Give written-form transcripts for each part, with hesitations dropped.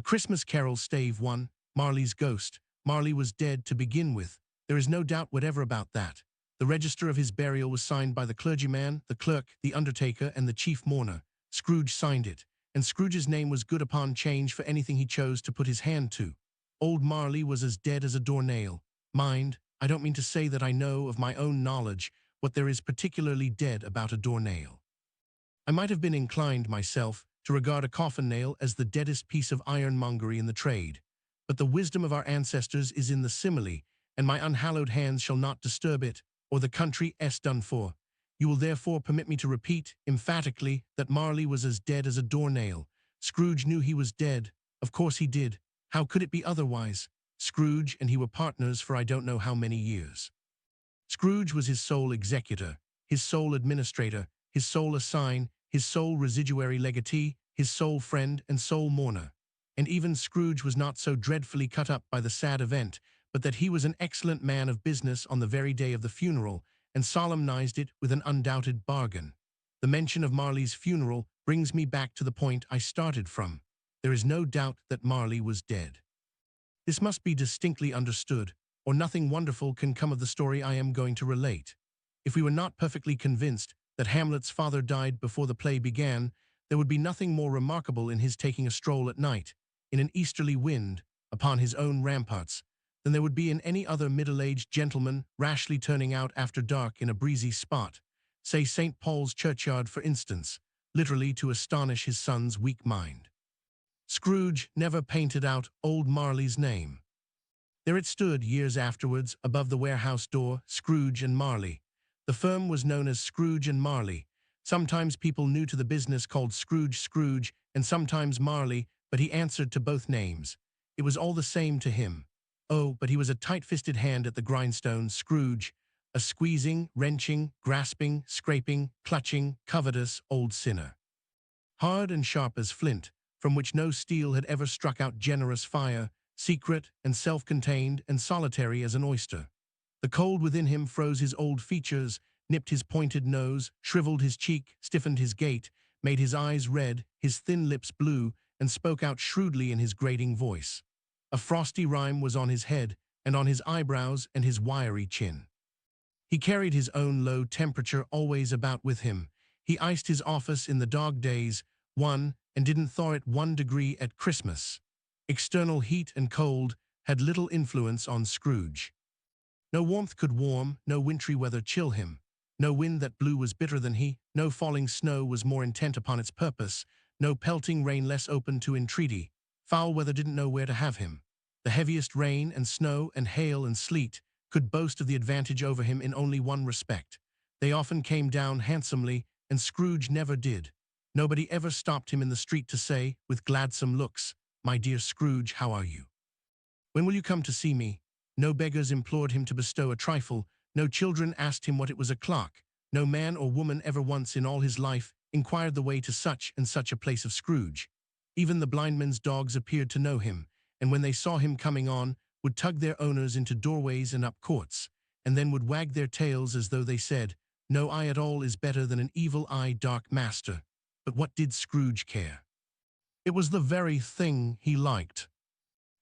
Christmas Carol Stave 1, Marley's Ghost. Marley was dead to begin with. There is no doubt whatever about that. The register of his burial was signed by the clergyman, the clerk, the undertaker, and the chief mourner. Scrooge signed it, and Scrooge's name was good upon change for anything he chose to put his hand to. Old Marley was as dead as a doornail. Mind, I don't mean to say that I know of my own knowledge what there is particularly dead about a doornail. I might have been inclined myself to regard a coffin nail as the deadest piece of ironmongery in the trade. But the wisdom of our ancestors is in the simile, and my unhallowed hands shall not disturb it, or the country est done for. You will therefore permit me to repeat, emphatically, that Marley was as dead as a doornail. Scrooge knew he was dead. Of course he did. How could it be otherwise? Scrooge and he were partners for I don't know how many years. Scrooge was his sole executor, his sole administrator, his sole assign, his sole residuary legatee, his sole friend and sole mourner. And even Scrooge was not so dreadfully cut up by the sad event, but that he was an excellent man of business on the very day of the funeral, and solemnized it with an undoubted bargain. The mention of Marley's funeral brings me back to the point I started from. There is no doubt that Marley was dead. This must be distinctly understood, or nothing wonderful can come of the story I am going to relate. If we were not perfectly convinced that Hamlet's father died before the play began, there would be nothing more remarkable in his taking a stroll at night, in an easterly wind, upon his own ramparts, than there would be in any other middle-aged gentleman rashly turning out after dark in a breezy spot, say St. Paul's churchyard for instance, literally to astonish his son's weak mind. Scrooge never painted out old Marley's name. There it stood years afterwards above the warehouse door, Scrooge and Marley. The firm was known as Scrooge and Marley. Sometimes people new to the business called Scrooge, and sometimes Marley, but he answered to both names. It was all the same to him. Oh, but he was a tight-fisted hand at the grindstone, Scrooge, a squeezing, wrenching, grasping, scraping, clutching, covetous old sinner. Hard and sharp as flint, from which no steel had ever struck out generous fire, secret and self-contained and solitary as an oyster. The cold within him froze his old features, nipped his pointed nose, shriveled his cheek, stiffened his gait, made his eyes red, his thin lips blue, and spoke out shrewdly in his grating voice. A frosty rime was on his head, and on his eyebrows and his wiry chin. He carried his own low temperature always about with him. He iced his office in the dog days, and didn't thaw it 1 degree at Christmas. External heat and cold had little influence on Scrooge. No warmth could warm, no wintry weather chill him. No wind that blew was bitter than he, no falling snow was more intent upon its purpose, no pelting rain less open to entreaty. Foul weather didn't know where to have him. The heaviest rain and snow and hail and sleet could boast of the advantage over him in only one respect. They often came down handsomely, and Scrooge never did. Nobody ever stopped him in the street to say, with gladsome looks, "My dear Scrooge, how are you? When will you come to see me?" No beggars implored him to bestow a trifle, no children asked him what it was o'clock, no man or woman ever once in all his life inquired the way to such and such a place of Scrooge. Even the blindman's dogs appeared to know him, and when they saw him coming on, would tug their owners into doorways and up courts, and then would wag their tails as though they said, "No eye at all is better than an evil-eyed dark master." But what did Scrooge care? It was the very thing he liked.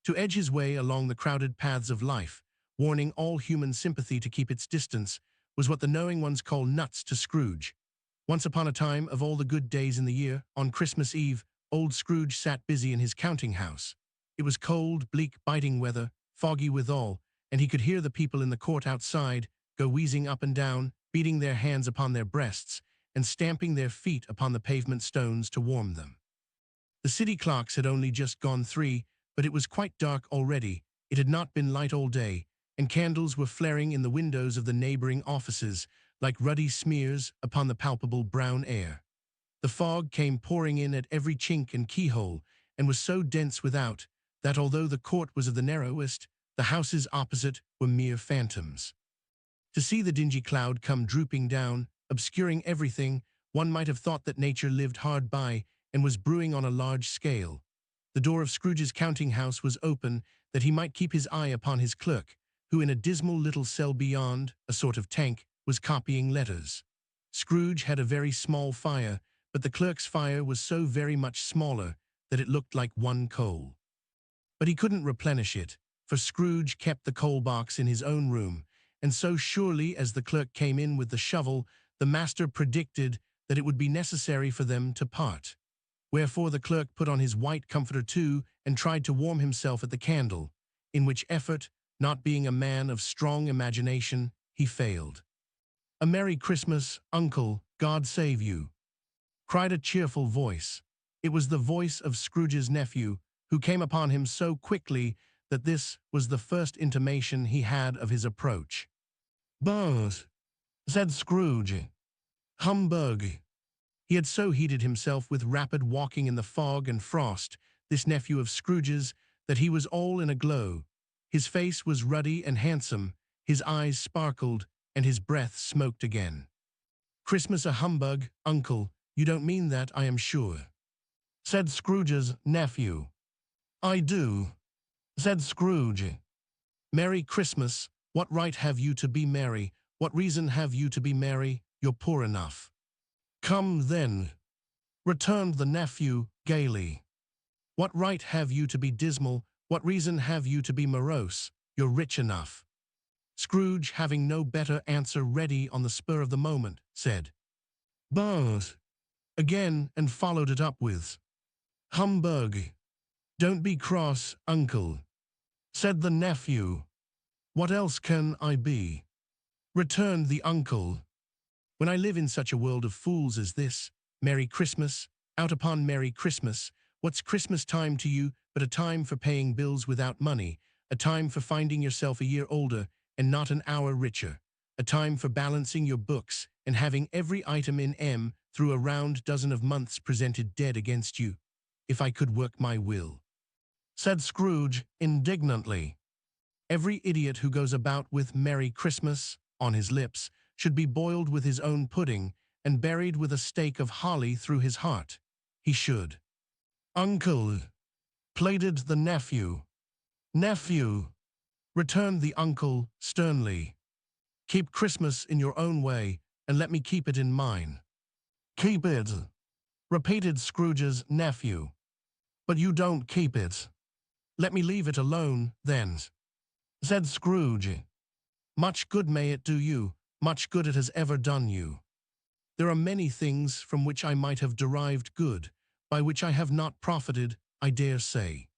To edge his way along the crowded paths of life, warning all human sympathy to keep its distance, was what the knowing ones call nuts to Scrooge. Once upon a time, of all the good days in the year, on Christmas Eve, old Scrooge sat busy in his counting-house. It was cold, bleak, biting weather, foggy withal, and he could hear the people in the court outside go wheezing up and down, beating their hands upon their breasts, and stamping their feet upon the pavement stones to warm them. The city clocks had only just gone 3, but it was quite dark already. It had not been light all day, and candles were flaring in the windows of the neighboring offices, like ruddy smears upon the palpable brown air. The fog came pouring in at every chink and keyhole, and was so dense without, that although the court was of the narrowest, the houses opposite were mere phantoms. To see the dingy cloud come drooping down, obscuring everything, one might have thought that nature lived hard by and was brewing on a large scale. The door of Scrooge's counting-house was open, that he might keep his eye upon his clerk, who in a dismal little cell beyond, a sort of tank, was copying letters. Scrooge had a very small fire, but the clerk's fire was so very much smaller that it looked like one coal. But he couldn't replenish it, for Scrooge kept the coal box in his own room, and so surely as the clerk came in with the shovel, the master predicted that it would be necessary for them to part. Wherefore the clerk put on his white comforter too, and tried to warm himself at the candle, in which effort, not being a man of strong imagination, he failed. "A Merry Christmas, Uncle, God save you," cried a cheerful voice. It was the voice of Scrooge's nephew, who came upon him so quickly that this was the first intimation he had of his approach. "But," said Scrooge, "humbug." He had so heated himself with rapid walking in the fog and frost, this nephew of Scrooge's, that he was all in a glow. His face was ruddy and handsome, his eyes sparkled, and his breath smoked again. "Christmas a humbug, Uncle, you don't mean that, I am sure," said Scrooge's nephew. "I do," said Scrooge. "Merry Christmas, what right have you to be merry? What reason have you to be merry? You're poor enough." "Come then," returned the nephew gaily. "What right have you to be dismal? What reason have you to be morose? You're rich enough." Scrooge, having no better answer ready on the spur of the moment, said, "But," again, and followed it up with, "Humbug." "Don't be cross, Uncle," said the nephew. "What else can I be?" returned the uncle. "When I live in such a world of fools as this, Merry Christmas, out upon Merry Christmas, what's Christmas time to you but a time for paying bills without money, a time for finding yourself a year older and not an hour richer, a time for balancing your books and having every item in M through a round dozen of months presented dead against you. If I could work my will," said Scrooge indignantly. "Every idiot who goes about with Merry Christmas on his lips should be boiled with his own pudding and buried with a stake of holly through his heart. He should." "Uncle," pleaded the nephew. "Nephew," returned the uncle sternly. "Keep Christmas in your own way, and let me keep it in mine." "Keep it," repeated Scrooge's nephew. "But you don't keep it." "Let me leave it alone, then," said Scrooge. "Much good may it do you, much good it has ever done you. There are many things from which I might have derived good, by which I have not profited, I dare say,"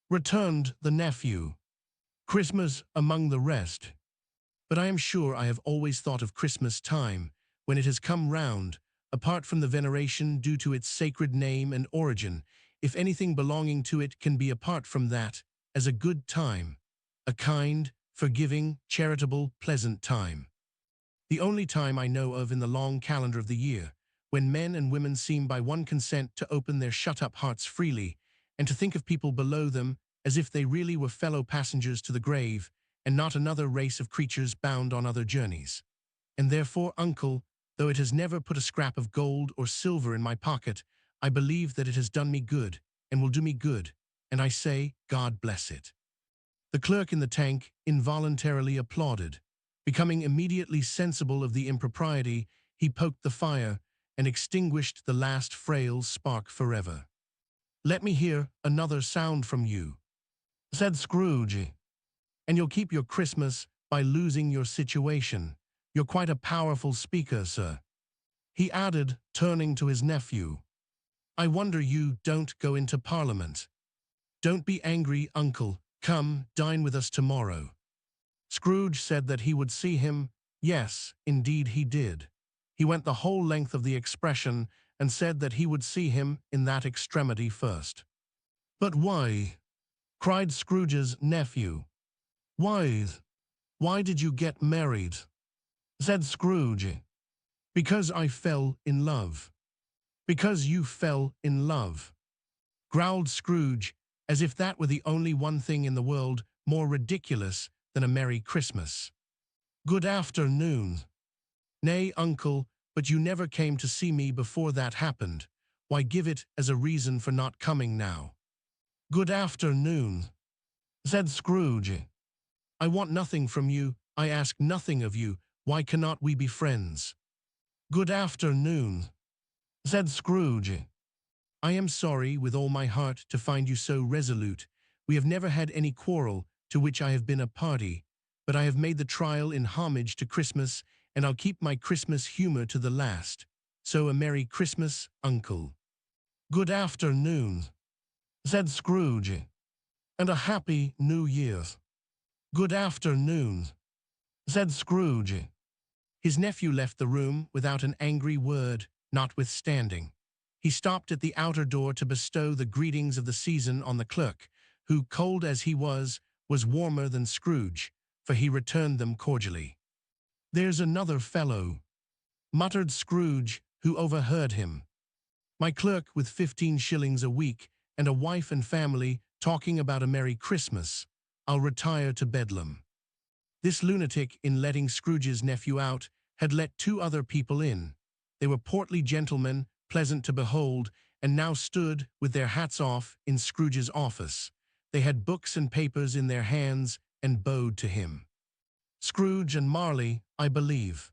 returned the nephew. "Christmas among the rest. But I am sure I have always thought of Christmas time, when it has come round, apart from the veneration due to its sacred name and origin, if anything belonging to it can be apart from that, as a good time, a kind, forgiving, charitable, pleasant time. The only time I know of in the long calendar of the year, when men and women seem by one consent to open their shut-up hearts freely, and to think of people below them as if they really were fellow passengers to the grave, and not another race of creatures bound on other journeys. And therefore, Uncle, though it has never put a scrap of gold or silver in my pocket, I believe that it has done me good, and will do me good, and I say, God bless it." The clerk in the tank involuntarily applauded. Becoming immediately sensible of the impropriety, he poked the fire and extinguished the last frail spark forever. "Let me hear another sound from you," said Scrooge, "and you'll keep your Christmas by losing your situation. You're quite a powerful speaker, sir," he added, turning to his nephew. "I wonder you don't go into Parliament. Don't be angry, Uncle. Come, dine with us tomorrow." Scrooge said that he would see him. Yes, indeed he did. He went the whole length of the expression and said that he would see him in that extremity first. "But why?" cried Scrooge's nephew. "Why? Why did you get married?" said Scrooge. "Because I fell in love." "Because you fell in love," growled Scrooge, as if that were the only one thing in the world more ridiculous than a Merry Christmas. "Good afternoon." "Nay, Uncle, but you never came to see me before that happened. Why give it as a reason for not coming now?" "Good afternoon," said Scrooge. "I want nothing from you, I ask nothing of you. Why cannot we be friends?" "Good afternoon," said Scrooge. "I am sorry with all my heart to find you so resolute, We have never had any quarrel to which I have been a party, but I have made the trial in homage to Christmas, and I'll keep my Christmas humor to the last. So a Merry Christmas, Uncle." "Good afternoon," said Scrooge, "and a Happy New Year." "Good afternoon," said Scrooge. His nephew left the room without an angry word, notwithstanding. He stopped at the outer door to bestow the greetings of the season on the clerk, who, cold as he was warmer than Scrooge, for he returned them cordially. "There's another fellow," muttered Scrooge, who overheard him. "My clerk with 15 shillings a week and a wife and family talking about a Merry Christmas. I'll retire to Bedlam." This lunatic, in letting Scrooge's nephew out, had let 2 other people in. They were portly gentlemen, pleasant to behold, and now stood, with their hats off, in Scrooge's office. They had books and papers in their hands and bowed to him. "Scrooge and Marley, I believe,"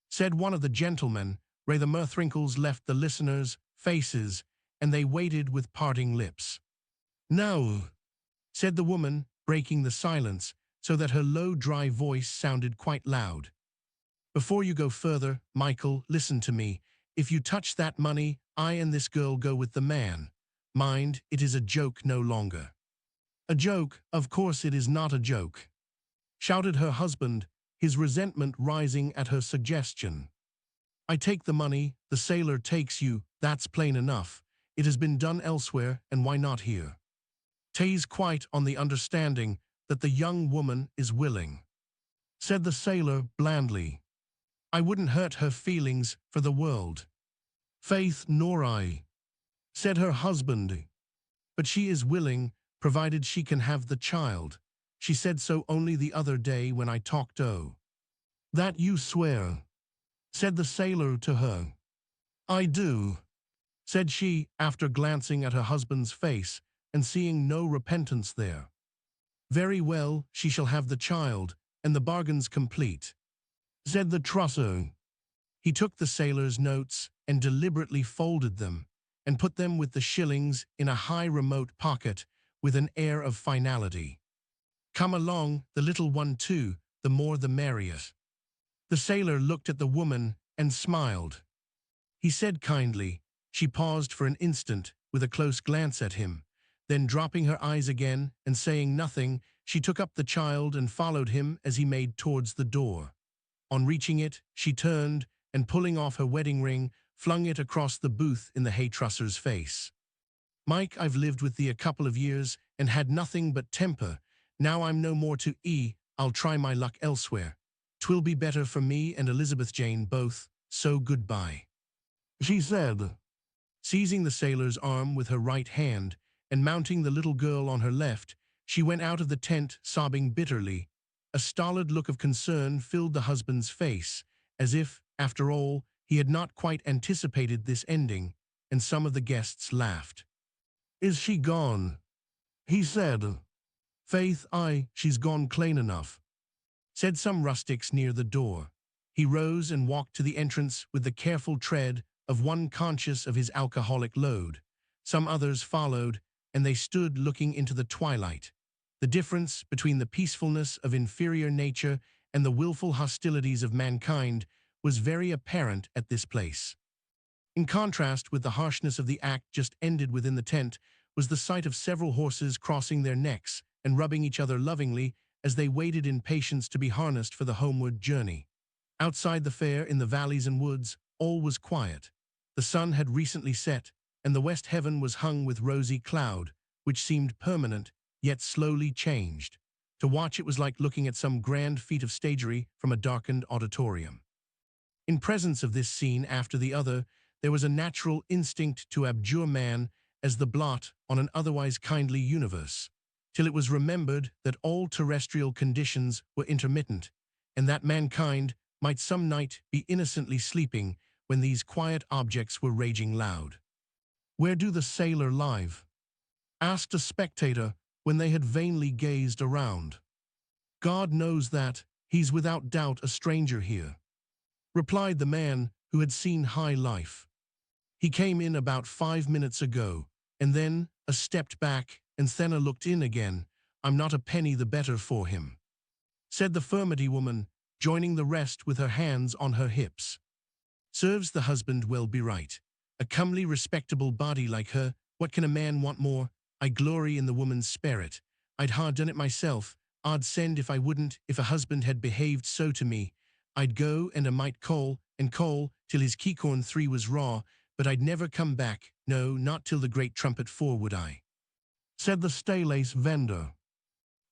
said one of the gentlemen. Ray the Mirthwrinkles left the listeners' faces, and they waited with parting lips. "No," said the woman, breaking the silence, so that her low, dry voice sounded quite loud. "Before you go further, Michael, listen to me. If you touch that money, I and this girl go with the man. Mind, it is a joke no longer." "A joke? Of course it is not a joke," shouted her husband, his resentment rising at her suggestion. "I take the money, the sailor takes you, that's plain enough. It has been done elsewhere, and why not here? 'Tis quite on the understanding that the young woman is willing," said the sailor blandly. "I wouldn't hurt her feelings for the world." "Faith, nor I," said her husband. "But she is willing, provided she can have the child. She said so only the other day when I talked o'." "That you swear," said the sailor to her. "I do," said she, after glancing at her husband's face and seeing no repentance there. "Very well, she shall have the child, and the bargain's complete," said the trusser. He took the sailor's notes and deliberately folded them, and put them with the shillings in a high remote pocket with an air of finality. "Come along, the little one too, the more the merrier." The sailor looked at the woman and smiled. He said kindly. She paused for an instant with a close glance at him. Then, dropping her eyes again and saying nothing, she took up the child and followed him as he made towards the door. On reaching it, she turned and, pulling off her wedding ring, flung it across the booth in the hay-trusser's face. "Mike, I've lived with thee a couple of years and had nothing but temper. Now I'm no more to I'll try my luck elsewhere. 'Twill be better for me and Elizabeth Jane both, so goodbye," she said, seizing the sailor's arm with her right hand, and mounting the little girl on her left. She went out of the tent sobbing bitterly. A stolid look of concern filled the husband's face, as if, after all, he had not quite anticipated this ending, and some of the guests laughed. "Is she gone?" he said. "Faith, aye, she's gone clane enough," said some rustics near the door. He rose and walked to the entrance with the careful tread of one conscious of his alcoholic load. Some others followed, and they stood looking into the twilight. The difference between the peacefulness of inferior nature and the willful hostilities of mankind was very apparent at this place. In contrast with the harshness of the act just ended within the tent was the sight of several horses crossing their necks and rubbing each other lovingly as they waited in patience to be harnessed for the homeward journey. Outside the fair, in the valleys and woods, all was quiet. The sun had recently set, and the west heaven was hung with rosy cloud, which seemed permanent, yet slowly changed. To watch it was like looking at some grand feat of stagery from a darkened auditorium. In presence of this scene after the other, there was a natural instinct to abjure man as the blot on an otherwise kindly universe, till it was remembered that all terrestrial conditions were intermittent, and that mankind might some night be innocently sleeping when these quiet objects were raging loud. "Where do the sailor live?" asked a spectator when they had vainly gazed around. "God knows that. He's without doubt a stranger here," replied the man who had seen high life. "He came in about 5 minutes ago, and then stepped back and Thenna looked in again. I'm not a penny the better for him, said the furmity woman, joining the rest with her hands on her hips. Serves the husband well be right. A comely, respectable body like her, what can a man want more? I glory in the woman's spirit. I'd hard done it myself. I'd send if I wouldn't, if a husband had behaved so to me. I'd go and I might call and call till his keycorn 3 was raw, but I'd never come back, no, not till the great trumpet 4 would I, said the staylace vendor.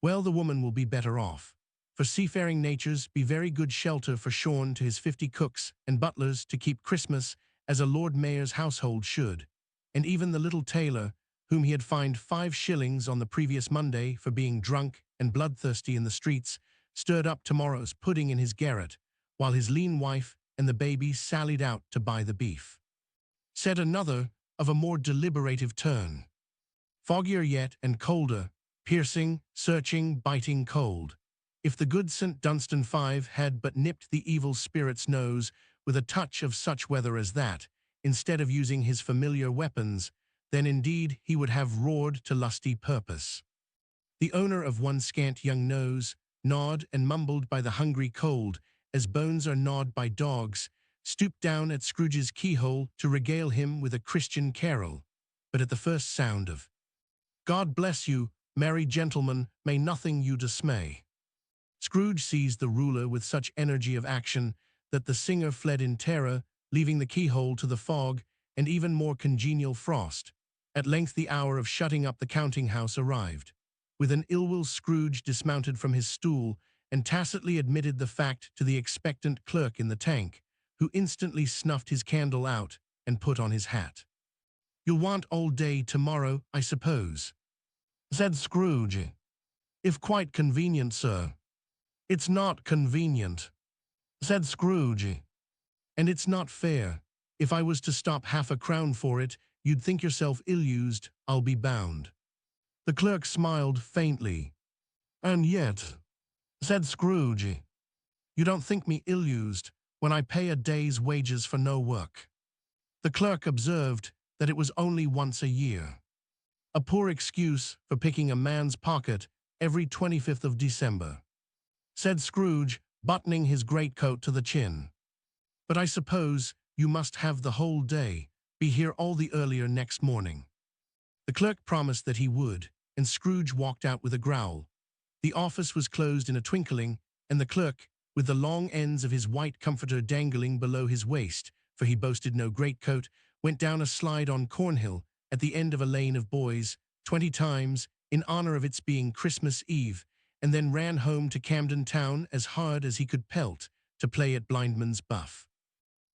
Well, the woman will be better off. For seafaring natures be very good shelter for Sean to his 50 cooks and butlers to keep Christmas as a Lord Mayor's household should, and even the little tailor, whom he had fined 5 shillings on the previous Monday for being drunk and bloodthirsty in the streets, stirred up tomorrow's pudding in his garret, while his lean wife and the baby sallied out to buy the beef. Said another, of a more deliberative turn. Foggier yet and colder, piercing, searching, biting cold. If the good St. Dunstan 5 had but nipped the evil spirit's nose with a touch of such weather as that, instead of using his familiar weapons, then indeed he would have roared to lusty purpose. The owner of one scant young nose, gnawed and mumbled by the hungry cold, as bones are gnawed by dogs, stooped down at Scrooge's keyhole to regale him with a Christian carol. But at the first sound of "God bless you, merry gentlemen, may nothing you dismay," Scrooge seized the ruler with such energy of action that the singer fled in terror, leaving the keyhole to the fog and even more congenial frost. At length the hour of shutting up the counting-house arrived. With an ill-will Scrooge dismounted from his stool and tacitly admitted the fact to the expectant clerk in the tank, who instantly snuffed his candle out and put on his hat. "You'll want all day tomorrow, I suppose," said Scrooge. "If quite convenient, sir." "It's not convenient," said Scrooge. "And it's not fair. If I was to stop half a crown for it, you'd think yourself ill-used, I'll be bound." The clerk smiled faintly. "And yet," said Scrooge, "you don't think me ill-used when I pay a day's wages for no work." The clerk observed that it was only once a year. A poor excuse for picking a man's pocket every 25th of December, said Scrooge, buttoning his greatcoat to the chin. "But I suppose you must have the whole day, be here all the earlier next morning." The clerk promised that he would, and Scrooge walked out with a growl. The office was closed in a twinkling, and the clerk, with the long ends of his white comforter dangling below his waist, for he boasted no greatcoat, went down a slide on Cornhill at the end of a lane of boys 20 times in honor of its being Christmas Eve, and then ran home to Camden Town as hard as he could pelt to play at blindman's buff.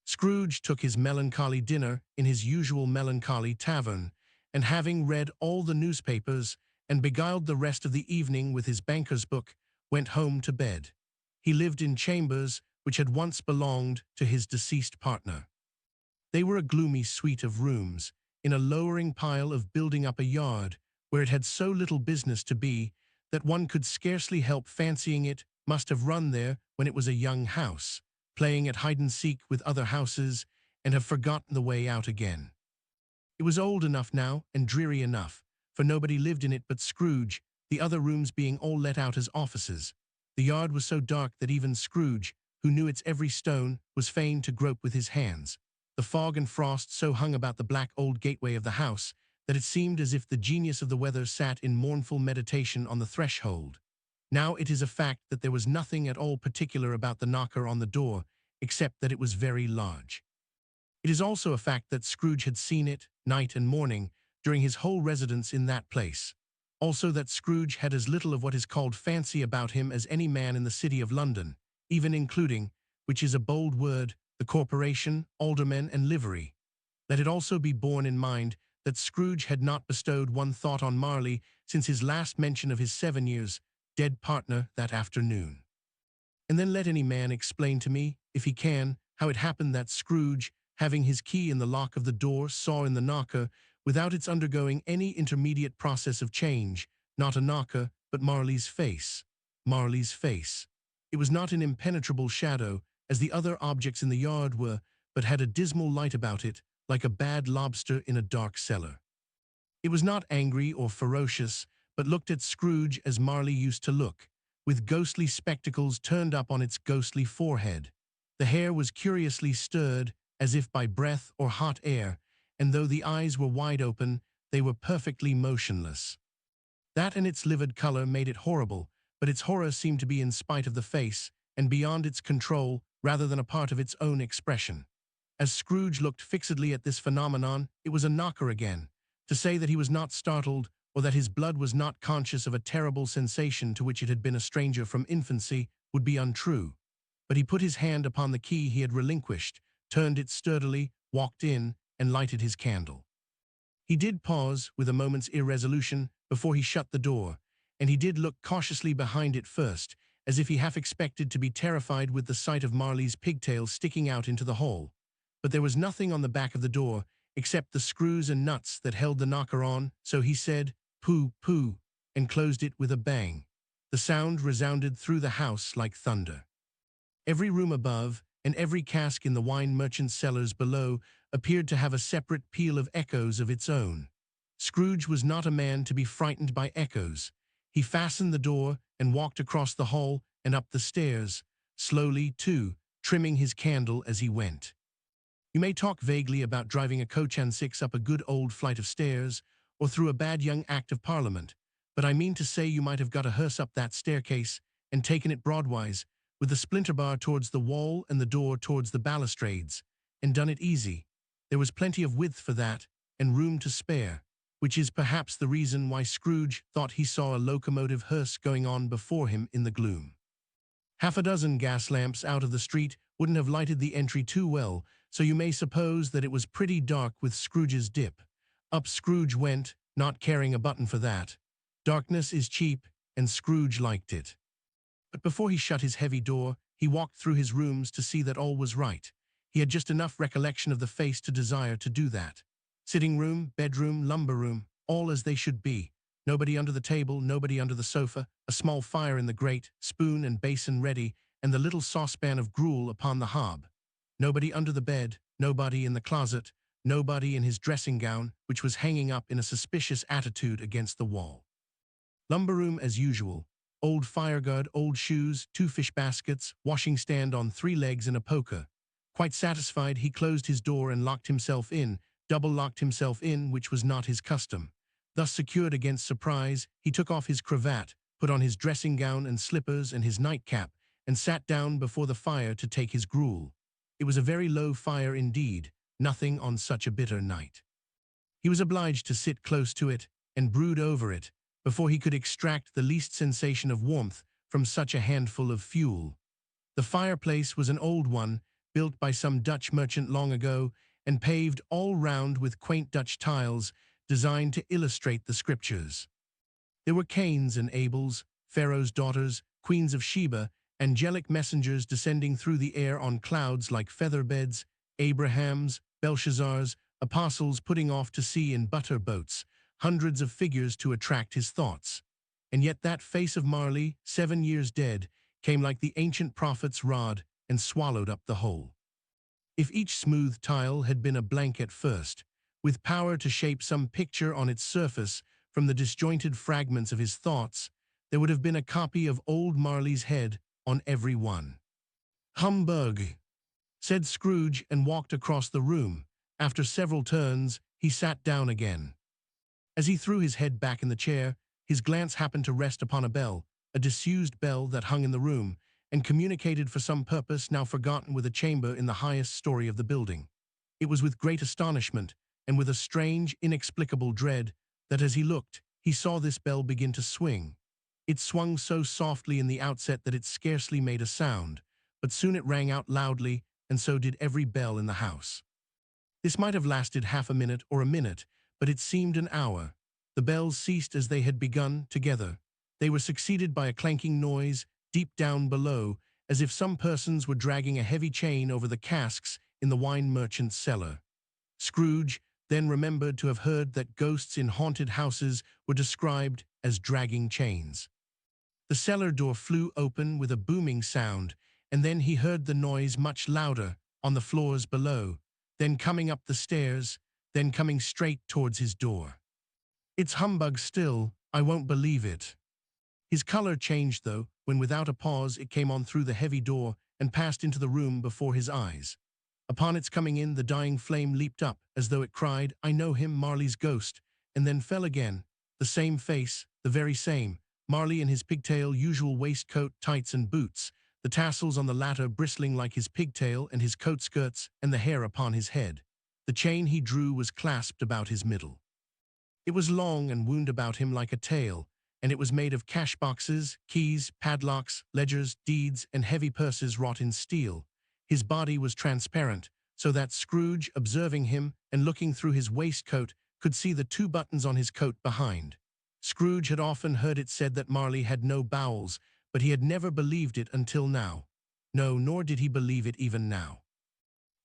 Scrooge took his melancholy dinner in his usual melancholy tavern, and having read all the newspapers and beguiled the rest of the evening with his banker's book, went home to bed. He lived in chambers which had once belonged to his deceased partner. They were a gloomy suite of rooms, in a lowering pile of building up a yard, where it had so little business to be that one could scarcely help fancying it must have run there when it was a young house, playing at hide-and-seek with other houses, and have forgotten the way out again. It was old enough now and dreary enough, for nobody lived in it but Scrooge, the other rooms being all let out as offices. The yard was so dark that even Scrooge, who knew its every stone, was fain to grope with his hands. The fog and frost so hung about the black old gateway of the house that it seemed as if the genius of the weather sat in mournful meditation on the threshold. Now it is a fact that there was nothing at all particular about the knocker on the door, except that it was very large. It is also a fact that Scrooge had seen it, night and morning, during his whole residence in that place. Also that Scrooge had as little of what is called fancy about him as any man in the city of London, even including, which is a bold word, the corporation, aldermen, and livery. Let it also be borne in mind that Scrooge had not bestowed one thought on Marley since his last mention of his 7 years dead partner that afternoon. And then let any man explain to me, if he can, how it happened that Scrooge, having his key in the lock of the door, saw in the knocker, without its undergoing any intermediate process of change, not a knocker, but Marley's face. Marley's face. It was not an impenetrable shadow, as the other objects in the yard were, but had a dismal light about it, like a bad lobster in a dark cellar. It was not angry or ferocious, but looked at Scrooge as Marley used to look, with ghostly spectacles turned up on its ghostly forehead. The hair was curiously stirred, as if by breath or hot air, and though the eyes were wide open, they were perfectly motionless. That and its livid color made it horrible, but its horror seemed to be in spite of the face, and beyond its control, rather than a part of its own expression. As Scrooge looked fixedly at this phenomenon, it was a knocker again. To say that he was not startled, or that his blood was not conscious of a terrible sensation to which it had been a stranger from infancy, would be untrue. But he put his hand upon the key he had relinquished, turned it sturdily, walked in, and lighted his candle. He did pause, with a moment's irresolution, before he shut the door, and he did look cautiously behind it first, as if he half expected to be terrified with the sight of Marley's pigtails sticking out into the hall. But there was nothing on the back of the door, except the screws and nuts that held the knocker on, so he said, "Pooh, pooh," and closed it with a bang. The sound resounded through the house like thunder. Every room above, and every cask in the wine merchant's cellars below, appeared to have a separate peal of echoes of its own. Scrooge was not a man to be frightened by echoes. He fastened the door and walked across the hall and up the stairs, slowly, too, trimming his candle as he went. You may talk vaguely about driving a coach and six up a good old flight of stairs, or through a bad young Act of Parliament, but I mean to say you might have got a hearse up that staircase and taken it broadwise, with the splinter bar towards the wall and the door towards the balustrades, and done it easy. There was plenty of width for that, and room to spare, which is perhaps the reason why Scrooge thought he saw a locomotive hearse going on before him in the gloom. Half a dozen gas lamps out of the street wouldn't have lighted the entry too well, so you may suppose that it was pretty dark with Scrooge's dip. Up Scrooge went, not caring a button for that. Darkness is cheap, and Scrooge liked it. But before he shut his heavy door, he walked through his rooms to see that all was right. He had just enough recollection of the face to desire to do that. Sitting room, bedroom, lumber room, all as they should be. Nobody under the table, nobody under the sofa, a small fire in the grate, spoon and basin ready, and the little saucepan of gruel upon the hob. Nobody under the bed, nobody in the closet, nobody in his dressing gown, which was hanging up in a suspicious attitude against the wall. Lumber room as usual. Old fireguard, old shoes, 2 fish baskets, washing stand on 3 legs and a poker. Quite satisfied, he closed his door and locked himself in, double-locked himself in, which was not his custom. Thus secured against surprise, he took off his cravat, put on his dressing gown and slippers and his nightcap, and sat down before the fire to take his gruel. It was a very low fire indeed, nothing on such a bitter night. He was obliged to sit close to it and brood over it, before he could extract the least sensation of warmth from such a handful of fuel. The fireplace was an old one, built by some Dutch merchant long ago, and paved all round with quaint Dutch tiles designed to illustrate the scriptures. There were Cains and Abels, Pharaoh's daughters, queens of Sheba, angelic messengers descending through the air on clouds like feather beds, Abrahams, Belshazzars, apostles putting off to sea in butter boats, hundreds of figures to attract his thoughts. And yet that face of Marley, 7 years dead, came like the ancient prophet's rod and swallowed up the whole. If each smooth tile had been a blank at first, with power to shape some picture on its surface from the disjointed fragments of his thoughts, there would have been a copy of old Marley's head on every one. "Humbug," said Scrooge and walked across the room. After several turns, he sat down again. As he threw his head back in the chair, his glance happened to rest upon a bell, a disused bell that hung in the room, and communicated for some purpose now forgotten with a chamber in the highest story of the building. It was with great astonishment, and with a strange, inexplicable dread, that as he looked, he saw this bell begin to swing. It swung so softly in the outset that it scarcely made a sound, but soon it rang out loudly, and so did every bell in the house. This might have lasted half a minute or a minute, but it seemed an hour. The bells ceased as they had begun, together. They were succeeded by a clanking noise, deep down below, as if some persons were dragging a heavy chain over the casks in the wine merchant's cellar. Scrooge then remembered to have heard that ghosts in haunted houses were described as dragging chains. The cellar door flew open with a booming sound, and then he heard the noise much louder, on the floors below, then coming up the stairs, then coming straight towards his door. It's humbug still, I won't believe it. His color changed, though, when without a pause it came on through the heavy door and passed into the room before his eyes. Upon its coming in, the dying flame leaped up, as though it cried, "I know him, Marley's ghost," and then fell again. The same face, the very same, Marley in his pigtail usual waistcoat, tights and boots, the tassels on the latter bristling like his pigtail and his coat skirts and the hair upon his head. The chain he drew was clasped about his middle. It was long and wound about him like a tail, and it was made of cash boxes, keys, padlocks, ledgers, deeds, and heavy purses wrought in steel. His body was transparent, so that Scrooge, observing him and looking through his waistcoat, could see the 2 buttons on his coat behind. Scrooge had often heard it said that Marley had no bowels, but he had never believed it until now. No, nor did he believe it even now.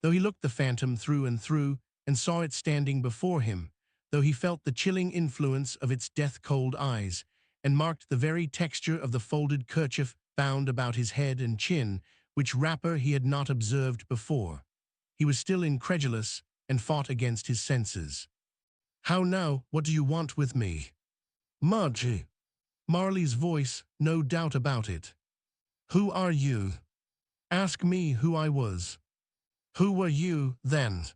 Though he looked the phantom through and saw it standing before him, though he felt the chilling influence of its death-cold eyes, and marked the very texture of the folded kerchief bound about his head and chin, which wrapper he had not observed before, he was still incredulous and fought against his senses. "How now, what do you want with me?" "Margie." Marley's voice, no doubt about it. "Who are you?" "Ask me who I was." "Who were you, then?"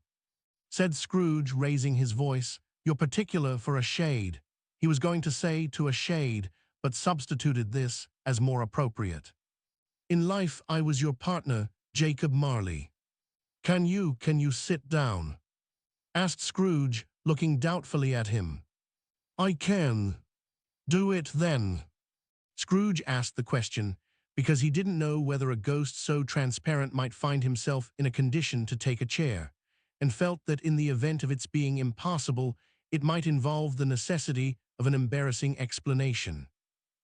said Scrooge, raising his voice. "You're particular for a shade." He was going to say to a shade, but substituted this as more appropriate. "In life I was your partner, Jacob Marley." Can you sit down?" asked Scrooge, looking doubtfully at him. "I can." "Do it, then." Scrooge asked the question because he didn't know whether a ghost so transparent might find himself in a condition to take a chair, and felt that in the event of its being impossible, it might involve the necessity of an embarrassing explanation.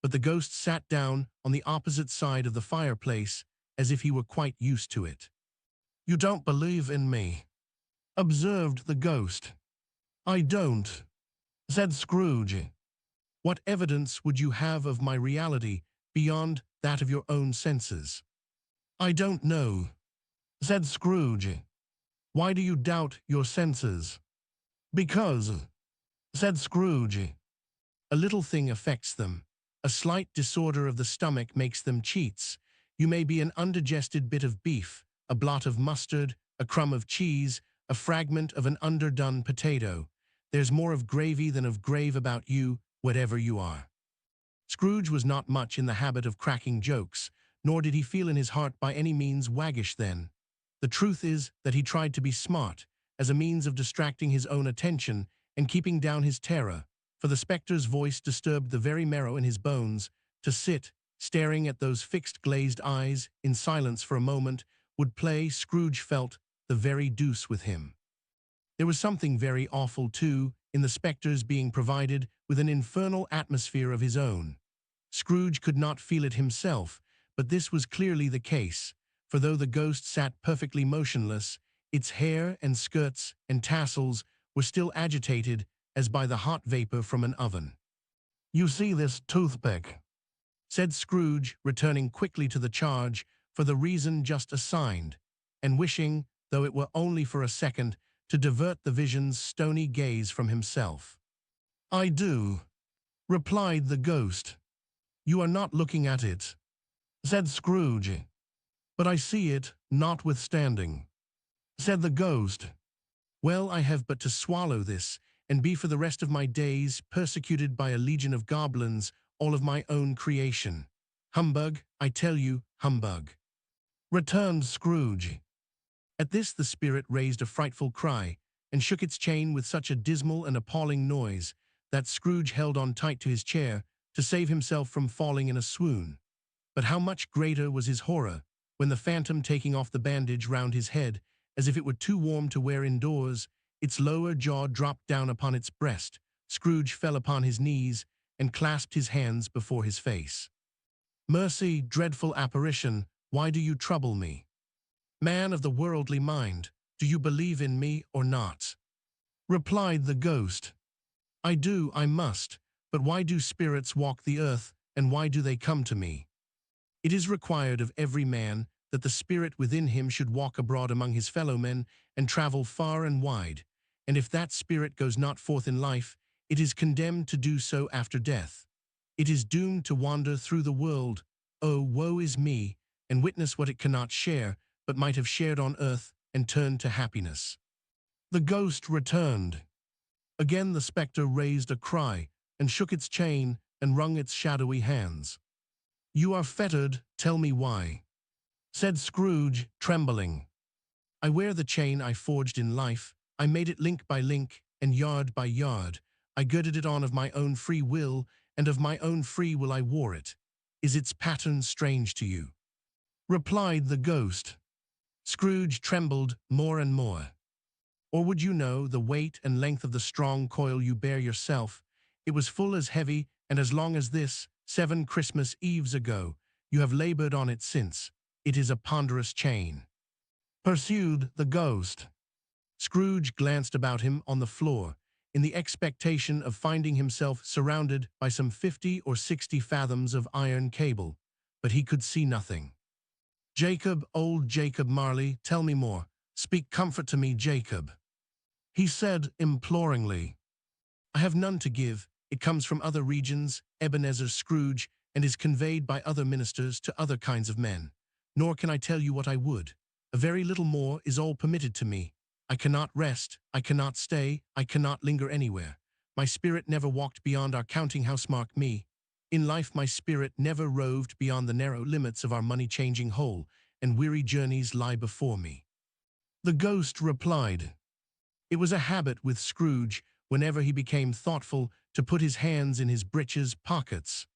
But the ghost sat down on the opposite side of the fireplace, as if he were quite used to it. "You don't believe in me," observed the ghost. "I don't," said Scrooge. "What evidence would you have of my reality beyond that of your own senses?" "I don't know," said Scrooge. "Why do you doubt your senses?" "Because," said Scrooge, "a little thing affects them. A slight disorder of the stomach makes them cheats. You may be an undigested bit of beef, a blot of mustard, a crumb of cheese, a fragment of an underdone potato. There's more of gravy than of grave about you, whatever you are." Scrooge was not much in the habit of cracking jokes, nor did he feel in his heart by any means waggish then. The truth is that he tried to be smart, as a means of distracting his own attention and keeping down his terror, for the spectre's voice disturbed the very marrow in his bones. To sit, staring at those fixed glazed eyes, in silence for a moment, would play, Scrooge felt, the very deuce with him. There was something very awful, too, in the spectre's being provided with an infernal atmosphere of his own. Scrooge could not feel it himself, but this was clearly the case, for though the ghost sat perfectly motionless, its hair and skirts and tassels were still agitated as by the hot vapor from an oven. "You see this toothpick?" said Scrooge, returning quickly to the charge for the reason just assigned, and wishing, though it were only for a second, to divert the vision's stony gaze from himself. "I do," replied the ghost. "You are not looking at it," said Scrooge. "But I see it, notwithstanding," said the ghost. "Well, I have but to swallow this, and be for the rest of my days persecuted by a legion of goblins, all of my own creation. Humbug, I tell you, humbug," returned Scrooge. At this the spirit raised a frightful cry, and shook its chain with such a dismal and appalling noise, that Scrooge held on tight to his chair to save himself from falling in a swoon. But how much greater was his horror, when the phantom, taking off the bandage round his head, as if it were too warm to wear indoors, its lower jaw dropped down upon its breast. Scrooge fell upon his knees and clasped his hands before his face. "Mercy, dreadful apparition, why do you trouble me? Man of the worldly mind, do you believe in me or not?" replied the ghost. "I do, I must, but why do spirits walk the earth, and why do they come to me? It is required of every man that the spirit within him should walk abroad among his fellow men and travel far and wide, and if that spirit goes not forth in life, It is condemned to do so after death. It is doomed to wander through the world, oh, woe is me, and witness what it cannot share, but might have shared on earth and turned to happiness. The ghost returned. Again the spectre raised a cry, and shook its chain, and wrung its shadowy hands. "You are fettered, tell me why," said Scrooge, trembling. "I wear the chain I forged in life. I made it link by link, and yard by yard. I girded it on of my own free will, and of my own free will I wore it. Is its pattern strange to you?" Replied the ghost. Scrooge trembled more and more. "Or would you know the weight and length of the strong coil you bear yourself? It was full as heavy and as long as this, 7 Christmas Eves ago. You have labored on it since. It is a ponderous chain," pursued the ghost. Scrooge glanced about him on the floor, in the expectation of finding himself surrounded by some 50 or 60 fathoms of iron cable, but he could see nothing. "Jacob, old Jacob Marley, tell me more. Speak comfort to me, Jacob," he said imploringly. "I have none to give. It comes from other regions, Ebenezer Scrooge, and is conveyed by other ministers to other kinds of men. Nor can I tell you what I would. A very little more is all permitted to me. I cannot rest, I cannot stay, I cannot linger anywhere. My spirit never walked beyond our counting-house, mark me. In life my spirit never roved beyond the narrow limits of our money-changing hole, and weary journeys lie before me." The ghost replied. It was a habit with Scrooge, whenever he became thoughtful, to put his hands in his breeches pockets.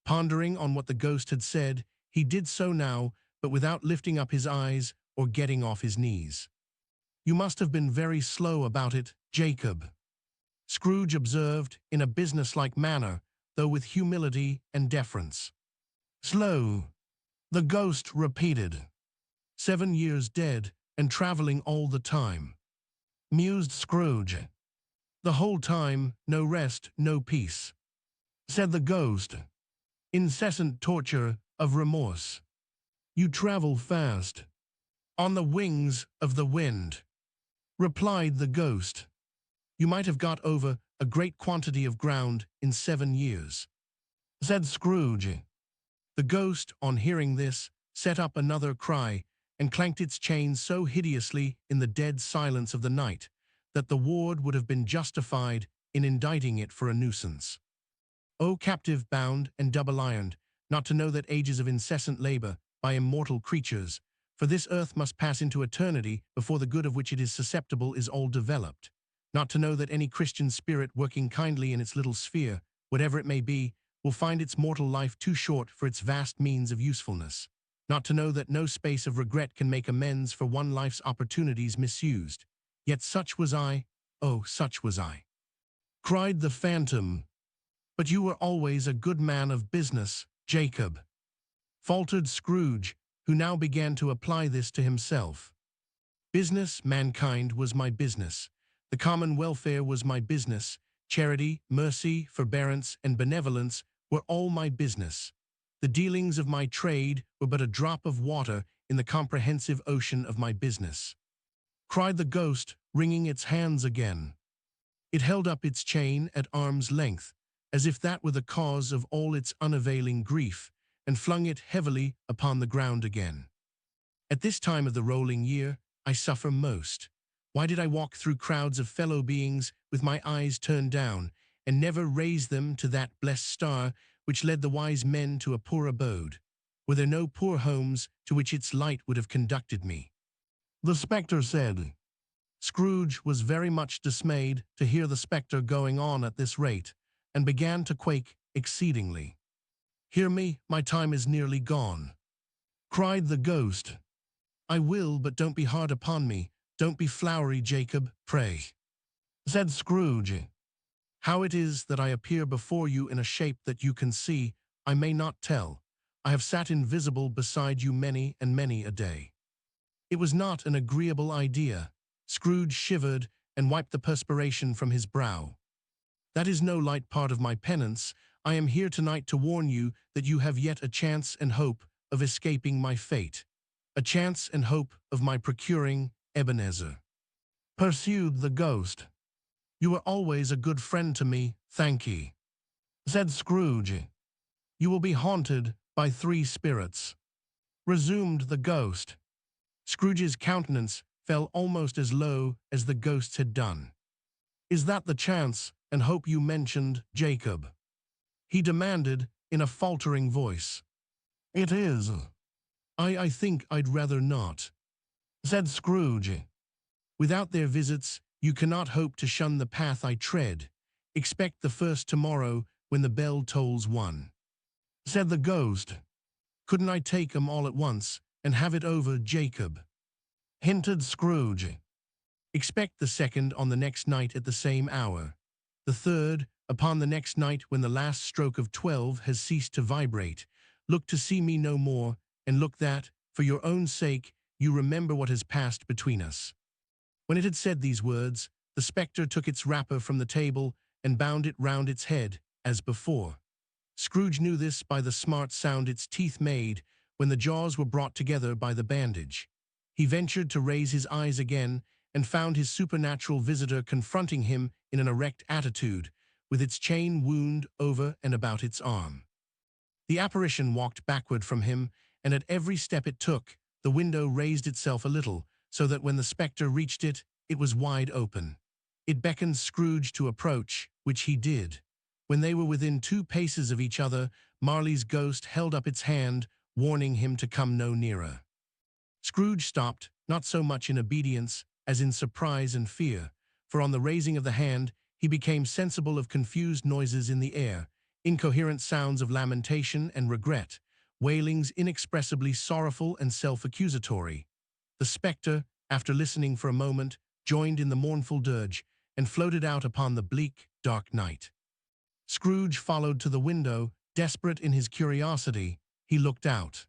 Pondering on what the ghost had said, he did so now, but without lifting up his eyes or getting off his knees. "You must have been very slow about it, Jacob," Scrooge observed in a businesslike manner, though with humility and deference. "Slow," the ghost repeated. 7 years dead, and traveling all the time," mused Scrooge. "The whole time, no rest, no peace," said the ghost. "Incessant torture of remorse. You travel fast." "On the wings of the wind," replied the ghost. "You might have got over a great quantity of ground in 7 years," said Scrooge. The ghost, on hearing this, set up another cry, and clanked its chain so hideously in the dead silence of the night, that the ward would have been justified in indicting it for a nuisance. O captive bound and double-ironed, not to know that ages of incessant labor by immortal creatures, for this earth must pass into eternity before the good of which it is susceptible is all developed. Not to know that any Christian spirit working kindly in its little sphere, whatever it may be, will find its mortal life too short for its vast means of usefulness. Not to know that no space of regret can make amends for one life's opportunities misused. Yet such was I, oh, such was I," cried the phantom. "But you were always a good man of business, Jacob," faltered Scrooge, who now began to apply this to himself. "Business, mankind, was my business. The common welfare was my business. Charity, mercy, forbearance, and benevolence were all my business. The dealings of my trade were but a drop of water in the comprehensive ocean of my business," cried the ghost, wringing its hands again. It held up its chain at arm's length, as if that were the cause of all its unavailing grief, and flung it heavily upon the ground again. "At this time of the rolling year, I suffer most. Why did I walk through crowds of fellow beings with my eyes turned down, and never raise them to that blessed star which led the wise men to a poor abode? Were there no poor homes to which its light would have conducted me?" The spectre said. Scrooge was very much dismayed to hear the spectre going on at this rate, and began to quake exceedingly. "Hear me, my time is nearly gone," cried the ghost. "I will, but don't be hard upon me. Don't be flowery, Jacob, pray," said Scrooge. "How it is that I appear before you in a shape that you can see, I may not tell. I have sat invisible beside you many and many a day." It was not an agreeable idea. Scrooge shivered and wiped the perspiration from his brow. "That is no light part of my penance. I am here tonight to warn you that you have yet a chance and hope of escaping my fate. A chance and hope of my procuring Ebenezer," pursued the ghost. You were always a good friend to me, thank ye, said Scrooge. You will be haunted by 3 spirits, resumed the ghost. Scrooge's countenance fell almost as low as the ghost's had done. Is that the chance and hope you mentioned, Jacob? He demanded in a faltering voice. It is. I think I'd rather not, said Scrooge. Without their visits, you cannot hope to shun the path I tread. Expect the first tomorrow when the bell tolls 1, said the ghost. Couldn't I take 'em all at once and have it over, Jacob? Hinted Scrooge. Expect the second on the next night at the same hour. The third, upon the next night when the last stroke of 12 has ceased to vibrate. Look to see me no more, and look that, for your own sake, you remember what has passed between us. When it had said these words, the spectre took its wrapper from the table and bound it round its head, as before. Scrooge knew this by the smart sound its teeth made when the jaws were brought together by the bandage. He ventured to raise his eyes again and found his supernatural visitor confronting him in an erect attitude, with its chain wound over and about its arm. The apparition walked backward from him, and at every step it took, the window raised itself a little, so that when the spectre reached it, it was wide open. It beckoned Scrooge to approach, which he did. When they were within 2 paces of each other, Marley's ghost held up its hand, warning him to come no nearer. Scrooge stopped, not so much in obedience as in surprise and fear, for on the raising of the hand, he became sensible of confused noises in the air, incoherent sounds of lamentation and regret, wailings inexpressibly sorrowful and self-accusatory. The spectre, after listening for a moment, joined in the mournful dirge and floated out upon the bleak, dark night. Scrooge followed to the window, desperate in his curiosity. He looked out.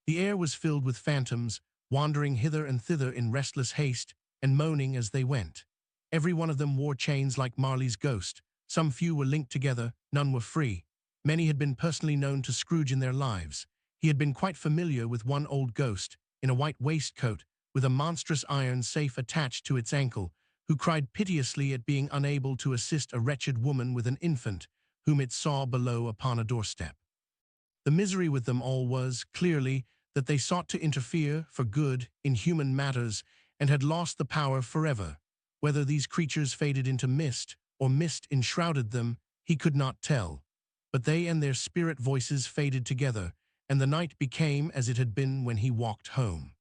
The air was filled with phantoms, wandering hither and thither in restless haste and moaning as they went. Every one of them wore chains like Marley's ghost. Some few were linked together, none were free. Many had been personally known to Scrooge in their lives. He had been quite familiar with one old ghost, in a white waistcoat, with a monstrous iron safe attached to its ankle, who cried piteously at being unable to assist a wretched woman with an infant, whom it saw below upon a doorstep. The misery with them all was, clearly, that they sought to interfere, for good, in human matters, and had lost the power forever. Whether these creatures faded into mist, or mist enshrouded them, he could not tell. But they and their spirit voices faded together, and the night became as it had been when he walked home.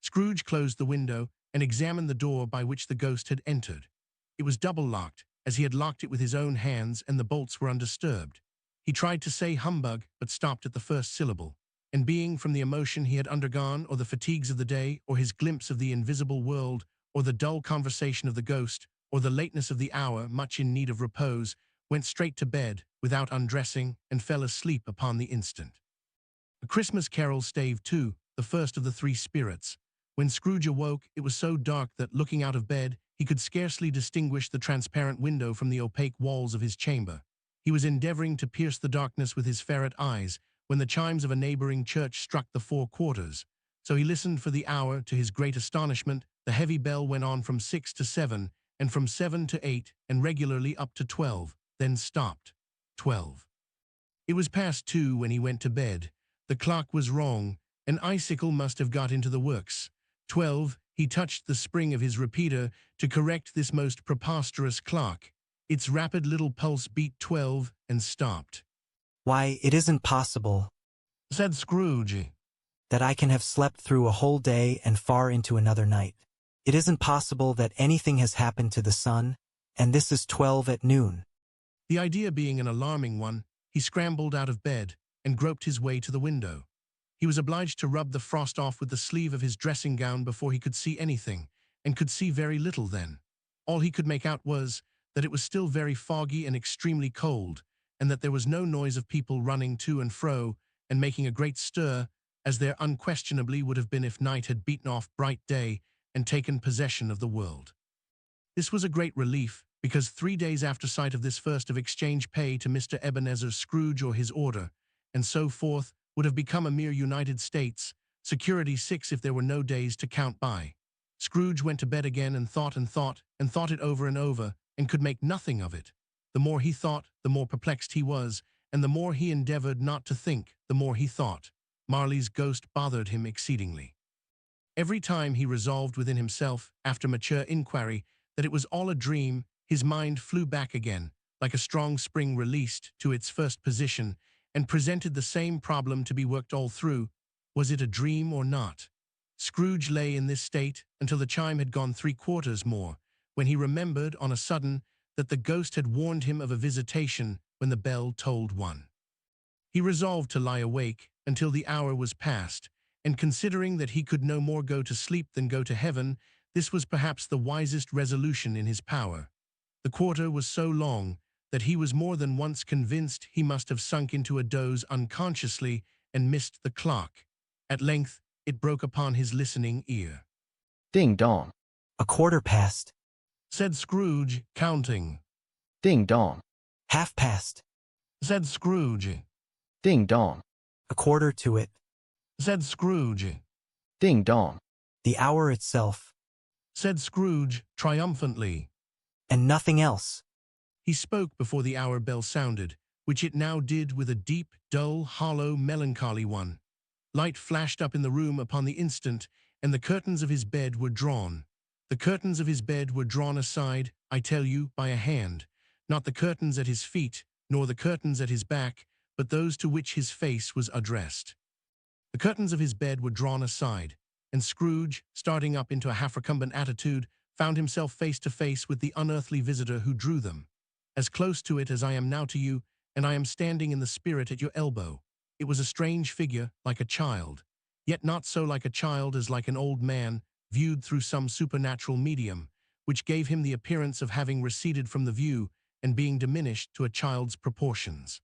Scrooge closed the window and examined the door by which the ghost had entered. It was double-locked, as he had locked it with his own hands, and the bolts were undisturbed. He tried to say humbug, but stopped at the first syllable, and being from the emotion he had undergone, or the fatigues of the day, or his glimpse of the invisible world, or the dull conversation of the ghost, or the lateness of the hour, much in need of repose, went straight to bed, without undressing, and fell asleep upon the instant. A Christmas Carol, Stave 2, the first of the 3 spirits. When Scrooge awoke, it was so dark that, looking out of bed, he could scarcely distinguish the transparent window from the opaque walls of his chamber. He was endeavoring to pierce the darkness with his ferret eyes, when the chimes of a neighboring church struck the 4 quarters. So he listened for the hour. To his great astonishment, the heavy bell went on from 6 to 7, and from 7 to 8, and regularly up to 12, then stopped. 12. It was past 2 when he went to bed. The clock was wrong. An icicle must have got into the works. 12. He touched the spring of his repeater to correct this most preposterous clock. Its rapid little pulse beat 12 and stopped. Why, it isn't possible, said Scrooge, that I can have slept through a whole day and far into another night. It isn't possible that anything has happened to the sun, and this is 12 at noon. The idea being an alarming one, he scrambled out of bed and groped his way to the window. He was obliged to rub the frost off with the sleeve of his dressing gown before he could see anything, and could see very little then. All he could make out was that it was still very foggy and extremely cold, and that there was no noise of people running to and fro and making a great stir, as there unquestionably would have been if night had beaten off bright day and taken possession of the world. This was a great relief, because 3 days after sight of this first of exchange pay to Mr. Ebenezer Scrooge or his order, and so forth, would have become a mere United States, security 6 if there were no days to count by. Scrooge went to bed again and thought it over and over, and could make nothing of it. The more he thought, the more perplexed he was, and the more he endeavored not to think, the more he thought. Marley's ghost bothered him exceedingly. Every time he resolved within himself, after mature inquiry, that it was all a dream, his mind flew back again, like a strong spring released, to its first position, and presented the same problem to be worked all through. Was it a dream or not? Scrooge lay in this state until the chime had gone 3/4 more, when he remembered on a sudden that the ghost had warned him of a visitation when the bell tolled 1. He resolved to lie awake until the hour was past, and considering that he could no more go to sleep than go to heaven, this was perhaps the wisest resolution in his power. The quarter was so long that he was more than once convinced he must have sunk into a doze unconsciously and missed the clock. At length, it broke upon his listening ear. Ding dong, 1/4 past. Said Scrooge, counting. ding dong, 1/2 past. Said Scrooge. ding dong, 1/4 to it. Said Scrooge. ding dong, The hour itself. Said Scrooge, triumphantly. And nothing else. He spoke before the hour bell sounded, which it now did with a deep, dull, hollow, melancholy one. Light flashed up in the room upon the instant, and the curtains of his bed were drawn. The curtains of his bed were drawn aside, I tell you, by a hand, not the curtains at his feet, nor the curtains at his back, but those to which his face was addressed. The curtains of his bed were drawn aside, and Scrooge, starting up into a half-recumbent attitude, found himself face to face with the unearthly visitor who drew them. As close to it as I am now to you, and I am standing in the spirit at your elbow. It was a strange figure, like a child, yet not so like a child as like an old man, viewed through some supernatural medium, which gave him the appearance of having receded from the view and being diminished to a child's proportions.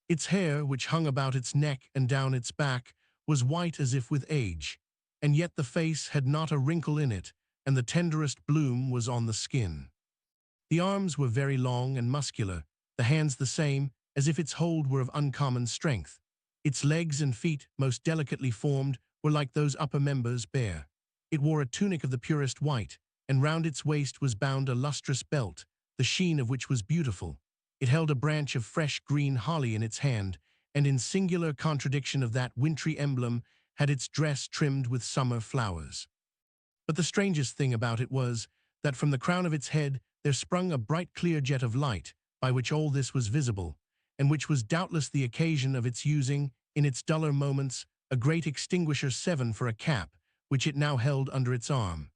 Its hair, which hung about its neck and down its back, was white as if with age, and yet the face had not a wrinkle in it, and the tenderest bloom was on the skin. The arms were very long and muscular, the hands the same, as if its hold were of uncommon strength. Its legs and feet, most delicately formed, were like those upper members bare. It wore a tunic of the purest white, and round its waist was bound a lustrous belt, the sheen of which was beautiful. It held a branch of fresh green holly in its hand, and in singular contradiction of that wintry emblem, had its dress trimmed with summer flowers. But the strangest thing about it was, that from the crown of its head there sprung a bright clear jet of light, by which all this was visible, and which was doubtless the occasion of its using, in its duller moments, a great extinguisher 7 for a cap, which it now held under its arm.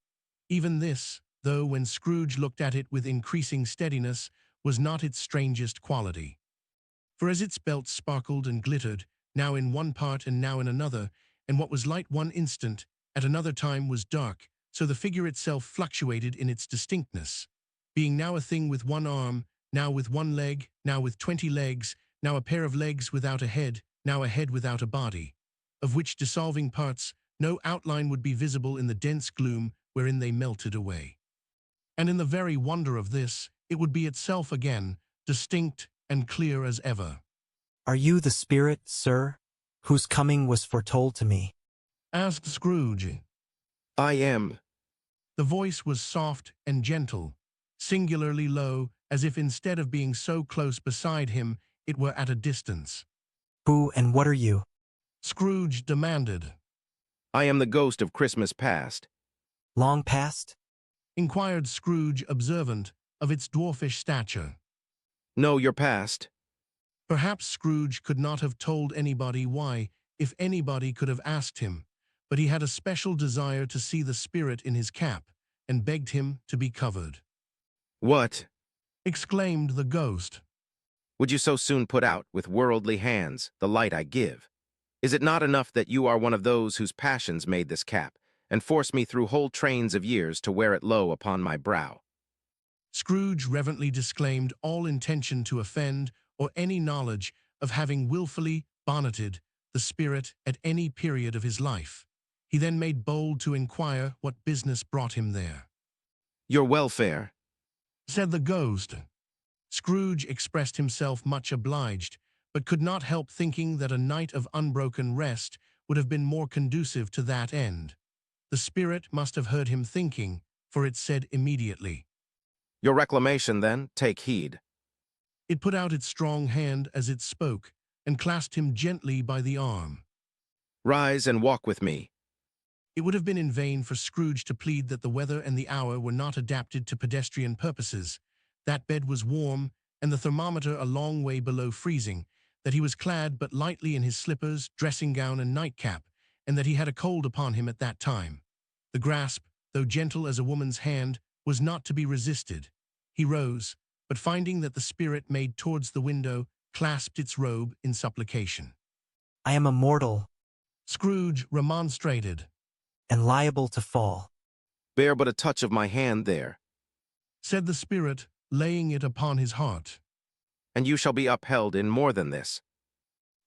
Even this, though when Scrooge looked at it with increasing steadiness, was not its strangest quality. For as its belt sparkled and glittered, now in one part and now in another, and what was light one instant, at another time was dark, so the figure itself fluctuated in its distinctness, being now a thing with one arm, now with one leg, now with 20 legs, now a pair of legs without a head, now a head without a body, of which dissolving parts no outline would be visible in the dense gloom wherein they melted away. And in the very wonder of this, it would be itself again, distinct and clear as ever. Are you the spirit, sir, whose coming was foretold to me? Asked Scrooge. I am. The voice was soft and gentle, singularly low, as if instead of being so close beside him, it were at a distance. Who and what are you? Scrooge demanded. I am the ghost of Christmas past. Long past? Inquired Scrooge, observant of its dwarfish stature. No, your past. Perhaps Scrooge could not have told anybody why, if anybody could have asked him, but he had a special desire to see the spirit in his cap, and begged him to be covered. What? Exclaimed the ghost. Would you so soon put out, with worldly hands, the light I give? Is it not enough that you are one of those whose passions made this cap, and force me through whole trains of years to wear it low upon my brow? Scrooge reverently disclaimed all intention to offend, or any knowledge of having willfully bonneted the spirit at any period of his life. He then made bold to inquire what business brought him there. Your welfare. Said the ghost. Scrooge expressed himself much obliged, but could not help thinking that a night of unbroken rest would have been more conducive to that end. The spirit must have heard him thinking, for it said immediately, Your reclamation, then, take heed. It put out its strong hand as it spoke, and clasped him gently by the arm. Rise and walk with me. It would have been in vain for Scrooge to plead that the weather and the hour were not adapted to pedestrian purposes. That bed was warm, and the thermometer a long way below freezing, that he was clad but lightly in his slippers, dressing gown, and nightcap, and that he had a cold upon him at that time. The grasp, though gentle as a woman's hand, was not to be resisted. He rose, but finding that the spirit made towards the window, clasped its robe in supplication. I am a mortal, Scrooge remonstrated. and liable to fall. Bear but a touch of my hand there, Said the spirit, laying it upon his heart. and you shall be upheld in more than this.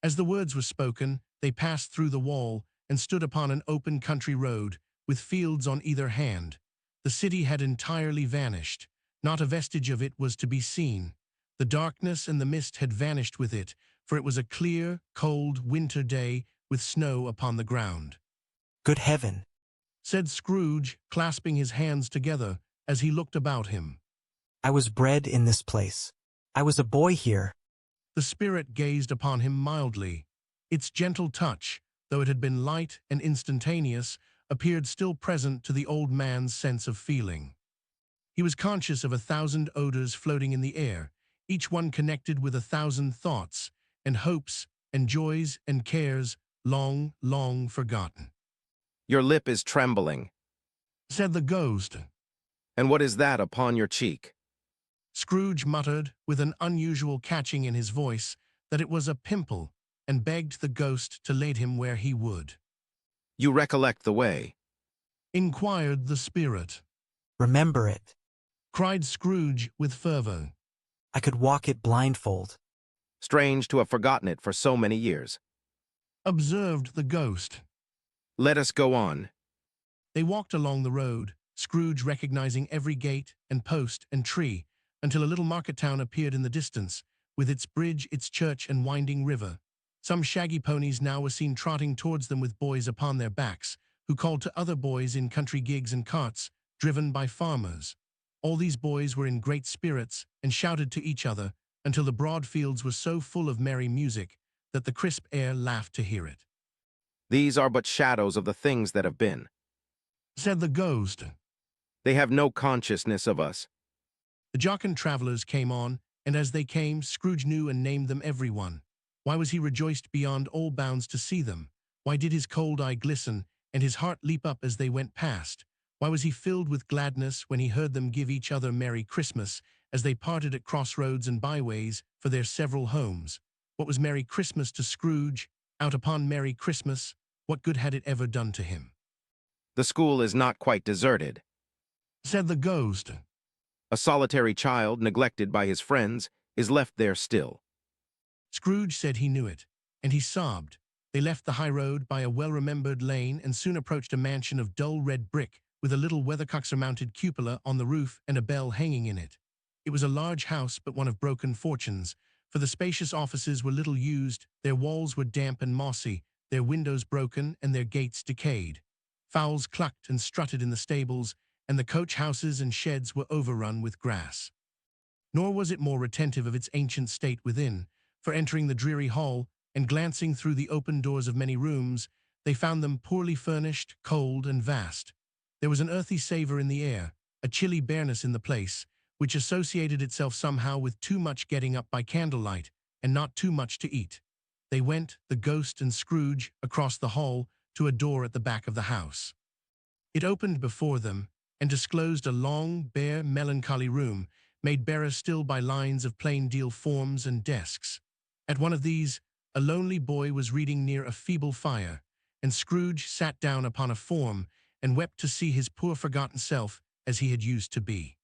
As the words were spoken, they passed through the wall and stood upon an open country road, with fields on either hand. The city had entirely vanished. Not a vestige of it was to be seen. The darkness and the mist had vanished with it, for it was a clear, cold winter day with snow upon the ground. Good heaven! Said Scrooge, clasping his hands together as he looked about him. I was bred in this place. I was a boy here. The spirit gazed upon him mildly. Its gentle touch, though it had been light and instantaneous, appeared still present to the old man's sense of feeling. He was conscious of 1,000 odors floating in the air, each one connected with 1,000 thoughts, and hopes, and joys, and cares, long, long forgotten. Your lip is trembling. Said the ghost. And what is that upon your cheek? Scrooge muttered, with an unusual catching in his voice, that it was a pimple, and begged the ghost to lead him where he would. You recollect the way. Inquired the spirit. Remember it. Cried Scrooge with fervor. I could walk it blindfold. Strange to have forgotten it for so many years. Observed the ghost. Let us go on. They walked along the road, Scrooge recognizing every gate and post and tree, until a little market town appeared in the distance, with its bridge, its church, and winding river. Some shaggy ponies now were seen trotting towards them with boys upon their backs, who called to other boys in country gigs and carts, driven by farmers. All these boys were in great spirits and shouted to each other until the broad fields were so full of merry music that the crisp air laughed to hear it. These are but shadows of the things that have been. Said the ghost. They have no consciousness of us. The jocund travelers came on, and as they came, Scrooge knew and named them every one. Why was he rejoiced beyond all bounds to see them? Why did his cold eye glisten, and his heart leap up as they went past? Why was he filled with gladness when he heard them give each other Merry Christmas, as they parted at crossroads and byways for their several homes? What was Merry Christmas to Scrooge? Out upon Merry Christmas, what good had it ever done to him? The school is not quite deserted. Said the ghost. A solitary child, neglected by his friends, is left there still. Scrooge said he knew it, and he sobbed. They left the high road by a well-remembered lane and soon approached a mansion of dull red brick with a little weathercock-surmounted cupola on the roof and a bell hanging in it. It was a large house, but one of broken fortunes, for the spacious offices were little used, their walls were damp and mossy, their windows broken, and their gates decayed. Fowls clucked and strutted in the stables, and the coach houses and sheds were overrun with grass. Nor was it more retentive of its ancient state within, for entering the dreary hall and glancing through the open doors of many rooms, they found them poorly furnished, cold, and vast. There was an earthy savor in the air, a chilly bareness in the place, which associated itself somehow with too much getting up by candlelight and not too much to eat. They went, the ghost and Scrooge, across the hall to a door at the back of the house. It opened before them and disclosed a long, bare, melancholy room, made barer still by lines of plain deal forms and desks. At one of these, a lonely boy was reading near a feeble fire, and Scrooge sat down upon a form and wept to see his poor forgotten self as he had used to be.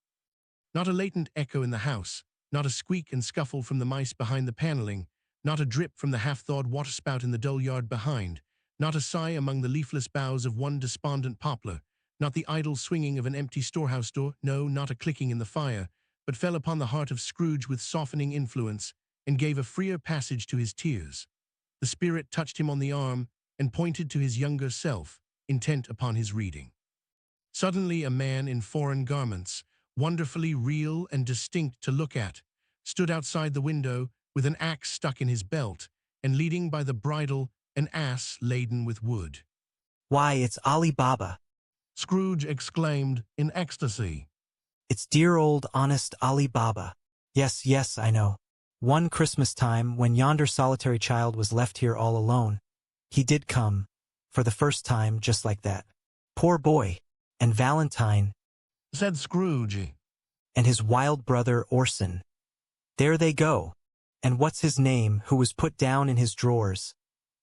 Not a latent echo in the house, not a squeak and scuffle from the mice behind the paneling, not a drip from the half-thawed waterspout in the dull yard behind, not a sigh among the leafless boughs of one despondent poplar, not the idle swinging of an empty storehouse door, no, not a clicking in the fire, but fell upon the heart of Scrooge with softening influence and gave a freer passage to his tears. The spirit touched him on the arm and pointed to his younger self, intent upon his reading. Suddenly a man in foreign garments, wonderfully real and distinct to look at, stood outside the window with an axe stuck in his belt and leading by the bridle an ass laden with wood. Why, it's Ali Baba. Scrooge exclaimed in ecstasy. It's dear old honest Ali Baba. Yes, yes, I know. One Christmas time, when yonder solitary child was left here all alone, he did come, for the first time, just like that. Poor boy. And Valentine, Said Scrooge. and his wild brother Orson. There they go. And what's his name, who was put down in his drawers,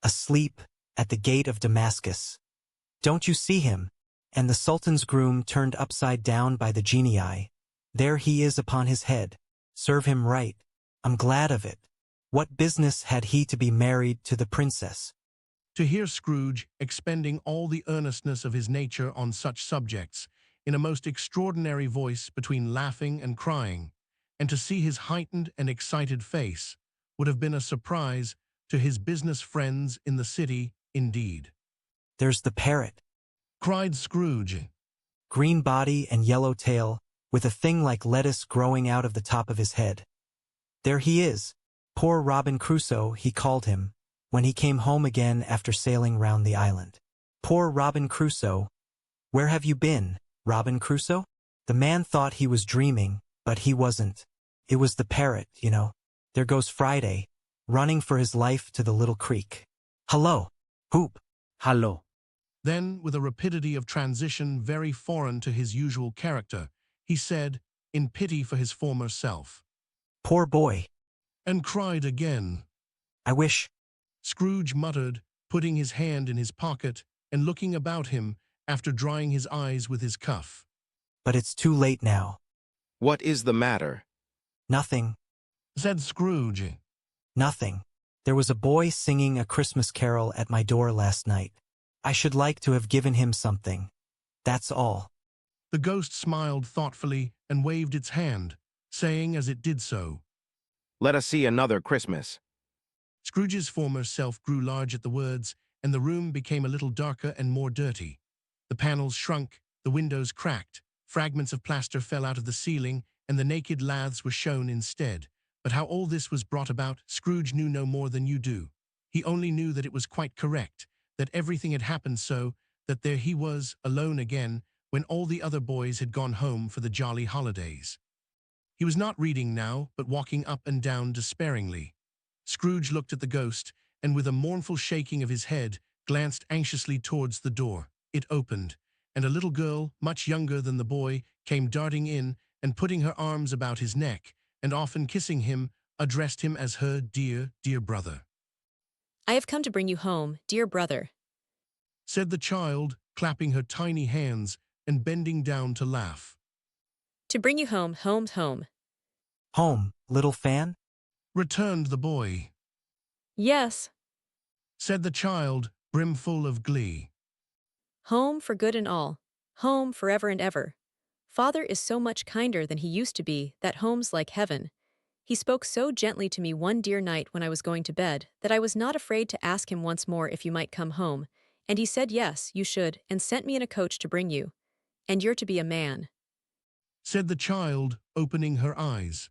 asleep, at the gate of Damascus. Don't you see him? And the Sultan's groom turned upside down by the genii. There he is upon his head. Serve him right. I'm glad of it. What business had he to be married to the princess? To hear Scrooge expending all the earnestness of his nature on such subjects, in a most extraordinary voice between laughing and crying, and to see his heightened and excited face, would have been a surprise to his business friends in the city, indeed. There's the parrot. Cried Scrooge. Green body and yellow tail, with a thing like lettuce growing out of the top of his head. There he is. Poor Robin Crusoe, he called him, when he came home again after sailing round the island. Poor Robin Crusoe. Where have you been, Robin Crusoe? The man thought he was dreaming, but he wasn't. It was the parrot, you know. There goes Friday, running for his life to the little creek. Hullo! Hoop! Hallo. Then, with a rapidity of transition very foreign to his usual character, he said, in pity for his former self, Poor boy. and cried again. I wish. Scrooge muttered, putting his hand in his pocket and looking about him after drying his eyes with his cuff. But it's too late now. What is the matter? Nothing. Said Scrooge. Nothing. There was a boy singing a Christmas carol at my door last night. I should like to have given him something. That's all. The ghost smiled thoughtfully and waved its hand, saying as it did so, Let us see another Christmas. Scrooge's former self grew large at the words, and the room became a little darker and more dirty. The panels shrunk, the windows cracked, fragments of plaster fell out of the ceiling, and the naked laths were shown instead. But how all this was brought about, Scrooge knew no more than you do. He only knew that it was quite correct, that everything had happened so, that there he was, alone again, when all the other boys had gone home for the jolly holidays. He was not reading now, but walking up and down despairingly. Scrooge looked at the ghost, and with a mournful shaking of his head, glanced anxiously towards the door. It opened, and a little girl, much younger than the boy, came darting in, and putting her arms about his neck, and often kissing him, addressed him as her dear, dear brother. I have come to bring you home, dear brother. Said the child, clapping her tiny hands and bending down to laugh. To bring you home, home. Home, little fan? Returned the boy. Yes, Said the child, brimful of glee. home for good and all. Home forever and ever. Father is so much kinder than he used to be that home's like heaven. He spoke so gently to me one dear night when I was going to bed that I was not afraid to ask him once more if you might come home, and he said yes, you should, and sent me in a coach to bring you. And you're to be a man. Said the child, opening her eyes.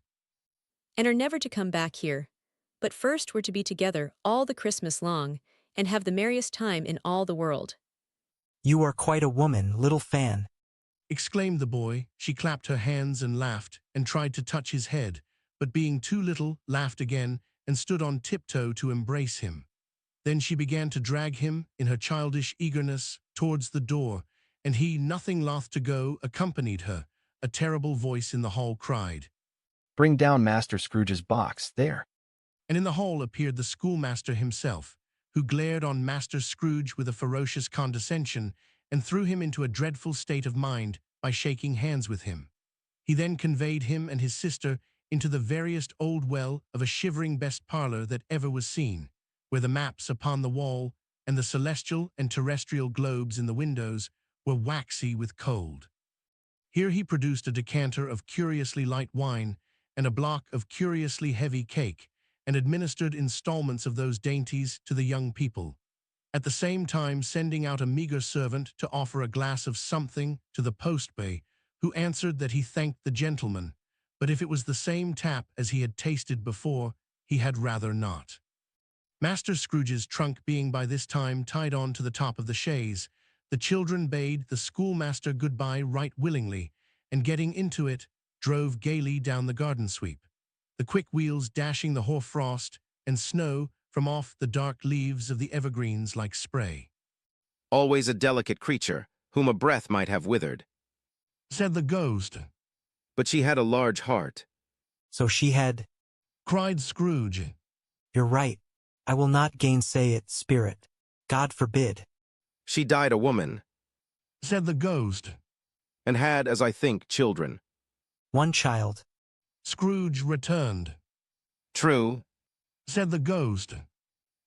And are never to come back here. But first we're to be together all the Christmas long, and have the merriest time in all the world. You are quite a woman, little fan. Exclaimed the boy. She clapped her hands and laughed, and tried to touch his head, but being too little, laughed again, and stood on tiptoe to embrace him. Then she began to drag him, in her childish eagerness, towards the door, and he, nothing loth to go, accompanied her. A terrible voice in the hall cried, Bring down Master Scrooge's box, there. and in the hall appeared the schoolmaster himself, who glared on Master Scrooge with a ferocious condescension, and threw him into a dreadful state of mind by shaking hands with him. He then conveyed him and his sister into the veriest old well of a shivering best parlor that ever was seen, where the maps upon the wall and the celestial and terrestrial globes in the windows were waxy with cold. Here he produced a decanter of curiously light wine and a block of curiously heavy cake, and administered installments of those dainties to the young people, at the same time sending out a meager servant to offer a glass of something to the postboy, who answered that he thanked the gentleman, but if it was the same tap as he had tasted before, he had rather not. Master Scrooge's trunk being by this time tied on to the top of the chaise, the children bade the schoolmaster goodbye right willingly, and getting into it, drove gaily down the garden sweep, the quick wheels dashing the hoar-frost and snow from off the dark leaves of the evergreens like spray. Always a delicate creature, whom a breath might have withered. Said the ghost. But she had a large heart. So she had. Cried Scrooge. You're right. I will not gainsay it, spirit. God forbid. She died a woman, Said the ghost. and had, as I think, children. One child. Scrooge returned. True, Said the ghost.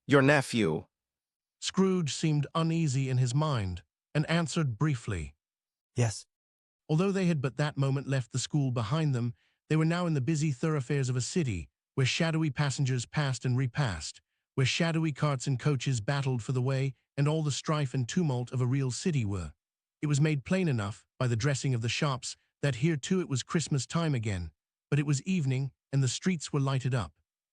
your nephew. Scrooge seemed uneasy in his mind, and answered briefly. Yes. Although they had but that moment left the school behind them, they were now in the busy thoroughfares of a city, where shadowy passengers passed and repassed, where shadowy carts and coaches battled for the way, and all the strife and tumult of a real city were. It was made plain enough, by the dressing of the shops, that here too it was Christmas time again, but it was evening, and the streets were lighted up.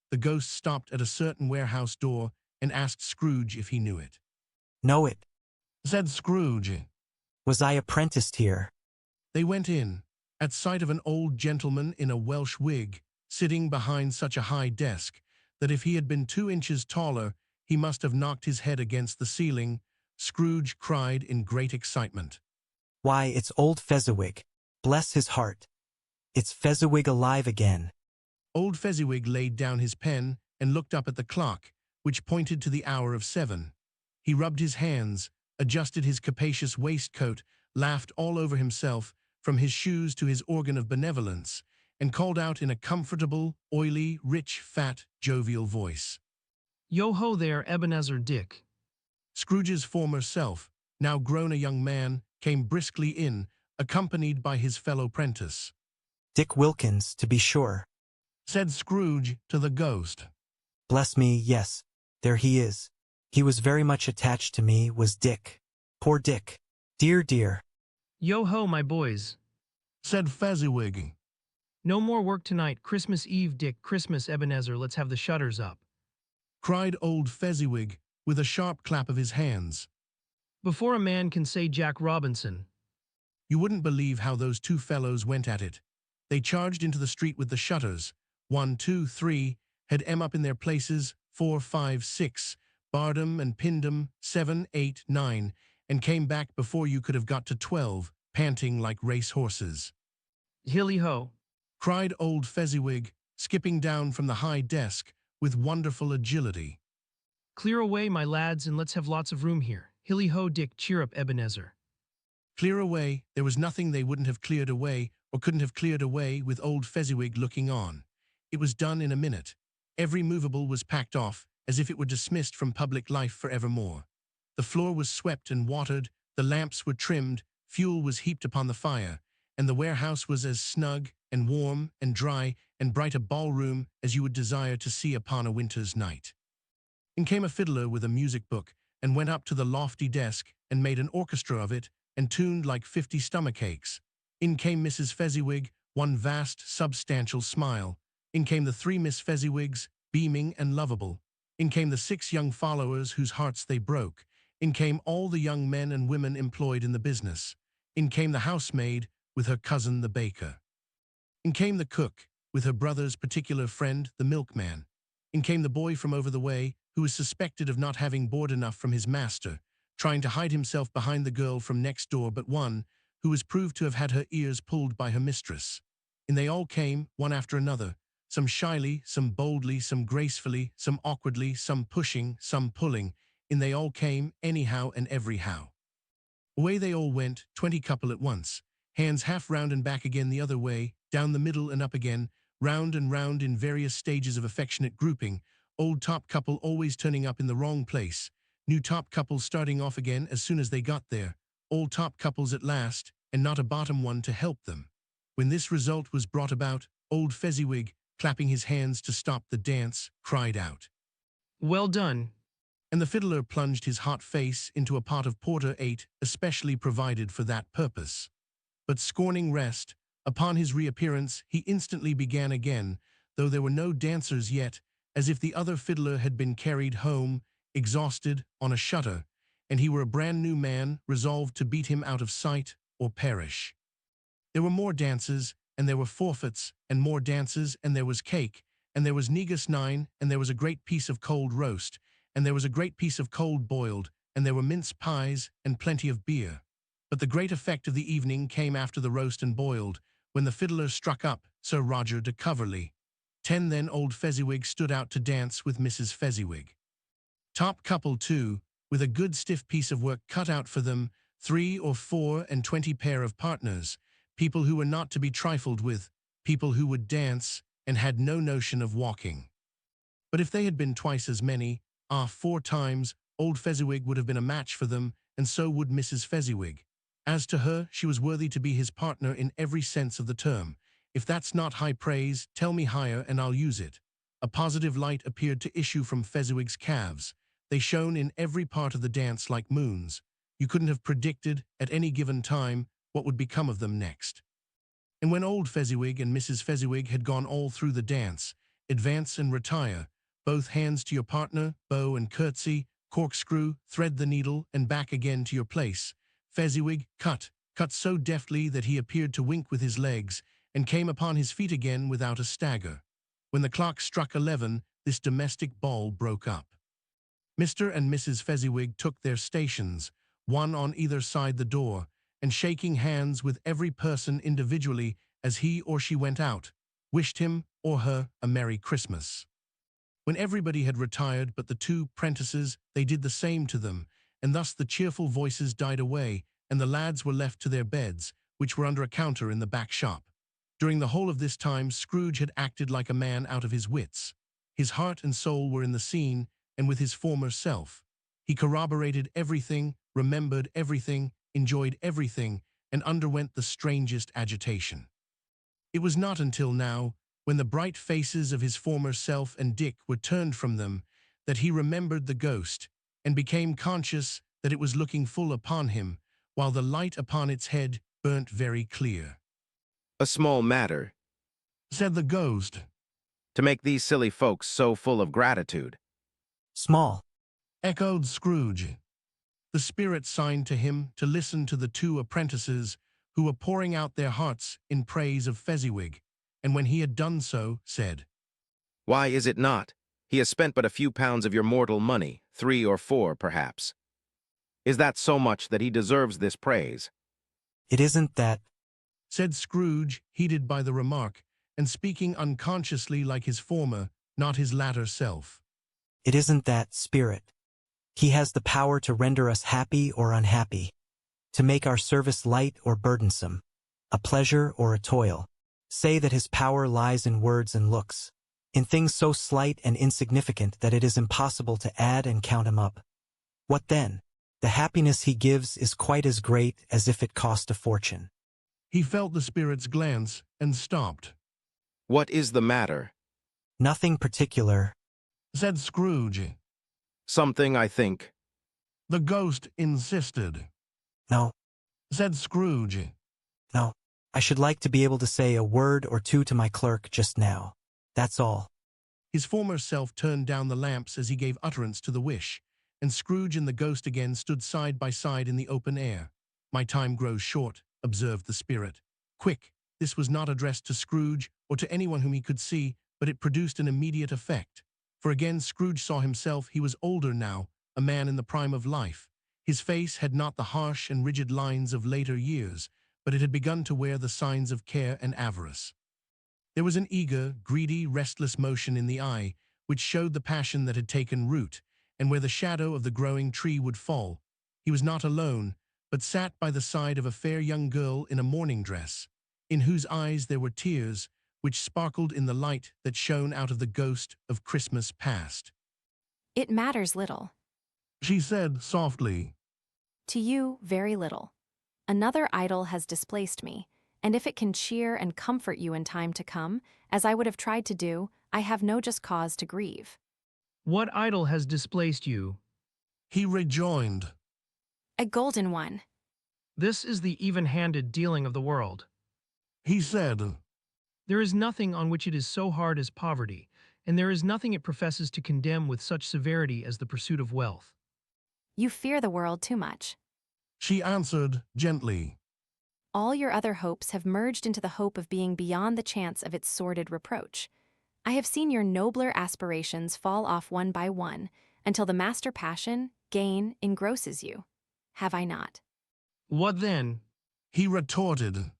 The ghost stopped at a certain warehouse door, and asked Scrooge if he knew it. Know it. Said Scrooge. Was I apprenticed here? They went in, at sight of an old gentleman in a Welsh wig, sitting behind such a high desk, that if he had been 2 inches taller, he must have knocked his head against the ceiling. Scrooge cried in great excitement. Why, it's old Fezziwig. Bless his heart. It's Fezziwig alive again. Old Fezziwig laid down his pen and looked up at the clock, which pointed to the hour of 7. He rubbed his hands, adjusted his capacious waistcoat, laughed all over himself, from his shoes to his organ of benevolence, and called out in a comfortable, oily, rich, fat, jovial voice. Yo-ho there, Ebenezer Dick. Scrooge's former self, now grown a young man, came briskly in, accompanied by his fellow prentice. Dick Wilkins, to be sure. Said Scrooge to the ghost. Bless me, yes. There he is. He was very much attached to me, was Dick. Poor Dick. Dear, dear. Yo-ho, my boys. Said Fezziwig. No more work tonight, Christmas Eve, Dick, Christmas, Ebenezer, let's have the shutters up. Cried old Fezziwig, with a sharp clap of his hands. Before a man can say Jack Robinson. You wouldn't believe how those 2 fellows went at it. They charged into the street with the shutters. 1, 2, 3, had em up in their places, 4, 5, 6, barred 'em and pinned 'em, 7, 8, 9, and came back before you could have got to 12, panting like race horses. Hilly-ho. Cried old Fezziwig, skipping down from the high desk with wonderful agility. Clear away, my lads, and let's have lots of room here. Hilly-ho, Dick, cheer up, Ebenezer. Clear away, there was nothing they wouldn't have cleared away, or couldn't have cleared away, with old Fezziwig looking on. It was done in a minute. Every movable was packed off, as if it were dismissed from public life for evermore. The floor was swept and watered, the lamps were trimmed, fuel was heaped upon the fire, and the warehouse was as snug and warm and dry and bright a ballroom as you would desire to see upon a winter's night. In came a fiddler with a music book, and went up to the lofty desk, and made an orchestra of it, and tuned like 50 stomachaches. In came Mrs. Fezziwig, one vast, substantial smile. In came the 3 Miss Fezziwigs, beaming and lovable. In came the 6 young followers whose hearts they broke. In came all the young men and women employed in the business. In came the housemaid, with her cousin the baker. In came the cook, with her brother's particular friend, the milkman. In came the boy from over the way, who was suspected of not having board enough from his master, trying to hide himself behind the girl from next door but one, who was proved to have had her ears pulled by her mistress. In they all came, one after another, some shyly, some boldly, some gracefully, some awkwardly, some pushing, some pulling. In they all came, anyhow and everyhow. Away they all went, 20 couple at once, hands half round and back again the other way, down the middle and up again, round and round in various stages of affectionate grouping, old top couple always turning up in the wrong place, new top couples starting off again as soon as they got there, old top couples at last, and not a bottom one to help them. When this result was brought about, old Fezziwig, clapping his hands to stop the dance, cried out. Well done. And the fiddler plunged his hot face into a pot of porter especially provided for that purpose. but scorning rest, upon his reappearance he instantly began again, though there were no dancers yet, as if the other fiddler had been carried home, exhausted, on a shutter, and he were a brand new man, resolved to beat him out of sight or perish. There were more dances, and there were forfeits, and more dances, and there was cake, and there was negus 9, and there was a great piece of cold roast, and there was a great piece of cold boiled, and there were mince pies, and plenty of beer. But the great effect of the evening came after the roast and boiled, when the fiddler struck up Sir Roger de Coverley. 10 Then old Fezziwig stood out to dance with Mrs. Fezziwig. Top couple too, with a good stiff piece of work cut out for them, 3 or 4 and 20 pair of partners, people who were not to be trifled with, people who would dance and had no notion of walking. But if they had been twice as many, 4 times, old Fezziwig would have been a match for them, and so would Mrs. Fezziwig. As to her, she was worthy to be his partner in every sense of the term. If that's not high praise, tell me higher and I'll use it. A positive light appeared to issue from Fezziwig's calves. They shone in every part of the dance like moons. You couldn't have predicted, at any given time, what would become of them next. And when old Fezziwig and Mrs. Fezziwig had gone all through the dance, advance and retire, both hands to your partner, bow and curtsy, corkscrew, thread the needle, and back again to your place, Fezziwig cut so deftly that he appeared to wink with his legs, and came upon his feet again without a stagger. When the clock struck 11, this domestic ball broke up. Mr. and Mrs. Fezziwig took their stations, one on either side the door, and shaking hands with every person individually as he or she went out, wished him or her a Merry Christmas. When everybody had retired but the 2 prentices, they did the same to them, and thus the cheerful voices died away, and the lads were left to their beds, which were under a counter in the back shop. During the whole of this time, Scrooge had acted like a man out of his wits. His heart and soul were in the scene, and with his former self. He corroborated everything, remembered everything, enjoyed everything, and underwent the strangest agitation. It was not until now, when the bright faces of his former self and Dick were turned from them, that he remembered the ghost, and became conscious that it was looking full upon him, while the light upon its head burnt very clear. A small matter, Said the ghost. to make these silly folks so full of gratitude. Small. Echoed Scrooge. The spirit signed to him to listen to the 2 apprentices who were pouring out their hearts in praise of Fezziwig, and when he had done so, said, Why is it not? He has spent but a few pounds of your mortal money, 3 or 4, perhaps. Is that so much that he deserves this praise? It isn't that. Said Scrooge, heated by the remark, and speaking unconsciously like his former, not his latter self. It isn't that, Spirit. He has the power to render us happy or unhappy, to make our service light or burdensome, a pleasure or a toil. Say that his power lies in words and looks, in things so slight and insignificant that it is impossible to add and count him up. What then? The happiness he gives is quite as great as if it cost a fortune. He felt the spirit's glance and stopped. What is the matter? Nothing particular. Said Scrooge. Something, I think. The ghost insisted. No, Said Scrooge. no. I should like to be able to say a word or 2 to my clerk just now. That's all. His former self turned down the lamps as he gave utterance to the wish, and Scrooge and the ghost again stood side by side in the open air. My time grows short, observed the spirit. Quick, this was not addressed to Scrooge or to anyone whom he could see, but it produced an immediate effect. For again Scrooge saw himself. He was older now, a man in the prime of life. His face had not the harsh and rigid lines of later years, but it had begun to wear the signs of care and avarice. There was an eager, greedy, restless motion in the eye, which showed the passion that had taken root, and where the shadow of the growing tree would fall. He was not alone, but sat by the side of a fair young girl in a mourning dress, in whose eyes there were tears, which sparkled in the light that shone out of the ghost of Christmas past. It matters little. She said softly. To you, very little. Another idol has displaced me, and if it can cheer and comfort you in time to come, as I would have tried to do, I have no just cause to grieve. What idol has displaced you? He rejoined. A golden one. This is the even-handed dealing of the world. He said. There is nothing on which it is so hard as poverty, and there is nothing it professes to condemn with such severity as the pursuit of wealth. You fear the world too much. She answered gently. All your other hopes have merged into the hope of being beyond the chance of its sordid reproach. I have seen your nobler aspirations fall off one by one, until the master passion, gain, engrosses you. Have I not? What then? He retorted.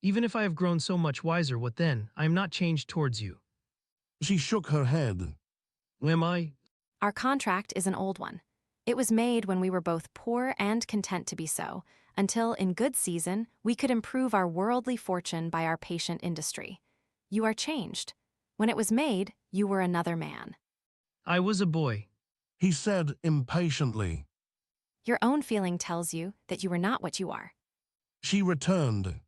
Even if I have grown so much wiser, what then? I am not changed towards you. She shook her head. Am I? Our contract is an old one. It was made when we were both poor and content to be so, until, in good season, we could improve our worldly fortune by our patient industry. You are changed. When it was made, you were another man. I was a boy. He said impatiently. Your own feeling tells you that you are not what you are. She returned.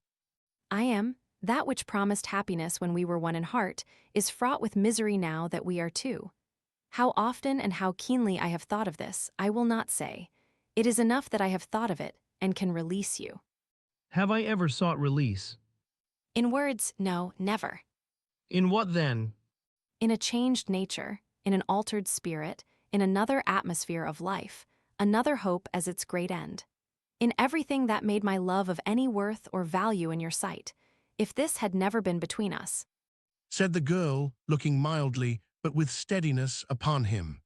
I am. That which promised happiness when we were one in heart is fraught with misery now that we are two. How often and how keenly I have thought of this, I will not say. It is enough that I have thought of it and can release you. Have I ever sought release? In words, no, never. In what then? In a changed nature, in an altered spirit, in another atmosphere of life, another hope as its great end. In everything that made my love of any worth or value in your sight, if this had never been between us, said the girl, looking mildly, but with steadiness, upon him.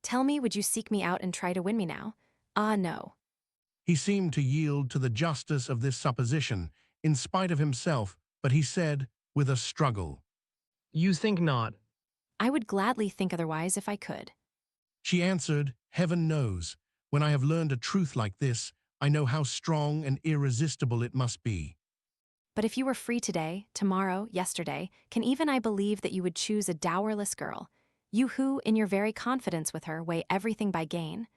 Tell me, would you seek me out and try to win me now? Ah, no. He seemed to yield to the justice of this supposition, in spite of himself, but he said, with a struggle. You think not. I would gladly think otherwise if I could. She answered, Heaven knows. When I have learned a truth like this, I know how strong and irresistible it must be. But if you were free today, tomorrow, yesterday, can even I believe that you would choose a dowerless girl, you who, in your very confidence with her, weigh everything by gain?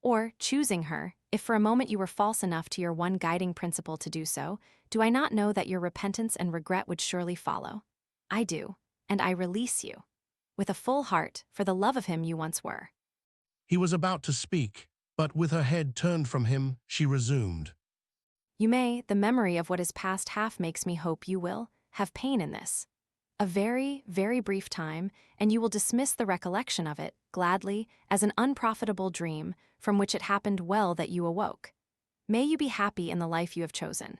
Or, choosing her, if for a moment you were false enough to your one guiding principle to do so, do I not know that your repentance and regret would surely follow? I do, and I release you, with a full heart, for the love of him you once were. He was about to speak, but with her head turned from him, she resumed. You may, the memory of what is past half makes me hope you will, have pain in this. A very, very brief time, and you will dismiss the recollection of it, gladly, as an unprofitable dream, from which it happened well that you awoke. May you be happy in the life you have chosen.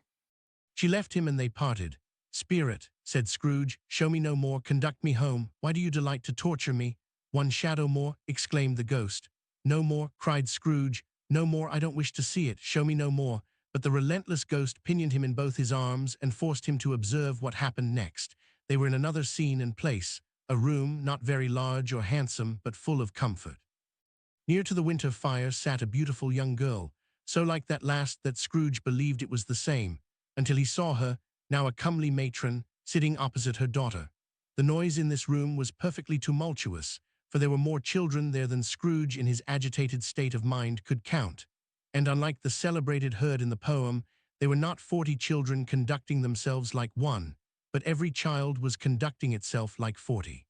She left him and they parted. Spirit, said Scrooge, show me no more, conduct me home. Why do you delight to torture me? One shadow more, exclaimed the ghost. No more, cried Scrooge. No more, I don't wish to see it, show me no more. But the relentless ghost pinioned him in both his arms and forced him to observe what happened next. They were in another scene and place, a room not very large or handsome, but full of comfort. Near to the winter fire sat a beautiful young girl, so like that last that Scrooge believed it was the same, until he saw her, now a comely matron, sitting opposite her daughter. The noise in this room was perfectly tumultuous, for there were more children there than Scrooge in his agitated state of mind could count. And unlike the celebrated herd in the poem, they were not 40 children conducting themselves like one, but every child was conducting itself like 40.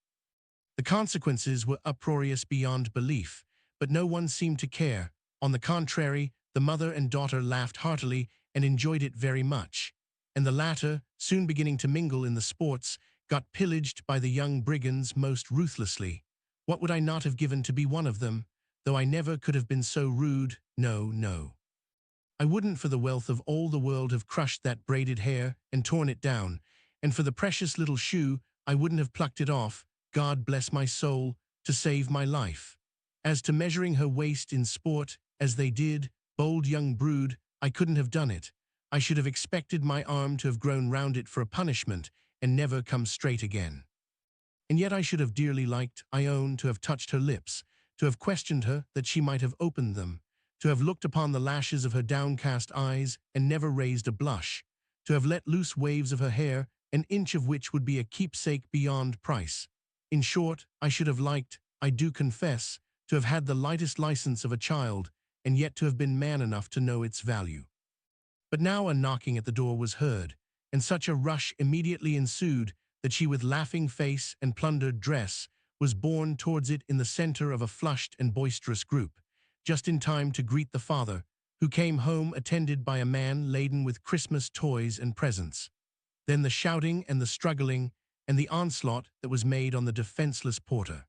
The consequences were uproarious beyond belief, but no one seemed to care. On the contrary, the mother and daughter laughed heartily and enjoyed it very much, and the latter, soon beginning to mingle in the sports, got pillaged by the young brigands most ruthlessly. What would I not have given to be one of them, though I never could have been so rude, no, no. I wouldn't for the wealth of all the world have crushed that braided hair and torn it down, and for the precious little shoe I wouldn't have plucked it off, God bless my soul, to save my life. As to measuring her waist in sport, as they did, bold young brood, I couldn't have done it. I should have expected my arm to have grown round it for a punishment, and never come straight again. And yet I should have dearly liked, I own, to have touched her lips, to have questioned her that she might have opened them, to have looked upon the lashes of her downcast eyes and never raised a blush, to have let loose waves of her hair, an inch of which would be a keepsake beyond price. In short, I should have liked, I do confess, to have had the lightest license of a child, and yet to have been man enough to know its value. But now a knocking at the door was heard, and such a rush immediately ensued that she, with laughing face and plundered dress, was borne towards it in the center of a flushed and boisterous group, just in time to greet the father, who came home attended by a man laden with Christmas toys and presents. Then the shouting and the struggling and the onslaught that was made on the defenseless porter.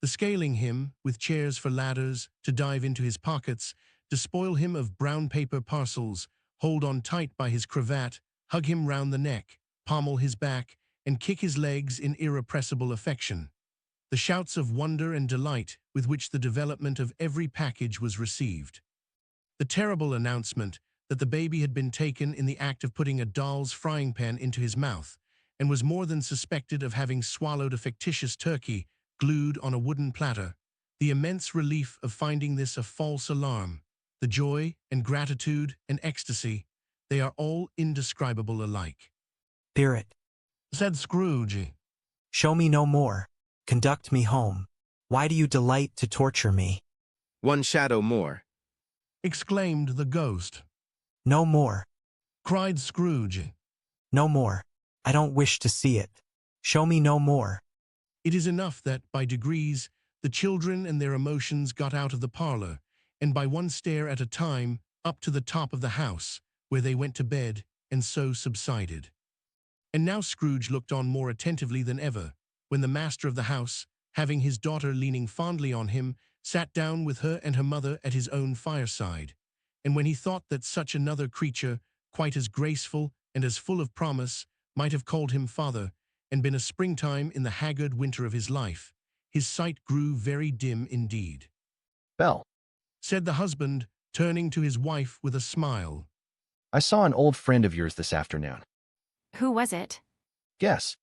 The scaling him, with chairs for ladders, to dive into his pockets, despoil him of brown paper parcels, hold on tight by his cravat, hug him round the neck, pommel his back, and kick his legs in irrepressible affection. The shouts of wonder and delight with which the development of every package was received. The terrible announcement that the baby had been taken in the act of putting a doll's frying pan into his mouth, and was more than suspected of having swallowed a fictitious turkey glued on a wooden platter. The immense relief of finding this a false alarm, the joy and gratitude and ecstasy, they are all indescribable alike. Spirit, Said Scrooge. show me no more. Conduct me home. Why do you delight to torture me? One shadow more. Exclaimed the ghost. No more. Cried Scrooge. No more. I don't wish to see it. Show me no more. It is enough that, by degrees, the children and their emotions got out of the parlor, and by one stair at a time, up to the top of the house, where they went to bed, and so subsided. And now Scrooge looked on more attentively than ever, when the master of the house, having his daughter leaning fondly on him, sat down with her and her mother at his own fireside, and when he thought that such another creature, quite as graceful and as full of promise, might have called him father, and been a springtime in the haggard winter of his life, his sight grew very dim indeed. Belle, Said the husband, turning to his wife with a smile. I saw an old friend of yours this afternoon. Who was it? Guess.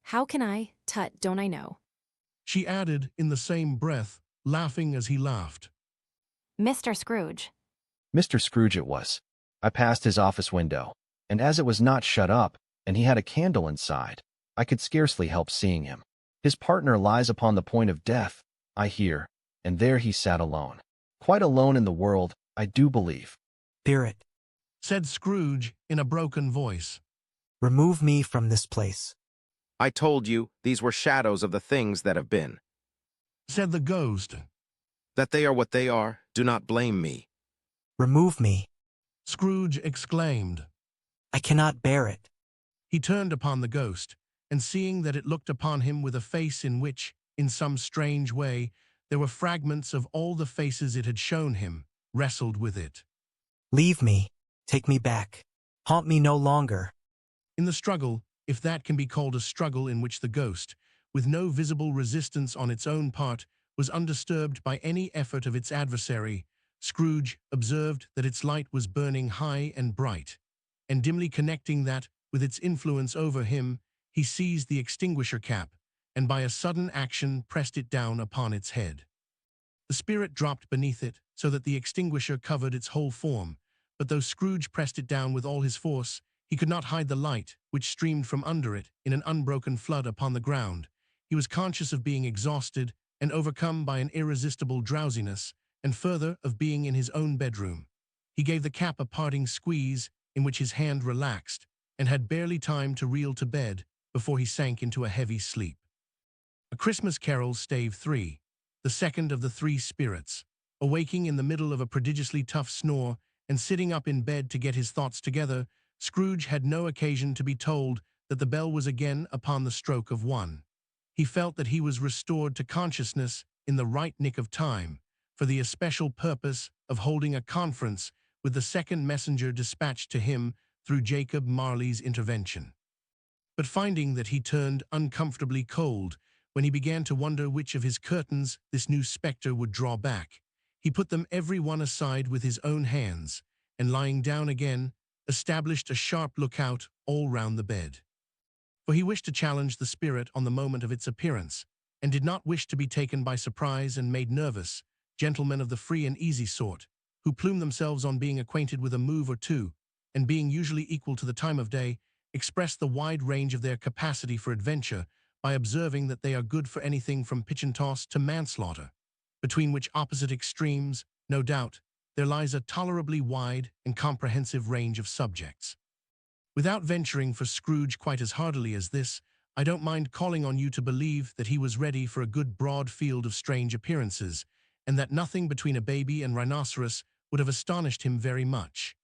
How can I? Tut, don't I know? She added in the same breath, laughing as he laughed. Mr. Scrooge. Mr. Scrooge it was. I passed his office window, and as it was not shut up, and he had a candle inside, I could scarcely help seeing him. His partner lies upon the point of death, I hear, and there he sat alone. Quite alone in the world, I do believe. Spirit, Said Scrooge in a broken voice. remove me from this place. I told you these were shadows of the things that have been. Said the ghost. That they are what they are, do not blame me. Remove me. Scrooge exclaimed. I cannot bear it. He turned upon the ghost, and seeing that it looked upon him with a face in which, in some strange way, there were fragments of all the faces it had shown him, wrestled with it. Leave me. Take me back. Haunt me no longer. In the struggle, if that can be called a struggle in which the ghost, with no visible resistance on its own part, was undisturbed by any effort of its adversary, Scrooge observed that its light was burning high and bright, and dimly connecting that with its influence over him, he seized the extinguisher cap, and by a sudden action pressed it down upon its head. The spirit dropped beneath it, so that the extinguisher covered its whole form, but though Scrooge pressed it down with all his force, he could not hide the light, which streamed from under it in an unbroken flood upon the ground. He was conscious of being exhausted and overcome by an irresistible drowsiness, and further, of being in his own bedroom. He gave the cap a parting squeeze, in which his hand relaxed, and had barely time to reel to bed before he sank into a heavy sleep. A Christmas Carol, Stave 3, the second of the three spirits, awaking in the middle of a prodigiously tough snore and sitting up in bed to get his thoughts together, Scrooge had no occasion to be told that the bell was again upon the stroke of 1. He felt that he was restored to consciousness in the right nick of time, for the especial purpose of holding a conference with the second messenger dispatched to him through Jacob Marley's intervention. But finding that he turned uncomfortably cold when he began to wonder which of his curtains this new spectre would draw back, he put them every one aside with his own hands, and lying down again, established a sharp lookout all round the bed. For he wished to challenge the spirit on the moment of its appearance, and did not wish to be taken by surprise and made nervous, gentlemen of the free and easy sort, who plume themselves on being acquainted with a move or two, and being usually equal to the time of day, express the wide range of their capacity for adventure by observing that they are good for anything from pitch and toss to manslaughter, between which opposite extremes, no doubt, there lies a tolerably wide and comprehensive range of subjects. Without venturing for Scrooge quite as heartily as this, I don't mind calling on you to believe that he was ready for a good broad field of strange appearances, and that nothing between a baby and rhinoceros would have astonished him very much.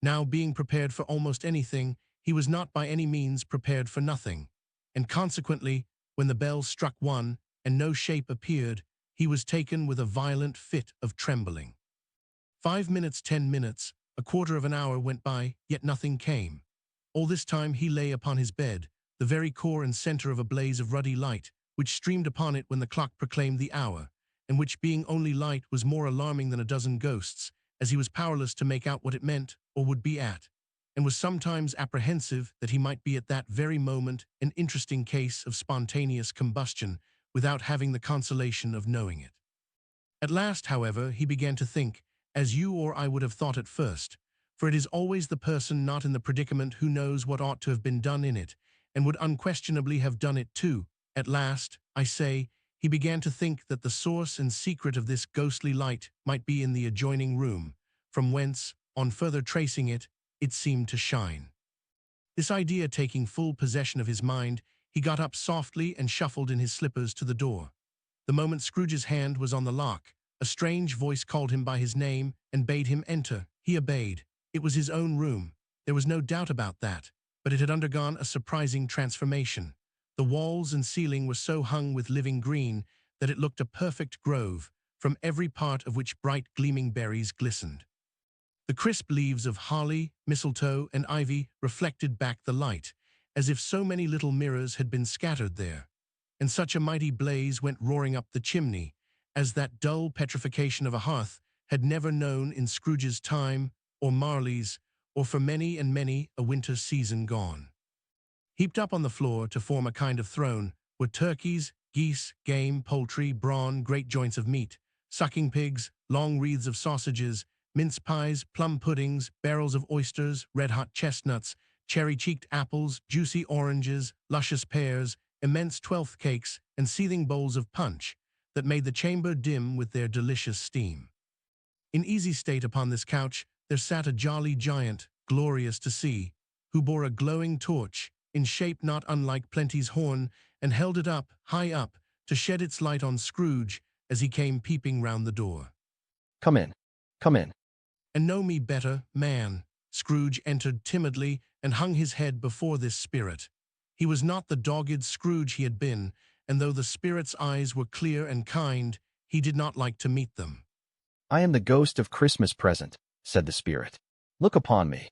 Now, being prepared for almost anything, he was not by any means prepared for nothing, and consequently, when the bell struck one and no shape appeared, he was taken with a violent fit of trembling. 5 minutes, 10 minutes, a quarter of an hour went by, yet nothing came. All this time he lay upon his bed, the very core and center of a blaze of ruddy light, which streamed upon it when the clock proclaimed the hour, and which, being only light, was more alarming than a dozen ghosts, as he was powerless to make out what it meant or would be at, and was sometimes apprehensive that he might be at that very moment an interesting case of spontaneous combustion, without having the consolation of knowing it. At last, however, he began to think, as you or I would have thought at first, for it is always the person not in the predicament who knows what ought to have been done in it, and would unquestionably have done it too. At last, I say, he began to think that the source and secret of this ghostly light might be in the adjoining room, from whence, on further tracing it, it seemed to shine. This idea taking full possession of his mind, he got up softly and shuffled in his slippers to the door. The moment Scrooge's hand was on the lock, a strange voice called him by his name and bade him enter. He obeyed. It was his own room. There was no doubt about that, but it had undergone a surprising transformation. The walls and ceiling were so hung with living green that it looked a perfect grove, from every part of which bright gleaming berries glistened. The crisp leaves of holly, mistletoe, and ivy reflected back the light, as if so many little mirrors had been scattered there, and such a mighty blaze went roaring up the chimney, as that dull petrification of a hearth had never known in Scrooge's time, or Marley's, or for many and many a winter season gone. Heaped up on the floor to form a kind of throne were turkeys, geese, game, poultry, brawn, great joints of meat, sucking pigs, long wreaths of sausages, mince pies, plum puddings, barrels of oysters, red-hot chestnuts, cherry-cheeked apples, juicy oranges, luscious pears, immense twelfth cakes, and seething bowls of punch that made the chamber dim with their delicious steam. In easy state upon this couch there sat a jolly giant, glorious to see, who bore a glowing torch, in shape not unlike Plenty's horn, and held it up, high up, to shed its light on Scrooge as he came peeping round the door. Come in. Come in. And know me better, man. Scrooge entered timidly and hung his head before this spirit. He was not the dogged Scrooge he had been, and though the spirit's eyes were clear and kind, he did not like to meet them. I am the ghost of Christmas present, said the spirit. Look upon me.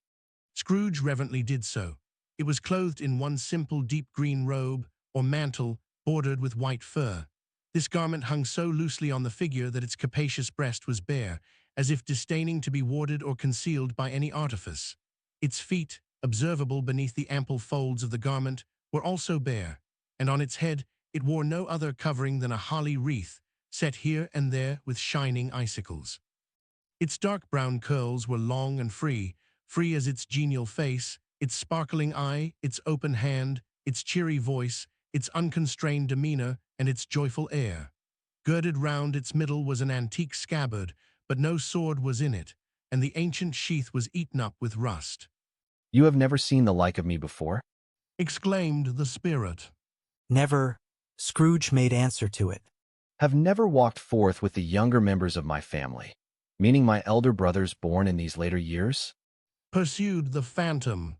Scrooge reverently did so. It was clothed in one simple deep green robe, or mantle, bordered with white fur. This garment hung so loosely on the figure that its capacious breast was bare, as if disdaining to be warded or concealed by any artifice. Its feet, observable beneath the ample folds of the garment, were also bare, and on its head it wore no other covering than a holly wreath, set here and there with shining icicles. Its dark brown curls were long and free as its genial face, its sparkling eye, its open hand, its cheery voice, its unconstrained demeanor, and its joyful air. Girded round its middle was an antique scabbard, but no sword was in it, and the ancient sheath was eaten up with rust. You have never seen the like of me before? Exclaimed the spirit. Never, Scrooge made answer to it. Have never walked forth with the younger members of my family, meaning my elder brothers born in these later years? Pursued the phantom.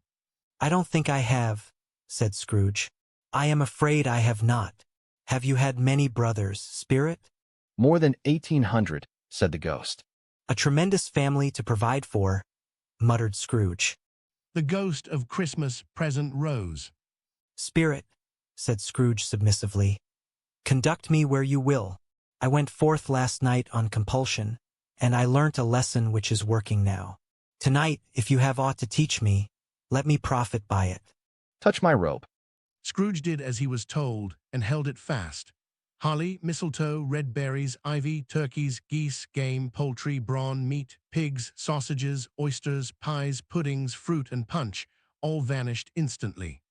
I don't think I have, said Scrooge. I am afraid I have not. Have you had many brothers, spirit? More than 1,800, said the ghost. A tremendous family to provide for, muttered Scrooge. The ghost of Christmas present rose. Spirit, said Scrooge submissively, conduct me where you will. I went forth last night on compulsion, and I learnt a lesson which is working now. Tonight, if you have aught to teach me, let me profit by it. Touch my robe. Scrooge did as he was told, and held it fast. Holly, mistletoe, red berries, ivy, turkeys, geese, game, poultry, brawn, meat, pigs, sausages, oysters, pies, puddings, fruit, and punch all vanished instantly.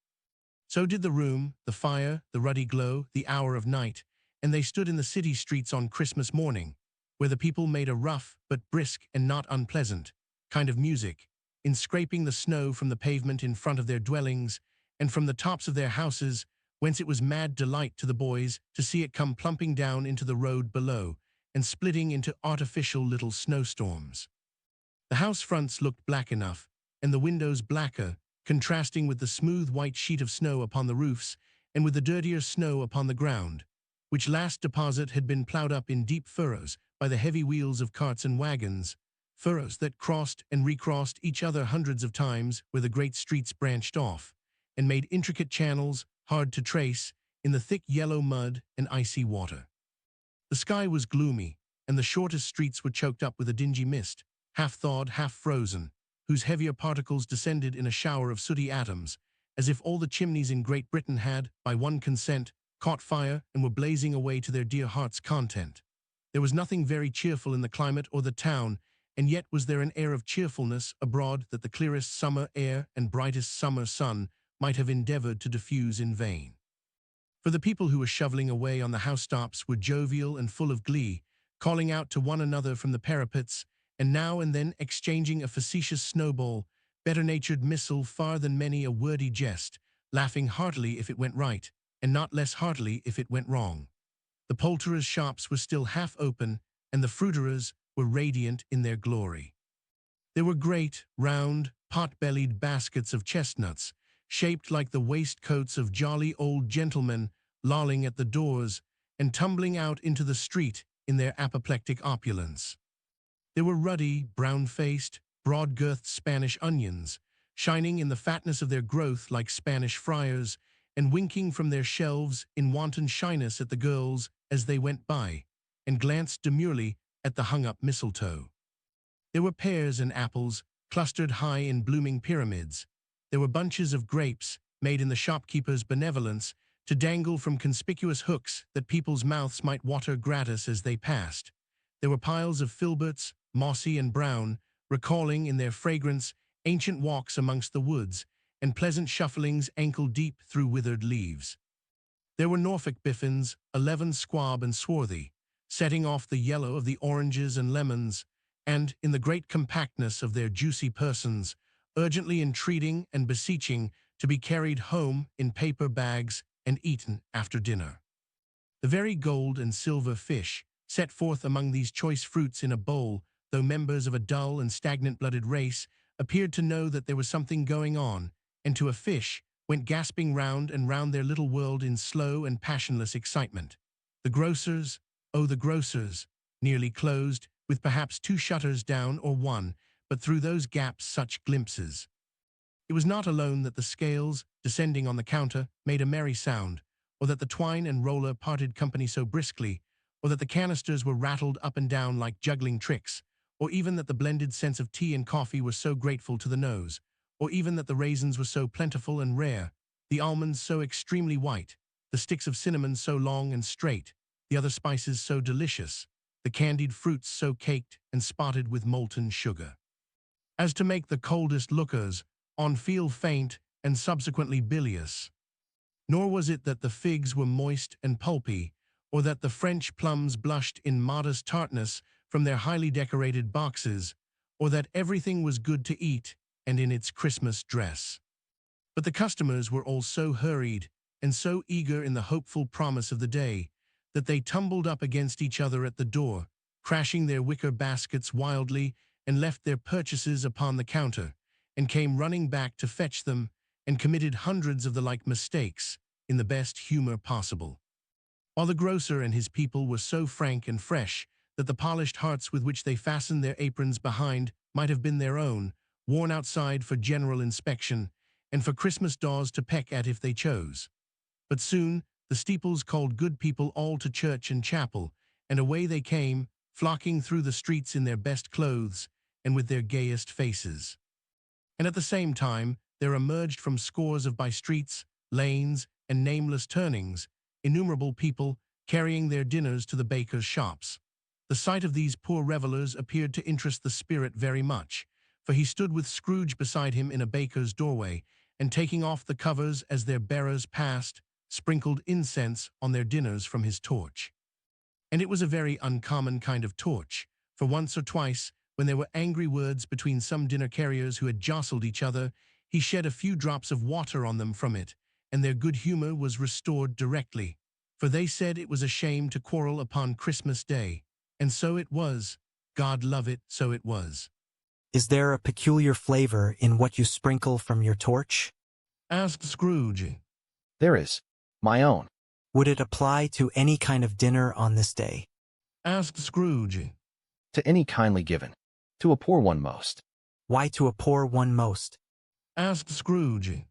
So did the room, the fire, the ruddy glow, the hour of night, and they stood in the city streets on Christmas morning, where the people made a rough but brisk and not unpleasant kind of music, in scraping the snow from the pavement in front of their dwellings and from the tops of their houses, whence it was mad delight to the boys to see it come plumping down into the road below and splitting into artificial little snowstorms. The house fronts looked black enough, and the windows blacker, contrasting with the smooth white sheet of snow upon the roofs and with the dirtier snow upon the ground, which last deposit had been ploughed up in deep furrows by the heavy wheels of carts and wagons, furrows that crossed and recrossed each other hundreds of times where the great streets branched off, and made intricate channels, hard to trace, in the thick yellow mud and icy water. The sky was gloomy, and the shortest streets were choked up with a dingy mist, half-thawed, half-frozen, whose heavier particles descended in a shower of sooty atoms, as if all the chimneys in Great Britain had, by one consent, caught fire and were blazing away to their dear heart's content. There was nothing very cheerful in the climate or the town, and yet was there an air of cheerfulness abroad that the clearest summer air and brightest summer sun might have endeavored to diffuse in vain. For the people who were shoveling away on the housetops were jovial and full of glee, calling out to one another from the parapets, and now and then exchanging a facetious snowball, better-natured missile far than many a wordy jest, laughing heartily if it went right, and not less heartily if it went wrong. The poulterers' shops were still half open, and the fruiterers were radiant in their glory. There were great, round, pot-bellied baskets of chestnuts, shaped like the waistcoats of jolly old gentlemen, lolling at the doors and tumbling out into the street in their apoplectic opulence. There were ruddy, brown-faced, broad-girthed Spanish onions, shining in the fatness of their growth like Spanish friars, and winking from their shelves in wanton shyness at the girls as they went by, and glanced demurely at the hung-up mistletoe. There were pears and apples, clustered high in blooming pyramids. There were bunches of grapes, made in the shopkeeper's benevolence, to dangle from conspicuous hooks that people's mouths might water gratis as they passed. There were piles of filberts, mossy and brown, recalling in their fragrance ancient walks amongst the woods, and pleasant shufflings ankle-deep through withered leaves. There were Norfolk biffins, 11 squab and swarthy, setting off the yellow of the oranges and lemons, and, in the great compactness of their juicy persons, urgently entreating and beseeching to be carried home in paper bags and eaten after dinner. The very gold and silver fish, set forth among these choice fruits in a bowl, though members of a dull and stagnant-blooded race, appeared to know that there was something going on, and to a fish, went gasping round and round their little world in slow and passionless excitement. The grocers, oh the grocers, nearly closed, with perhaps 2 shutters down or 1, but through those gaps such glimpses. It was not alone that the scales, descending on the counter, made a merry sound, or that the twine and roller parted company so briskly, or that the canisters were rattled up and down like juggling tricks, or even that the blended scents of tea and coffee were so grateful to the nose, or even that the raisins were so plentiful and rare, the almonds so extremely white, the sticks of cinnamon so long and straight, the other spices so delicious, the candied fruits so caked and spotted with molten sugar, as to make the coldest lookers on feel faint and subsequently bilious. Nor was it that the figs were moist and pulpy, or that the French plums blushed in modest tartness from their highly decorated boxes, or that everything was good to eat and in its Christmas dress. But the customers were all so hurried and so eager in the hopeful promise of the day that they tumbled up against each other at the door, crashing their wicker baskets wildly, and left their purchases upon the counter, and came running back to fetch them, and committed hundreds of the like mistakes in the best humor possible. While the grocer and his people were so frank and fresh that the polished hearts with which they fastened their aprons behind might have been their own, worn outside for general inspection, and for Christmas daws to peck at if they chose. But soon the steeples called good people all to church and chapel, and away they came, flocking through the streets in their best clothes and with their gayest faces. And at the same time there emerged from scores of by-streets, lanes, and nameless turnings, innumerable people carrying their dinners to the bakers' shops. The sight of these poor revelers appeared to interest the spirit very much, for he stood with Scrooge beside him in a baker's doorway, and taking off the covers as their bearers passed, sprinkled incense on their dinners from his torch. And it was a very uncommon kind of torch, for once or twice, when there were angry words between some dinner carriers who had jostled each other, he shed a few drops of water on them from it, and their good humor was restored directly, for they said it was a shame to quarrel upon Christmas Day, and so it was. God love it, so it was. Is there a peculiar flavor in what you sprinkle from your torch? Asked Scrooge. There is. My own. Would it apply to any kind of dinner on this day? Asked Scrooge. To any kindly given. To a poor one most. Why to a poor one most? Asked Scrooge.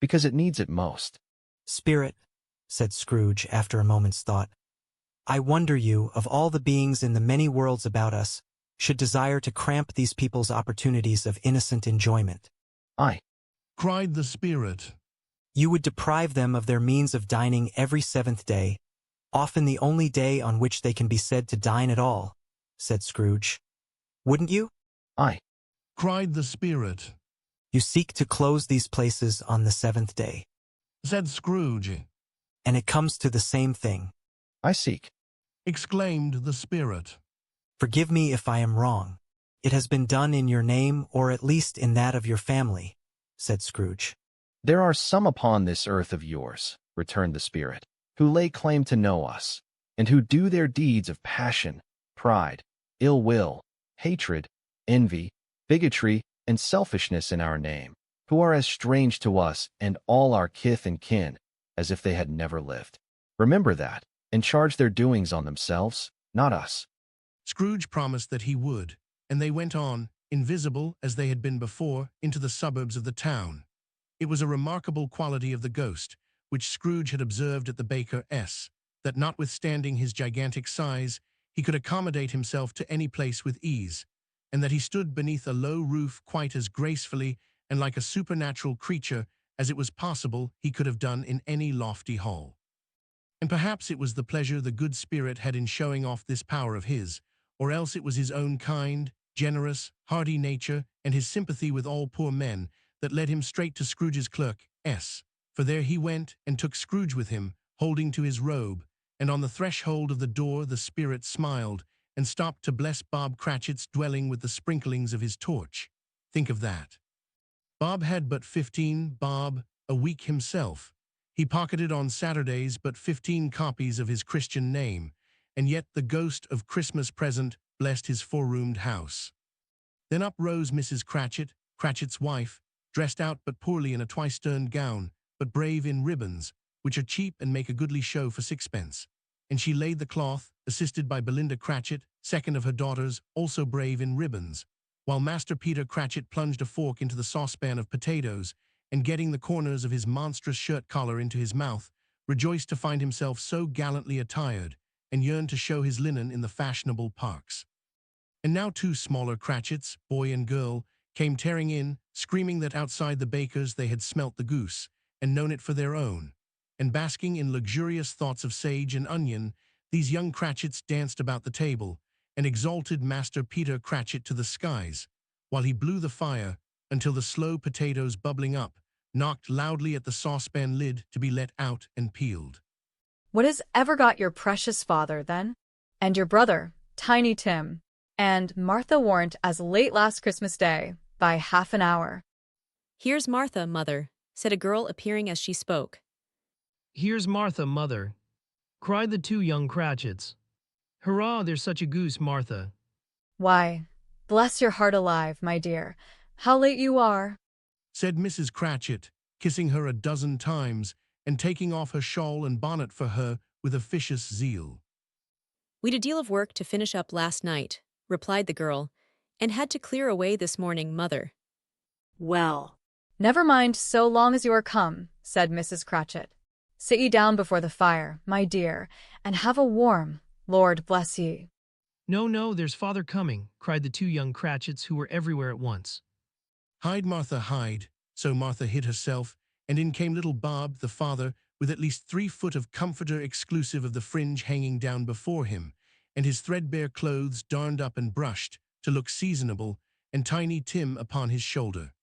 Because it needs it most. Spirit, said Scrooge after a moment's thought. I wonder you, of all the beings in the many worlds about us, should desire to cramp these people's opportunities of innocent enjoyment. I. Cried the spirit. You would deprive them of their means of dining every seventh day, often the only day on which they can be said to dine at all, said Scrooge. Wouldn't you? I. Cried the spirit. You seek to close these places on the seventh day. Said Scrooge. And it comes to the same thing. I seek. Exclaimed the spirit. Forgive me if I am wrong. It has been done in your name, or at least in that of your family, said Scrooge. There are some upon this earth of yours, returned the spirit, who lay claim to know us, and who do their deeds of passion, pride, ill will, hatred, envy, bigotry, and selfishness in our name, who are as strange to us and all our kith and kin as if they had never lived. Remember that, and charge their doings on themselves, not us. Scrooge promised that he would, and they went on, invisible as they had been before, into the suburbs of the town. It was a remarkable quality of the ghost, which Scrooge had observed at the baker's, that notwithstanding his gigantic size, he could accommodate himself to any place with ease, and that he stood beneath a low roof quite as gracefully and like a supernatural creature as it was possible he could have done in any lofty hall. And perhaps it was the pleasure the good spirit had in showing off this power of his, or else it was his own kind, generous, hearty nature and his sympathy with all poor men that led him straight to Scrooge's clerk's, for there he went and took Scrooge with him, holding to his robe, and on the threshold of the door the spirit smiled and stopped to bless Bob Cratchit's dwelling with the sprinklings of his torch. Think of that. Bob had but 15 bob a week himself. He pocketed on Saturdays but 15 copies of his Christian name, and yet the ghost of Christmas present blessed his four-roomed house. Then up rose Mrs. Cratchit, Cratchit's wife, dressed out but poorly in a twice-turned gown, but brave in ribbons, which are cheap and make a goodly show for sixpence. And she laid the cloth, assisted by Belinda Cratchit, second of her daughters, also brave in ribbons, while Master Peter Cratchit plunged a fork into the saucepan of potatoes, and getting the corners of his monstrous shirt collar into his mouth, rejoiced to find himself so gallantly attired, and yearned to show his linen in the fashionable parks. And now two smaller Cratchits, boy and girl, came tearing in, screaming that outside the baker's they had smelt the goose, and known it for their own. And basking in luxurious thoughts of sage and onion, these young Cratchits danced about the table, and exalted Master Peter Cratchit to the skies, while he blew the fire, until the slow potatoes bubbling up, knocked loudly at the saucepan lid to be let out and peeled. What has ever got your precious father, then? And your brother, Tiny Tim, and Martha weren't as late last Christmas Day, by half an hour. Here's Martha, mother, said a girl appearing as she spoke. Here's Martha, mother, cried the two young Cratchits. Hurrah, there's such a goose, Martha. Why, bless your heart alive, my dear, how late you are, said Mrs. Cratchit, kissing her a dozen times, and taking off her shawl and bonnet for her with officious zeal. We'd a deal of work to finish up last night, replied the girl, and had to clear away this morning, mother. Well, never mind so long as you are come, said Mrs. Cratchit. Sit ye down before the fire, my dear, and have a warm, Lord bless ye. No, no, there's father coming, cried the two young Cratchits who were everywhere at once. Hide, Martha, hide. So Martha hid herself, and in came little Bob, the father, with at least 3 foot of comforter exclusive of the fringe hanging down before him, and his threadbare clothes darned up and brushed, to look seasonable, and Tiny Tim upon his shoulder.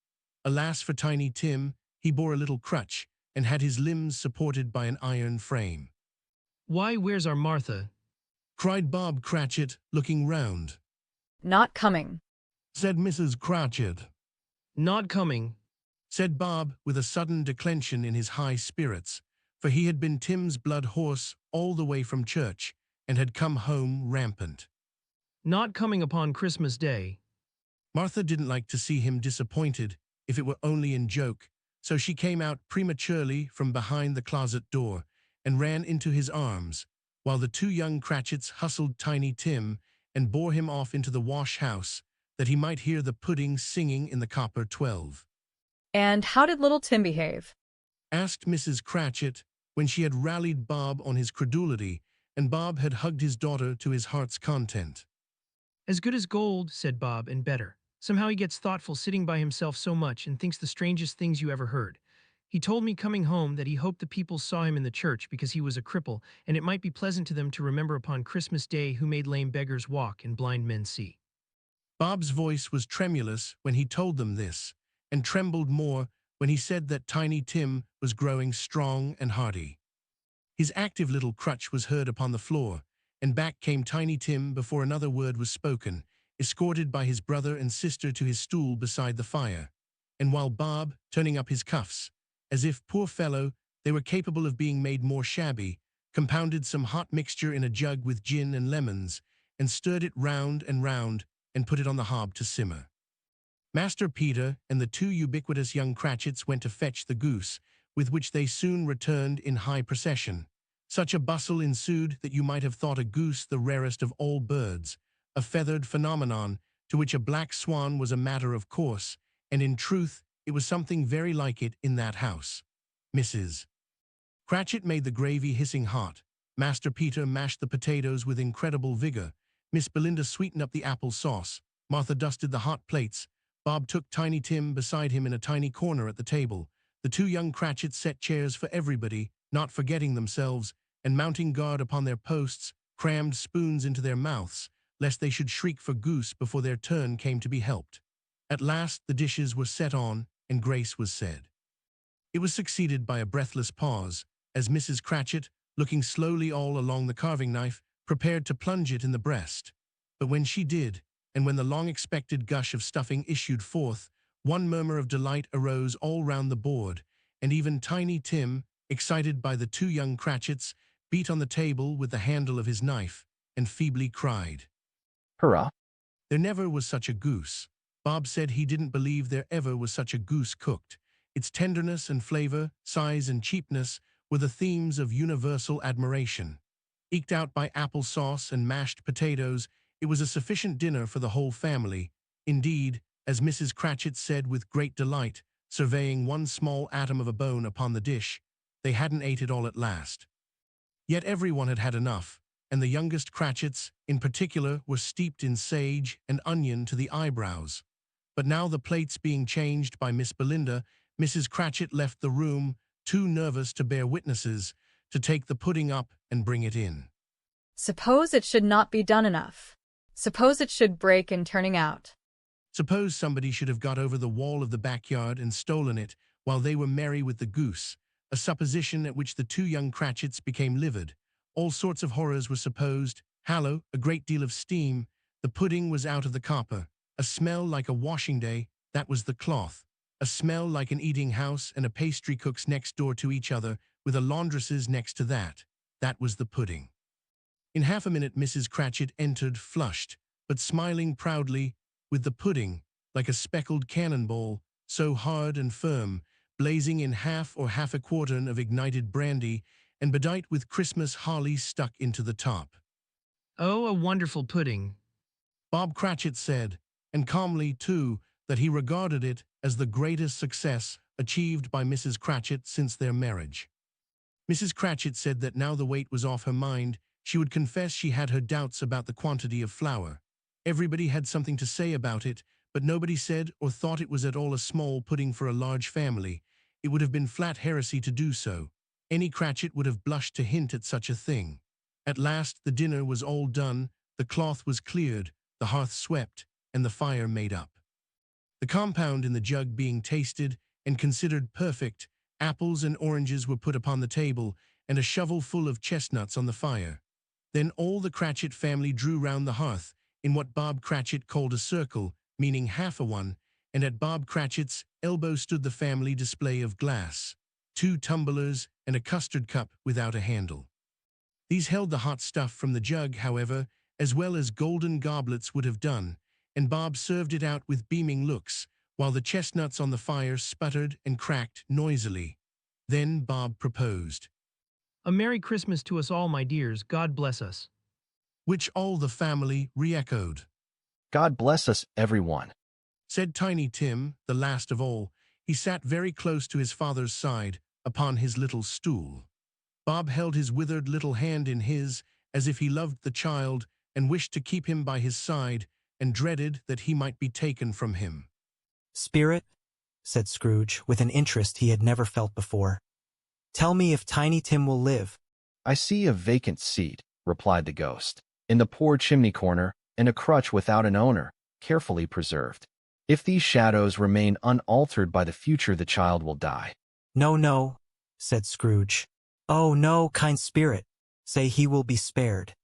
Alas for Tiny Tim, he bore a little crutch, and had his limbs supported by an iron frame. Why, where's our Martha? Cried Bob Cratchit, looking round. Not coming, Said Mrs. Cratchit. Not coming, Said Bob, with a sudden declension in his high spirits, for he had been Tim's blood horse all the way from church, and had come home rampant. Not coming upon Christmas Day. Martha didn't like to see him disappointed, if it were only in joke, so she came out prematurely from behind the closet door and ran into his arms, while the two young Cratchits hustled Tiny Tim and bore him off into the wash house, that he might hear the pudding singing in the copper 12. And how did little Tim behave? Asked Mrs. Cratchit, when she had rallied Bob on his credulity, and Bob had hugged his daughter to his heart's content. As good as gold, said Bob, and better. Somehow he gets thoughtful sitting by himself so much and thinks the strangest things you ever heard. He told me coming home that he hoped the people saw him in the church because he was a cripple, and it might be pleasant to them to remember upon Christmas Day who made lame beggars walk and blind men see. Bob's voice was tremulous when he told them this, and trembled more when he said that Tiny Tim was growing strong and hearty. His active little crutch was heard upon the floor, and back came Tiny Tim before another word was spoken, escorted by his brother and sister to his stool beside the fire. And while Bob, turning up his cuffs, as if, poor fellow, they were capable of being made more shabby, compounded some hot mixture in a jug with gin and lemons, and stirred it round and put it on the hob to simmer. Master Peter and the two ubiquitous young Cratchits went to fetch the goose, with which they soon returned in high procession. Such a bustle ensued that you might have thought a goose the rarest of all birds, a feathered phenomenon to which a black swan was a matter of course, and in truth it was something very like it in that house. Mrs. Cratchit made the gravy hissing hot, Master Peter mashed the potatoes with incredible vigor, Miss Belinda sweetened up the apple sauce, Martha dusted the hot plates, Bob took Tiny Tim beside him in a tiny corner at the table, the two young Cratchits set chairs for everybody, not forgetting themselves, and mounting guard upon their posts, crammed spoons into their mouths, lest they should shriek for goose before their turn came to be helped. At last the dishes were set on, and grace was said. It was succeeded by a breathless pause, as Mrs. Cratchit, looking slowly all along the carving knife, prepared to plunge it in the breast. But when she did, and when the long-expected gush of stuffing issued forth, one murmur of delight arose all round the board, and even Tiny Tim, excited by the two young Cratchits, beat on the table with the handle of his knife, and feebly cried, Hurrah! "There never was such a goose." Bob said he didn't believe there ever was such a goose cooked. Its tenderness and flavor, size and cheapness were the themes of universal admiration. Eked out by apple sauce and mashed potatoes, it was a sufficient dinner for the whole family. Indeed, as Mrs. Cratchit said with great delight, surveying one small atom of a bone upon the dish, they hadn't ate it all at last. Yet everyone had had enough, and the youngest Cratchits, in particular, were steeped in sage and onion to the eyebrows. But now the plates being changed by Miss Belinda, Mrs. Cratchit left the room, too nervous to bear witnesses, to take the pudding up and bring it in. Suppose it should not be done enough. Suppose it should break in turning out. Suppose somebody should have got over the wall of the backyard and stolen it while they were merry with the goose, a supposition at which the two young Cratchits became livid. All sorts of horrors were supposed, hallow, a great deal of steam, the pudding was out of the copper, a smell like a washing day, that was the cloth, a smell like an eating house and a pastry cook's next door to each other, with a laundress's next to that, that was the pudding. In half a minute Mrs. Cratchit entered, flushed, but smiling proudly, with the pudding, like a speckled cannonball, so hard and firm, blazing in half a quartern of ignited brandy, and bedight with Christmas holly stuck into the top. Oh, a wonderful pudding, Bob Cratchit said, and calmly, too, that he regarded it as the greatest success achieved by Mrs. Cratchit since their marriage. Mrs. Cratchit said that now the weight was off her mind, she would confess she had her doubts about the quantity of flour. Everybody had something to say about it, but nobody said or thought it was at all a small pudding for a large family. It would have been flat heresy to do so. Any Cratchit would have blushed to hint at such a thing. At last the dinner was all done, the cloth was cleared, the hearth swept, and the fire made up. The compound in the jug being tasted and considered perfect, apples and oranges were put upon the table, and a shovel full of chestnuts on the fire. Then all the Cratchit family drew round the hearth, in what Bob Cratchit called a circle, meaning half a one, and at Bob Cratchit's elbow stood the family display of glass, 2 tumblers and a custard cup without a handle. These held the hot stuff from the jug, however, as well as golden goblets would have done, and Bob served it out with beaming looks, while the chestnuts on the fire sputtered and cracked noisily. Then Bob proposed, A Merry Christmas to us all, my dears, God bless us. which all the family re-echoed. God bless us, everyone. Said Tiny Tim, the last of all. He sat very close to his father's side, upon his little stool. Bob held his withered little hand in his, as if he loved the child, and wished to keep him by his side, and dreaded that he might be taken from him. Spirit, said Scrooge, with an interest he had never felt before. Tell me if Tiny Tim will live. I see a vacant seat, replied the ghost, in the poor chimney corner, and a crutch without an owner, carefully preserved. If these shadows remain unaltered by the future, the child will die. No, no, said Scrooge. Oh, no, kind spirit, say he will be spared.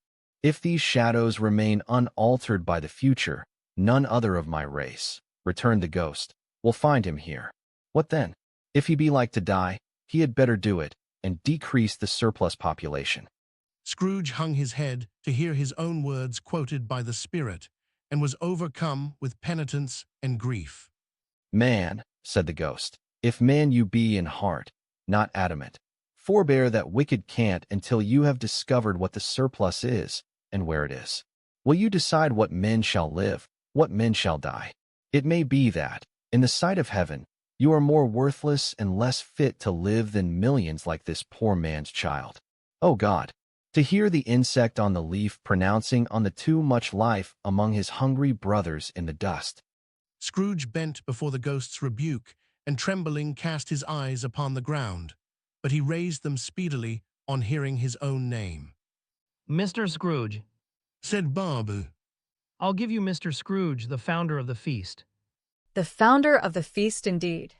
If these shadows remain unaltered by the future, none other of my race, returned the ghost, will find him here. What then? If he be like to die, he had better do it, and decrease the surplus population. Scrooge hung his head to hear his own words quoted by the spirit, and was overcome with penitence and grief. Man, said the ghost, if man you be in heart, not adamant, forbear that wicked cant until you have discovered what the surplus is, and where it is. Will you decide what men shall live, what men shall die? It may be that, in the sight of heaven, you are more worthless and less fit to live than millions like this poor man's child. O God, to hear the insect on the leaf pronouncing on the too much life among his hungry brothers in the dust. Scrooge bent before the ghost's rebuke, and trembling cast his eyes upon the ground, but he raised them speedily on hearing his own name. Mr. Scrooge, Said Bob, I'll give you Mr. Scrooge, the founder of the feast. The founder of the feast indeed.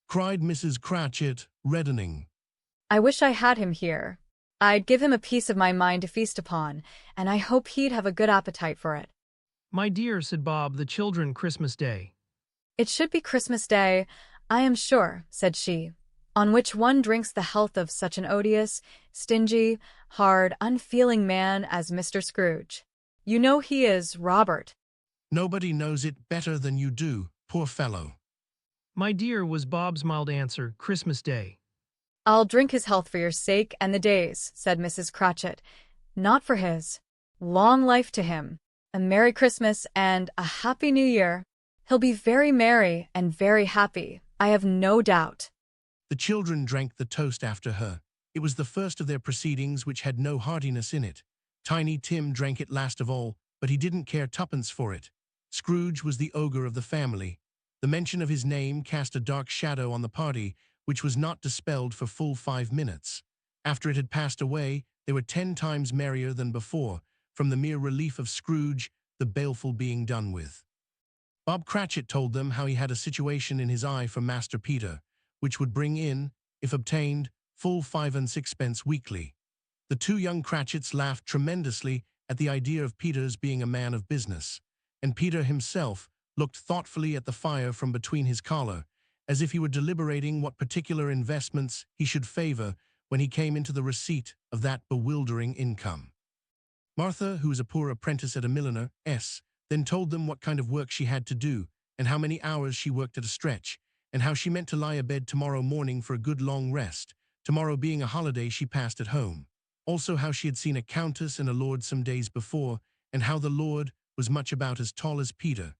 cried Mrs. Cratchit, reddening. I wish I had him here. I'd give him a piece of my mind to feast upon, and I hope he'd have a good appetite for it. My dear, said Bob, the children Christmas Day. It should be Christmas Day, I am sure, said she, on which one drinks the health of such an odious, stingy, hard, unfeeling man as Mr. Scrooge. You know he is, Robert. Nobody knows it better than you do, poor fellow. My dear, was Bob's mild answer, Christmas Day. I'll drink his health for your sake and the day's, said Mrs. Cratchit. Not for his. Long life to him. A Merry Christmas and a Happy New Year. He'll be very merry and very happy, I have no doubt. The children drank the toast after her. It was the first of their proceedings which had no heartiness in it. Tiny Tim drank it last of all, but he didn't care tuppence for it. Scrooge was the ogre of the family. The mention of his name cast a dark shadow on the party, which was not dispelled for full 5 minutes. After it had passed away, they were 10 times merrier than before, from the mere relief of Scrooge, the baleful being done with. Bob Cratchit told them how he had a situation in his eye for Master Peter, which would bring in, if obtained, full 5 and 6pence weekly. The 2 young Cratchits laughed tremendously at the idea of Peter's being a man of business, and Peter himself looked thoughtfully at the fire from between his collar, as if he were deliberating what particular investments he should favor when he came into the receipt of that bewildering income. Martha, who was a poor apprentice at a milliner's, then told them what kind of work she had to do, and how many hours she worked at a stretch, and how she meant to lie abed tomorrow morning for a good long rest, tomorrow being a holiday she passed at home. Also how she had seen a countess and a lord some days before, and how the lord was much about as tall as Peter,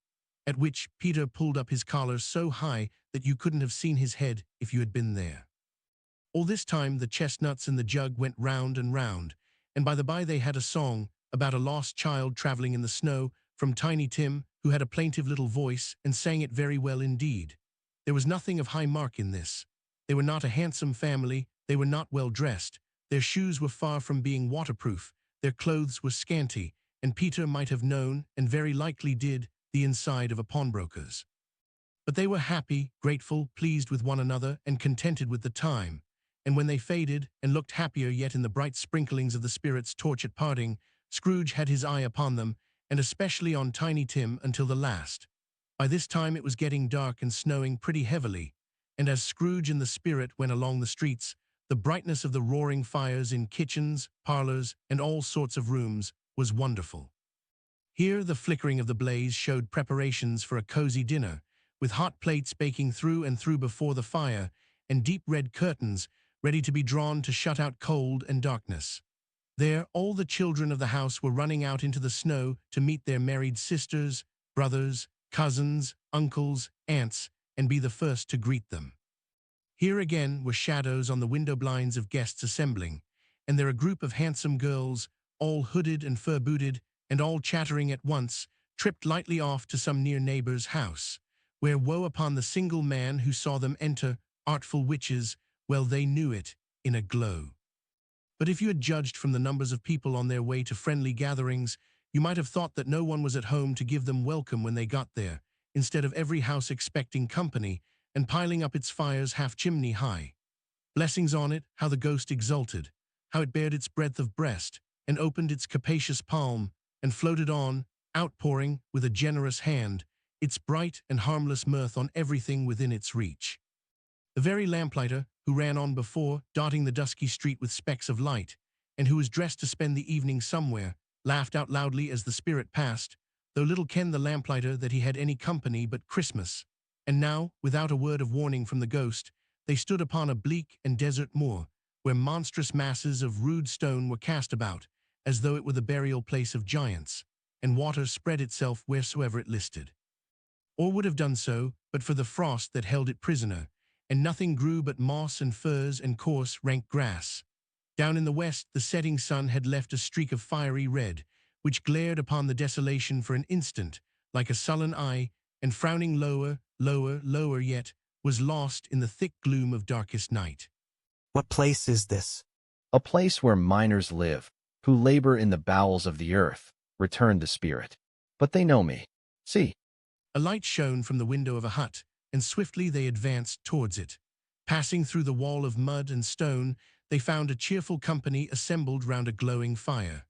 at which Peter pulled up his collar so high that you couldn't have seen his head if you had been there. All this time the chestnuts and the jug went round and round, and by the by they had a song about a lost child traveling in the snow from Tiny Tim, who had a plaintive little voice and sang it very well indeed. There was nothing of high mark in this. They were not a handsome family, they were not well dressed, their shoes were far from being waterproof, their clothes were scanty, and Peter might have known, and very likely did, the inside of a pawnbroker's. But they were happy, grateful, pleased with one another, and contented with the time, and when they faded, and looked happier yet in the bright sprinklings of the spirit's torch at parting, Scrooge had his eye upon them, and especially on Tiny Tim until the last. By this time it was getting dark and snowing pretty heavily, and as Scrooge and the spirit went along the streets, the brightness of the roaring fires in kitchens, parlors, and all sorts of rooms was wonderful. Here, the flickering of the blaze showed preparations for a cozy dinner, with hot plates baking through and through before the fire, and deep red curtains ready to be drawn to shut out cold and darkness. There, all the children of the house were running out into the snow to meet their married sisters, brothers, cousins, uncles, aunts, and be the first to greet them. Here again were shadows on the window blinds of guests assembling, and there a group of handsome girls, all hooded and fur-booted, and all chattering at once, tripped lightly off to some near neighbor's house, where woe upon the single man who saw them enter, artful witches, well they knew it, in a glow. But if you had judged from the numbers of people on their way to friendly gatherings, you might have thought that no one was at home to give them welcome when they got there, instead of every house expecting company and piling up its fires half chimney high. Blessings on it, how the ghost exulted, how it bared its breadth of breast, and opened its capacious palm, and floated on, outpouring, with a generous hand, its bright and harmless mirth on everything within its reach. The very lamplighter, who ran on before, dotting the dusky street with specks of light, and who was dressed to spend the evening somewhere, laughed out loudly as the spirit passed, though little kenned the lamplighter that he had any company but Christmas. And now, without a word of warning from the ghost, they stood upon a bleak and desert moor, where monstrous masses of rude stone were cast about, as though it were the burial place of giants, and water spread itself wheresoever it listed. Or would have done so, but for the frost that held it prisoner, and nothing grew but moss and furze and coarse, rank grass. Down in the west, the setting sun had left a streak of fiery red, which glared upon the desolation for an instant, like a sullen eye, and frowning lower, lower, lower yet, was lost in the thick gloom of darkest night. What place is this? A place where miners live, who labor in the bowels of the earth, returned the spirit. But they know me. See. A light shone from the window of a hut, and swiftly they advanced towards it. Passing through the wall of mud and stone, they found a cheerful company assembled round a glowing fire.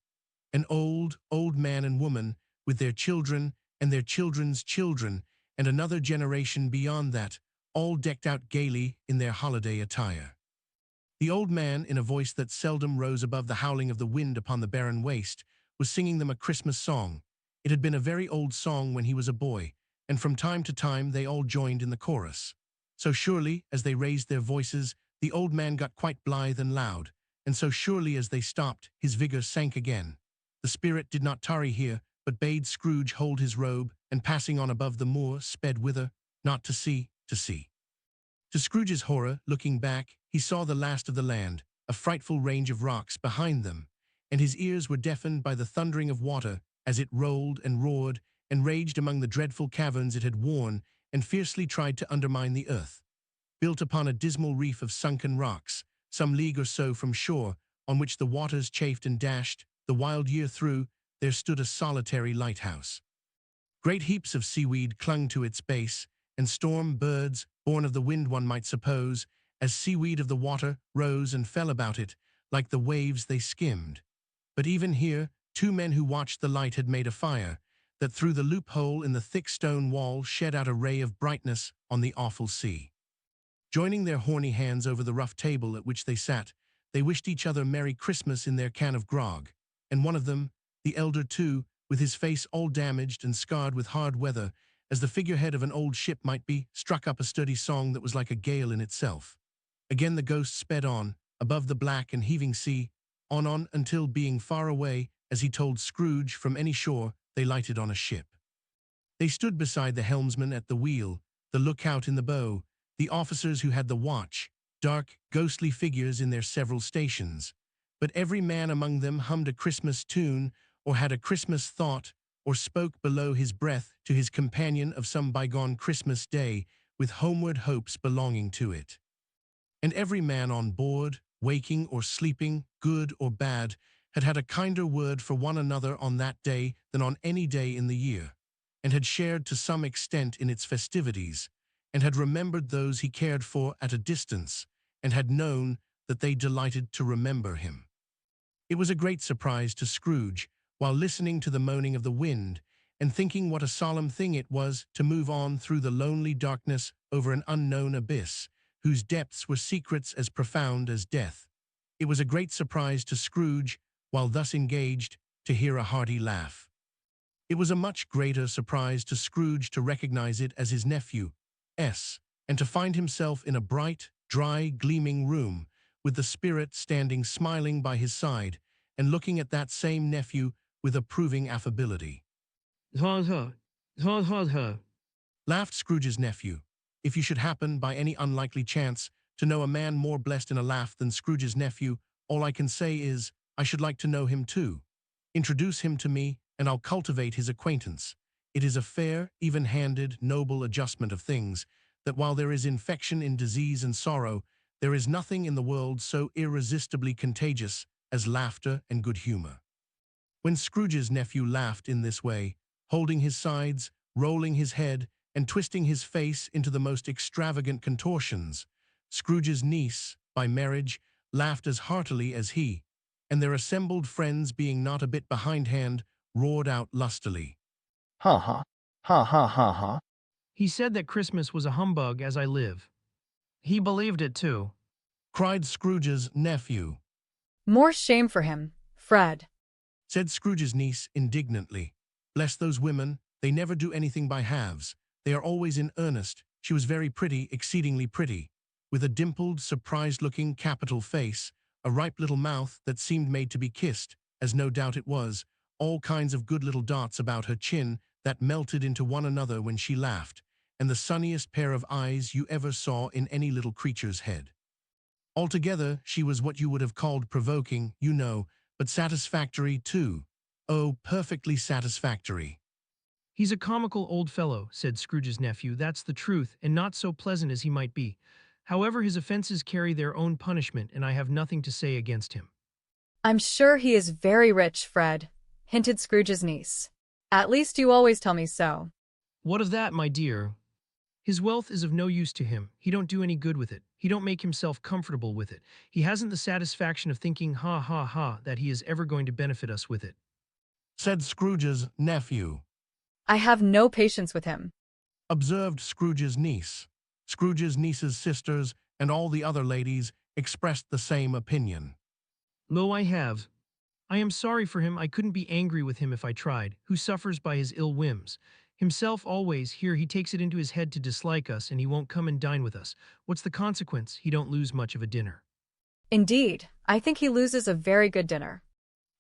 An old, old man and woman, with their children and their children's children, and another generation beyond that, all decked out gaily in their holiday attire. The old man, in a voice that seldom rose above the howling of the wind upon the barren waste, was singing them a Christmas song. It had been a very old song when he was a boy, and from time to time they all joined in the chorus. So surely, as they raised their voices, the old man got quite blithe and loud, and so surely as they stopped, his vigor sank again. The spirit did not tarry here, but bade Scrooge hold his robe, and passing on above the moor, sped whither, not to see, to see. To Scrooge's horror, looking back, he saw the last of the land, a frightful range of rocks behind them, and his ears were deafened by the thundering of water as it rolled and roared and raged among the dreadful caverns it had worn and fiercely tried to undermine the earth. Built upon a dismal reef of sunken rocks, some league or so from shore, on which the waters chafed and dashed, the wild year through, there stood a solitary lighthouse. Great heaps of seaweed clung to its base, and storm birds, born of the wind one might suppose, as seaweed of the water, rose and fell about it, like the waves they skimmed. But even here, two men who watched the light had made a fire, that through the loophole in the thick stone wall shed out a ray of brightness on the awful sea. Joining their horny hands over the rough table at which they sat, they wished each other Merry Christmas in their can of grog, and one of them, the elder too, with his face all damaged and scarred with hard weather, as the figurehead of an old ship might be, struck up a sturdy song that was like a gale in itself. Again the ghost sped on, above the black and heaving sea, on until, being far away, as he told Scrooge, from any shore, they lighted on a ship. They stood beside the helmsman at the wheel, the lookout in the bow, the officers who had the watch, dark, ghostly figures in their several stations. But every man among them hummed a Christmas tune, or had a Christmas thought, or spoke below his breath to his companion of some bygone Christmas day, with homeward hopes belonging to it. And every man on board, waking or sleeping, good or bad, had had a kinder word for one another on that day than on any day in the year, and had shared to some extent in its festivities, and had remembered those he cared for at a distance, and had known that they delighted to remember him. It was a great surprise to Scrooge, while listening to the moaning of the wind, and thinking what a solemn thing it was to move on through the lonely darkness over an unknown abyss, whose depths were secrets as profound as death. It was a great surprise to Scrooge, while thus engaged, to hear a hearty laugh. It was a much greater surprise to Scrooge to recognize it as his nephew, S, and to find himself in a bright, dry, gleaming room, with the spirit standing smiling by his side, and looking at that same nephew with approving affability. Ha ha, ha ha ha. Laughed Scrooge's nephew. If you should happen, by any unlikely chance, to know a man more blessed in a laugh than Scrooge's nephew, all I can say is, I should like to know him too. Introduce him to me, and I'll cultivate his acquaintance. It is a fair, even-handed, noble adjustment of things, that while there is infection in disease and sorrow, there is nothing in the world so irresistibly contagious as laughter and good humor. When Scrooge's nephew laughed in this way, holding his sides, rolling his head, and twisting his face into the most extravagant contortions, Scrooge's niece, by marriage, laughed as heartily as he, and their assembled friends, being not a bit behindhand, roared out lustily. Ha ha, ha ha ha ha. He said that Christmas was a humbug as I live. He believed it too. Cried Scrooge's nephew. More shame for him, Fred. Said Scrooge's niece indignantly. Bless those women, they never do anything by halves. They are always in earnest. She was very pretty, exceedingly pretty, with a dimpled, surprised-looking capital face, a ripe little mouth that seemed made to be kissed, as no doubt it was, all kinds of good little dots about her chin that melted into one another when she laughed, and the sunniest pair of eyes you ever saw in any little creature's head. Altogether, she was what you would have called provoking, you know, but satisfactory too. Oh, perfectly satisfactory. He's a comical old fellow, said Scrooge's nephew. That's the truth, and not so pleasant as he might be. However, his offenses carry their own punishment, and I have nothing to say against him. I'm sure he is very rich, Fred, hinted Scrooge's niece. At least you always tell me so. What of that, my dear? His wealth is of no use to him. He don't do any good with it. He don't make himself comfortable with it. He hasn't the satisfaction of thinking, ha ha ha, that he is ever going to benefit us with it. Said Scrooge's nephew. I have no patience with him. Observed Scrooge's niece. Scrooge's niece's sisters and all the other ladies expressed the same opinion. Lo, I have. I am sorry for him. I couldn't be angry with him if I tried, who suffers by his ill whims. Himself always, here he takes it into his head to dislike us, and he won't come and dine with us. What's the consequence? He don't lose much of a dinner. Indeed, I think he loses a very good dinner.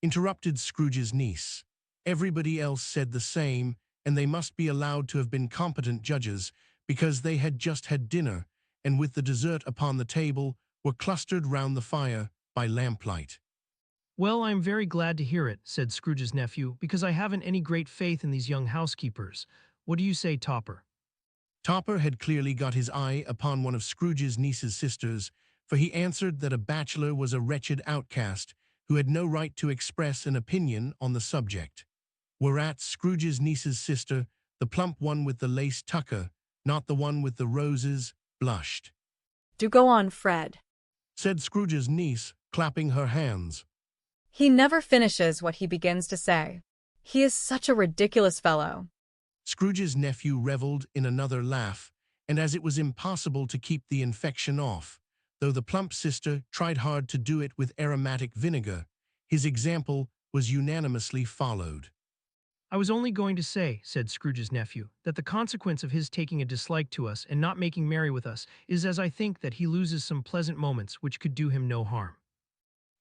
Interrupted Scrooge's niece. Everybody else said the same, and they must be allowed to have been competent judges, because they had just had dinner, and with the dessert upon the table, were clustered round the fire by lamplight. Well, I am very glad to hear it, said Scrooge's nephew, because I haven't any great faith in these young housekeepers. What do you say, Topper? Topper had clearly got his eye upon one of Scrooge's niece's sisters, for he answered that a bachelor was a wretched outcast who had no right to express an opinion on the subject. Whereat Scrooge's niece's sister, the plump one with the lace tucker, not the one with the roses, blushed. Do go on, Fred, said Scrooge's niece, clapping her hands. He never finishes what he begins to say. He is such a ridiculous fellow. Scrooge's nephew revelled in another laugh, and as it was impossible to keep the infection off, though the plump sister tried hard to do it with aromatic vinegar, his example was unanimously followed. I was only going to say, said Scrooge's nephew, that the consequence of his taking a dislike to us and not making merry with us is, as I think, that he loses some pleasant moments which could do him no harm.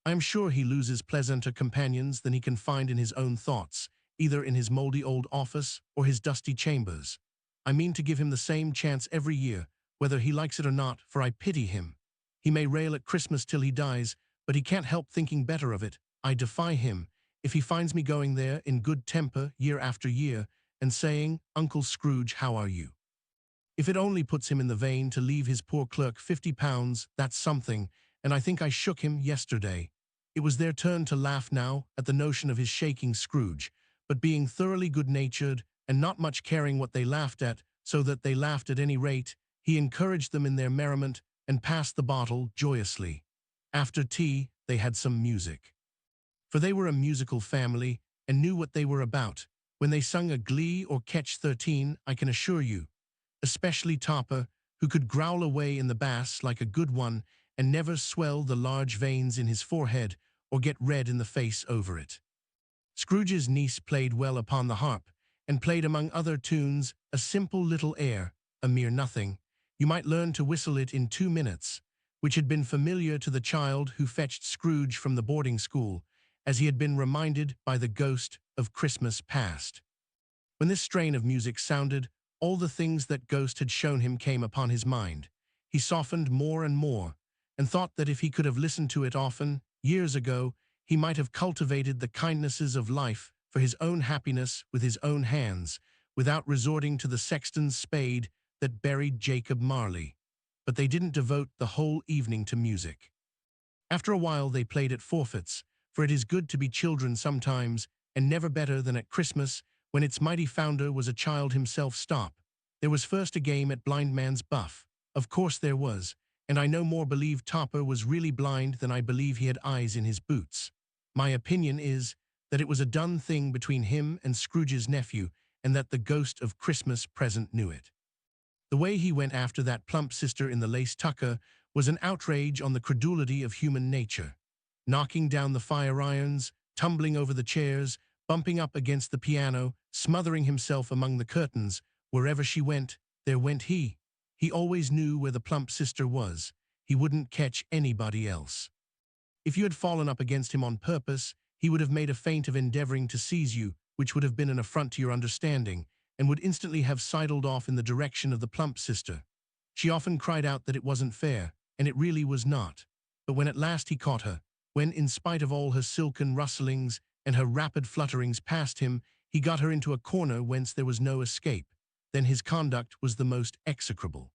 I am sure he loses pleasanter companions than he can find in his own thoughts, either in his mouldy old office or his dusty chambers. I mean to give him the same chance every year, whether he likes it or not, for I pity him. He may rail at Christmas till he dies, but he can't help thinking better of it. I defy him, if he finds me going there in good temper year after year, and saying, Uncle Scrooge, how are you? If it only puts him in the vein to leave his poor clerk £50, that's something, and I think I shook him yesterday. It was their turn to laugh now at the notion of his shaking Scrooge, but being thoroughly good-natured and not much caring what they laughed at, so that they laughed at any rate, he encouraged them in their merriment and passed the bottle joyously. After tea, they had some music. For they were a musical family and knew what they were about. When they sung a glee or catch 13, I can assure you, especially Topper, who could growl away in the bass like a good one and never swell the large veins in his forehead or get red in the face over it. Scrooge's niece played well upon the harp, and played among other tunes a simple little air, a mere nothing. You might learn to whistle it in 2 minutes, which had been familiar to the child who fetched Scrooge from the boarding school, as he had been reminded by the ghost of Christmas past. When this strain of music sounded, all the things that ghost had shown him came upon his mind. He softened more and more, and thought that if he could have listened to it often, years ago, he might have cultivated the kindnesses of life for his own happiness with his own hands, without resorting to the sexton's spade that buried Jacob Marley. But they didn't devote the whole evening to music. After a while they played at forfeits, for it is good to be children sometimes, and never better than at Christmas, when its mighty founder was a child himself. Stop. There was first a game at blind man's buff. Of course there was, and I no more believe Topper was really blind than I believe he had eyes in his boots. My opinion is that it was a done thing between him and Scrooge's nephew, and that the ghost of Christmas present knew it. The way he went after that plump sister in the lace tucker was an outrage on the credulity of human nature. Knocking down the fire irons, tumbling over the chairs, bumping up against the piano, smothering himself among the curtains, wherever she went, there went he. He always knew where the plump sister was. He wouldn't catch anybody else. If you had fallen up against him on purpose, he would have made a feint of endeavoring to seize you, which would have been an affront to your understanding, and would instantly have sidled off in the direction of the plump sister. She often cried out that it wasn't fair, and it really was not. But when at last he caught her, when, in spite of all her silken rustlings and her rapid flutterings past him, he got her into a corner whence there was no escape, then his conduct was the most execrable.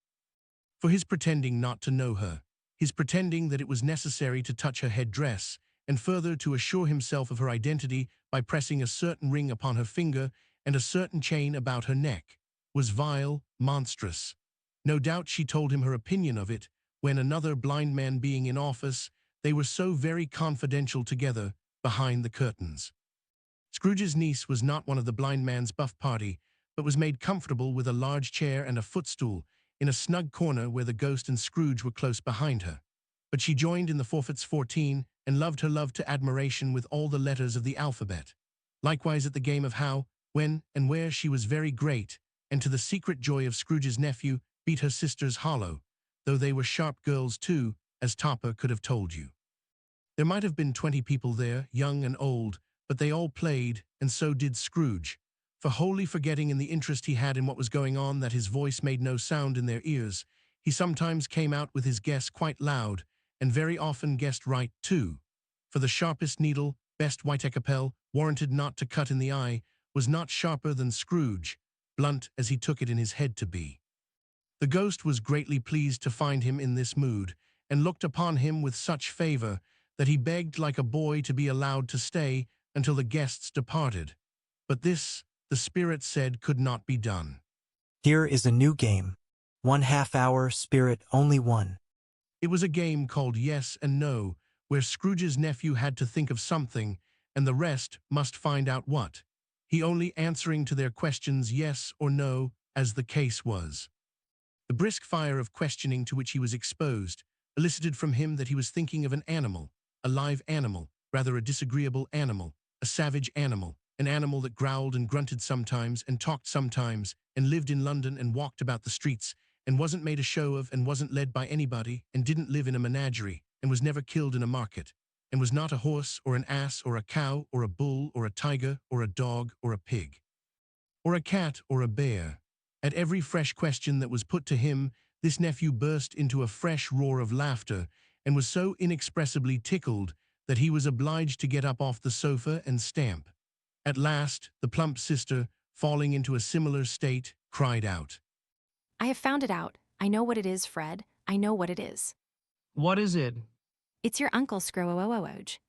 For his pretending not to know her, his pretending that it was necessary to touch her head-dress, and further to assure himself of her identity by pressing a certain ring upon her finger and a certain chain about her neck, was vile, monstrous. No doubt she told him her opinion of it, when another blind man being in office, they were so very confidential together behind the curtains. Scrooge's niece was not one of the blind man's buff party, but was made comfortable with a large chair and a footstool in a snug corner where the ghost and Scrooge were close behind her. But she joined in the forfeits 14 and loved her love to admiration with all the letters of the alphabet. Likewise at the game of how, when, and where she was very great, and to the secret joy of Scrooge's nephew, beat her sisters hollow, though they were sharp girls too, as Topper could have told you. There might have been 20 people there, young and old, but they all played, and so did Scrooge, for wholly forgetting in the interest he had in what was going on that his voice made no sound in their ears, he sometimes came out with his guess quite loud, and very often guessed right too, for the sharpest needle, best white-ecapel, warranted not to cut in the eye, was not sharper than Scrooge, blunt as he took it in his head to be. The ghost was greatly pleased to find him in this mood, and looked upon him with such favor that he begged like a boy to be allowed to stay until the guests departed. But this, the spirit said, could not be done. Here is a new game. 1/2 hour, spirit only one. It was a game called Yes and No, where Scrooge's nephew had to think of something, and the rest must find out what, he only answering to their questions yes or no, as the case was. The brisk fire of questioning to which he was exposed elicited from him that he was thinking of an animal, a live animal, rather a disagreeable animal, a savage animal, an animal that growled and grunted sometimes and talked sometimes and lived in London and walked about the streets and wasn't made a show of and wasn't led by anybody and didn't live in a menagerie and was never killed in a market and was not a horse or an ass or a cow or a bull or a tiger or a dog or a pig or a cat or a bear. At every fresh question that was put to him, this nephew burst into a fresh roar of laughter and was so inexpressibly tickled that he was obliged to get up off the sofa and stamp. At last, the plump sister, falling into a similar state, cried out, I have found it out. I know what it is, Fred. I know what it is. What is it? It's your Uncle Scrooge.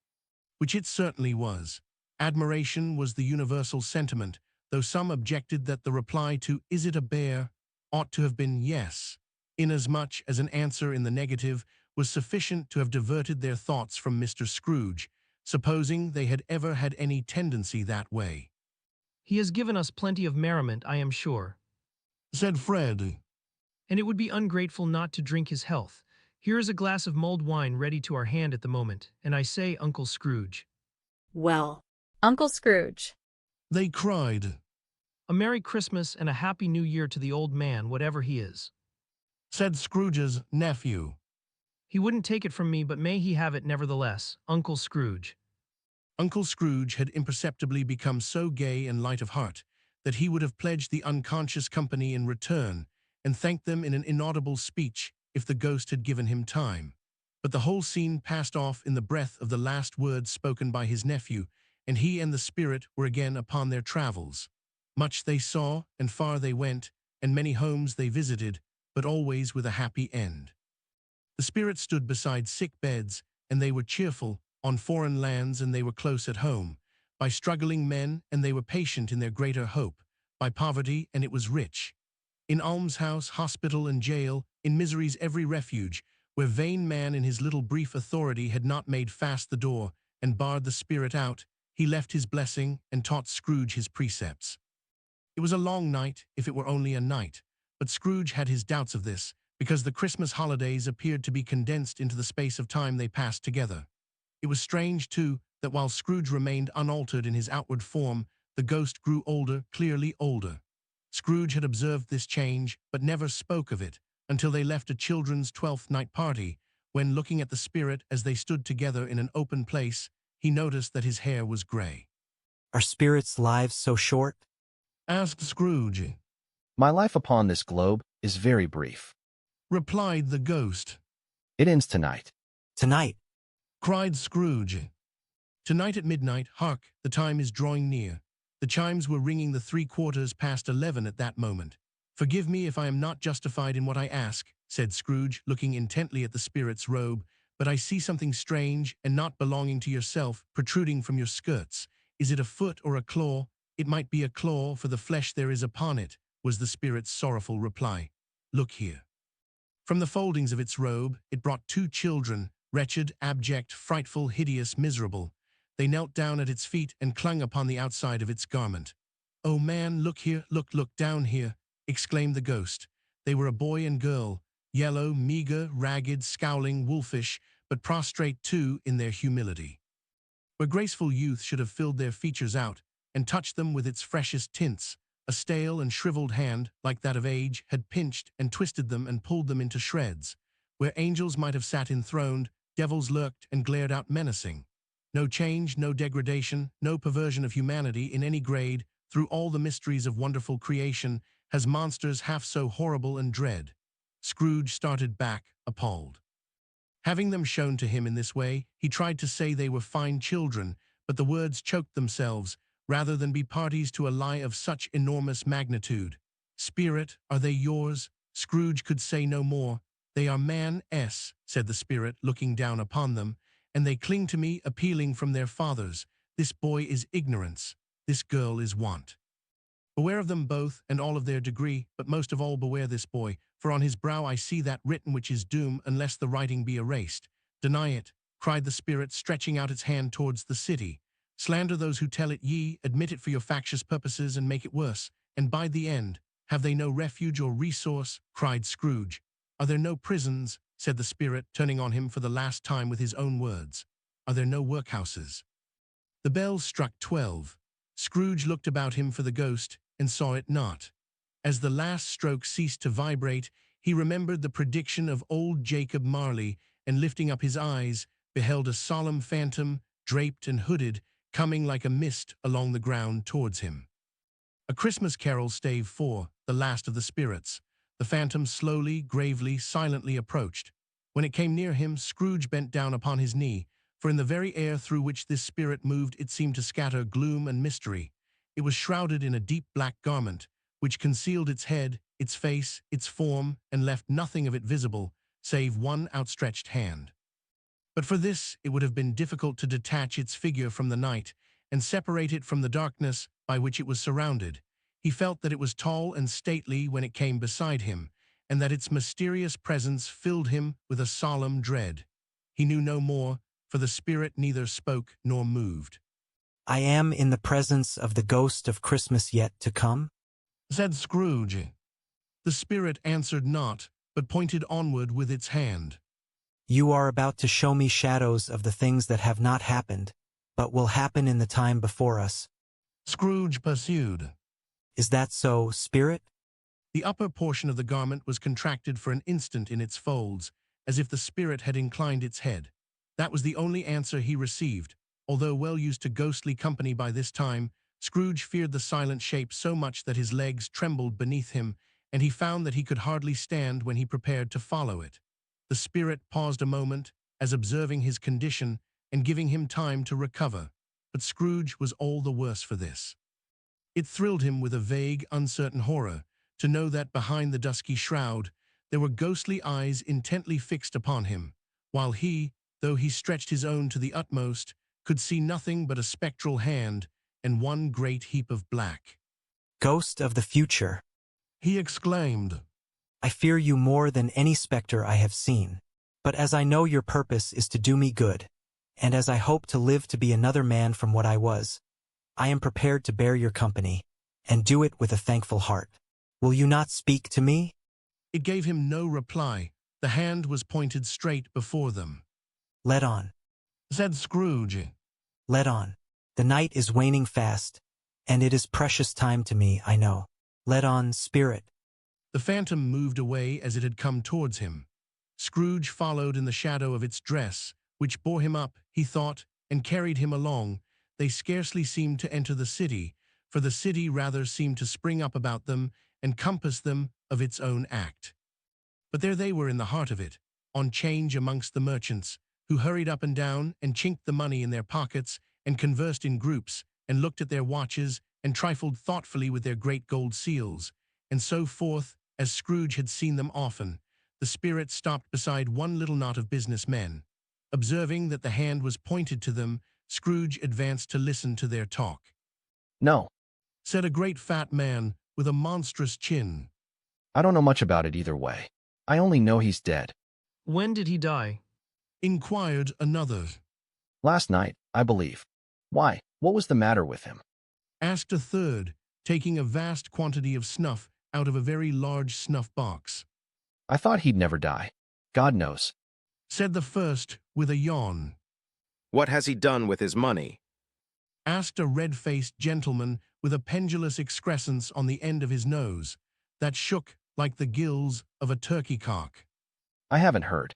which it certainly was. Admiration was the universal sentiment, though some objected that the reply to "Is it a bear?" ought to have been yes, inasmuch as an answer in the negative was sufficient to have diverted their thoughts from Mr. Scrooge, supposing they had ever had any tendency that way. He has given us plenty of merriment, I am sure. Said Fred. And it would be ungrateful not to drink his health. Here is a glass of mulled wine ready to our hand at the moment, and I say, Uncle Scrooge. Well, Uncle Scrooge. They cried. A Merry Christmas and a Happy New Year to the old man, whatever he is. Said Scrooge's nephew. He wouldn't take it from me, but may he have it nevertheless, Uncle Scrooge. Uncle Scrooge had imperceptibly become so gay and light of heart that he would have pledged the unconscious company in return and thanked them in an inaudible speech if the ghost had given him time. But the whole scene passed off in the breath of the last words spoken by his nephew, and he and the spirit were again upon their travels. Much they saw, and far they went, and many homes they visited, but always with a happy end. The spirit stood beside sick beds, and they were cheerful, on foreign lands, and they were close at home, by struggling men, and they were patient in their greater hope, by poverty, and it was rich. In almshouse, hospital, and jail, in misery's every refuge, where vain man in his little brief authority had not made fast the door and barred the spirit out, he left his blessing and taught Scrooge his precepts. It was a long night, if it were only a night, but Scrooge had his doubts of this, because the Christmas holidays appeared to be condensed into the space of time they passed together. It was strange, too, that while Scrooge remained unaltered in his outward form, the ghost grew older, clearly older. Scrooge had observed this change, but never spoke of it, until they left a children's 12th night party, when, looking at the spirit as they stood together in an open place, he noticed that his hair was gray. Are spirits' lives so short? Asked Scrooge. My life upon this globe is very brief. Replied the ghost. It ends tonight. Tonight. Cried Scrooge. Tonight at midnight, hark, the time is drawing near. The chimes were ringing the 11:15 at that moment. Forgive me if I am not justified in what I ask, said Scrooge, looking intently at the spirit's robe, but I see something strange and not belonging to yourself protruding from your skirts. Is it a foot or a claw? It might be a claw, for the flesh there is upon it, was the spirit's sorrowful reply. Look here. From the foldings of its robe, it brought 2 children, wretched, abject, frightful, hideous, miserable. They knelt down at its feet and clung upon the outside of its garment. Oh man, look here, look down here, exclaimed the ghost. They were a boy and girl, yellow, meager, ragged, scowling, wolfish, but prostrate too in their humility. Where graceful youth should have filled their features out and touched them with its freshest tints, a stale and shriveled hand, like that of age, had pinched and twisted them and pulled them into shreds. Where angels might have sat enthroned, devils lurked and glared out menacing. No change, no degradation, no perversion of humanity in any grade, through all the mysteries of wonderful creation, has monsters half so horrible and dread. Scrooge started back, appalled. Having them shown to him in this way, he tried to say they were fine children, but the words choked themselves, rather than be parties to a lie of such enormous magnitude. Spirit, are they yours? Scrooge could say no more. They are man's, said the spirit, looking down upon them, and they cling to me, appealing from their fathers. This boy is ignorance, this girl is want. Beware of them both, and all of their degree, but most of all beware this boy, for on his brow I see that written which is doom, unless the writing be erased. Deny it, cried the spirit, stretching out its hand towards the city. Slander those who tell it ye, admit it for your factious purposes and make it worse, and bide the end. Have they no refuge or resource? Cried Scrooge. Are there no prisons? Said the spirit, turning on him for the last time with his own words. Are there no workhouses? The bells struck 12. Scrooge looked about him for the ghost, and saw it not. As the last stroke ceased to vibrate, he remembered the prediction of old Jacob Marley, and lifting up his eyes, beheld a solemn phantom, draped and hooded, coming like a mist along the ground towards him. A Christmas Carol, Stave 4, the last of the spirits. The phantom slowly, gravely, silently approached. When it came near him, Scrooge bent down upon his knee, for in the very air through which this spirit moved it seemed to scatter gloom and mystery. It was shrouded in a deep black garment, which concealed its head, its face, its form, and left nothing of it visible, save one outstretched hand. But for this it would have been difficult to detach its figure from the night, and separate it from the darkness by which it was surrounded. He felt that it was tall and stately when it came beside him, and that its mysterious presence filled him with a solemn dread. He knew no more, for the spirit neither spoke nor moved. I am in the presence of the ghost of Christmas yet to come? Said Scrooge. The spirit answered not, but pointed onward with its hand. You are about to show me shadows of the things that have not happened, but will happen in the time before us. Scrooge pursued. Is that so, spirit? The upper portion of the garment was contracted for an instant in its folds, as if the spirit had inclined its head. That was the only answer he received. Although well used to ghostly company by this time, Scrooge feared the silent shape so much that his legs trembled beneath him, and he found that he could hardly stand when he prepared to follow it. The spirit paused a moment, as observing his condition and giving him time to recover, but Scrooge was all the worse for this. It thrilled him with a vague, uncertain horror to know that behind the dusky shroud there were ghostly eyes intently fixed upon him, while he, though he stretched his own to the utmost, could see nothing but a spectral hand and one great heap of black. Ghost of the future, He exclaimed. I fear you more than any specter I have seen. But as I know your purpose is to do me good, and as I hope to live to be another man from what I was, I am prepared to bear your company, and do it with a thankful heart. Will you not speak to me? It gave him no reply. The hand was pointed straight before them. Let on, Said Scrooge. let on. The night is waning fast, and it is precious time to me, I know. Let on, spirit. The phantom moved away as it had come towards him. Scrooge followed in the shadow of its dress, which bore him up, he thought, and carried him along. They scarcely seemed to enter the city, for the city rather seemed to spring up about them and compass them of its own act. But there they were in the heart of it, on change amongst the merchants, who hurried up and down and chinked the money in their pockets and conversed in groups and looked at their watches and trifled thoughtfully with their great gold seals, and so forth, as Scrooge had seen them often. The spirit stopped beside one little knot of business men. Observing that the hand was pointed to them, Scrooge advanced to listen to their talk. No, Said a great fat man with a monstrous chin. I don't know much about it either way. I only know he's dead. When did he die? Inquired another. Last night, I believe. Why, what was the matter with him? Asked a third, taking a vast quantity of snuff out of a very large snuff box. I thought he'd never die. God knows. Said the first with a yawn. What has he done with his money? Asked a red-faced gentleman with a pendulous excrescence on the end of his nose that shook like the gills of a turkey cock. I haven't heard.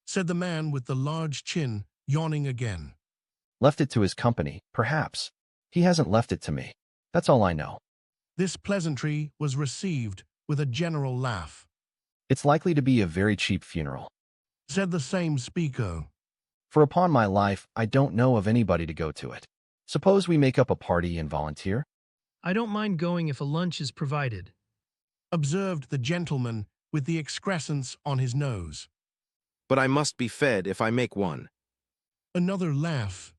Said the man with the large chin, yawning again. Left it to his company, perhaps. He hasn't left it to me. That's all I know. This pleasantry was received with a general laugh. It's likely to be a very cheap funeral. Said the same speaker. For upon my life, I don't know of anybody to go to it. Suppose we make up a party and volunteer? I don't mind going if a lunch is provided. Observed the gentleman with the excrescence on his nose. But I must be fed if I make one. Another laugh.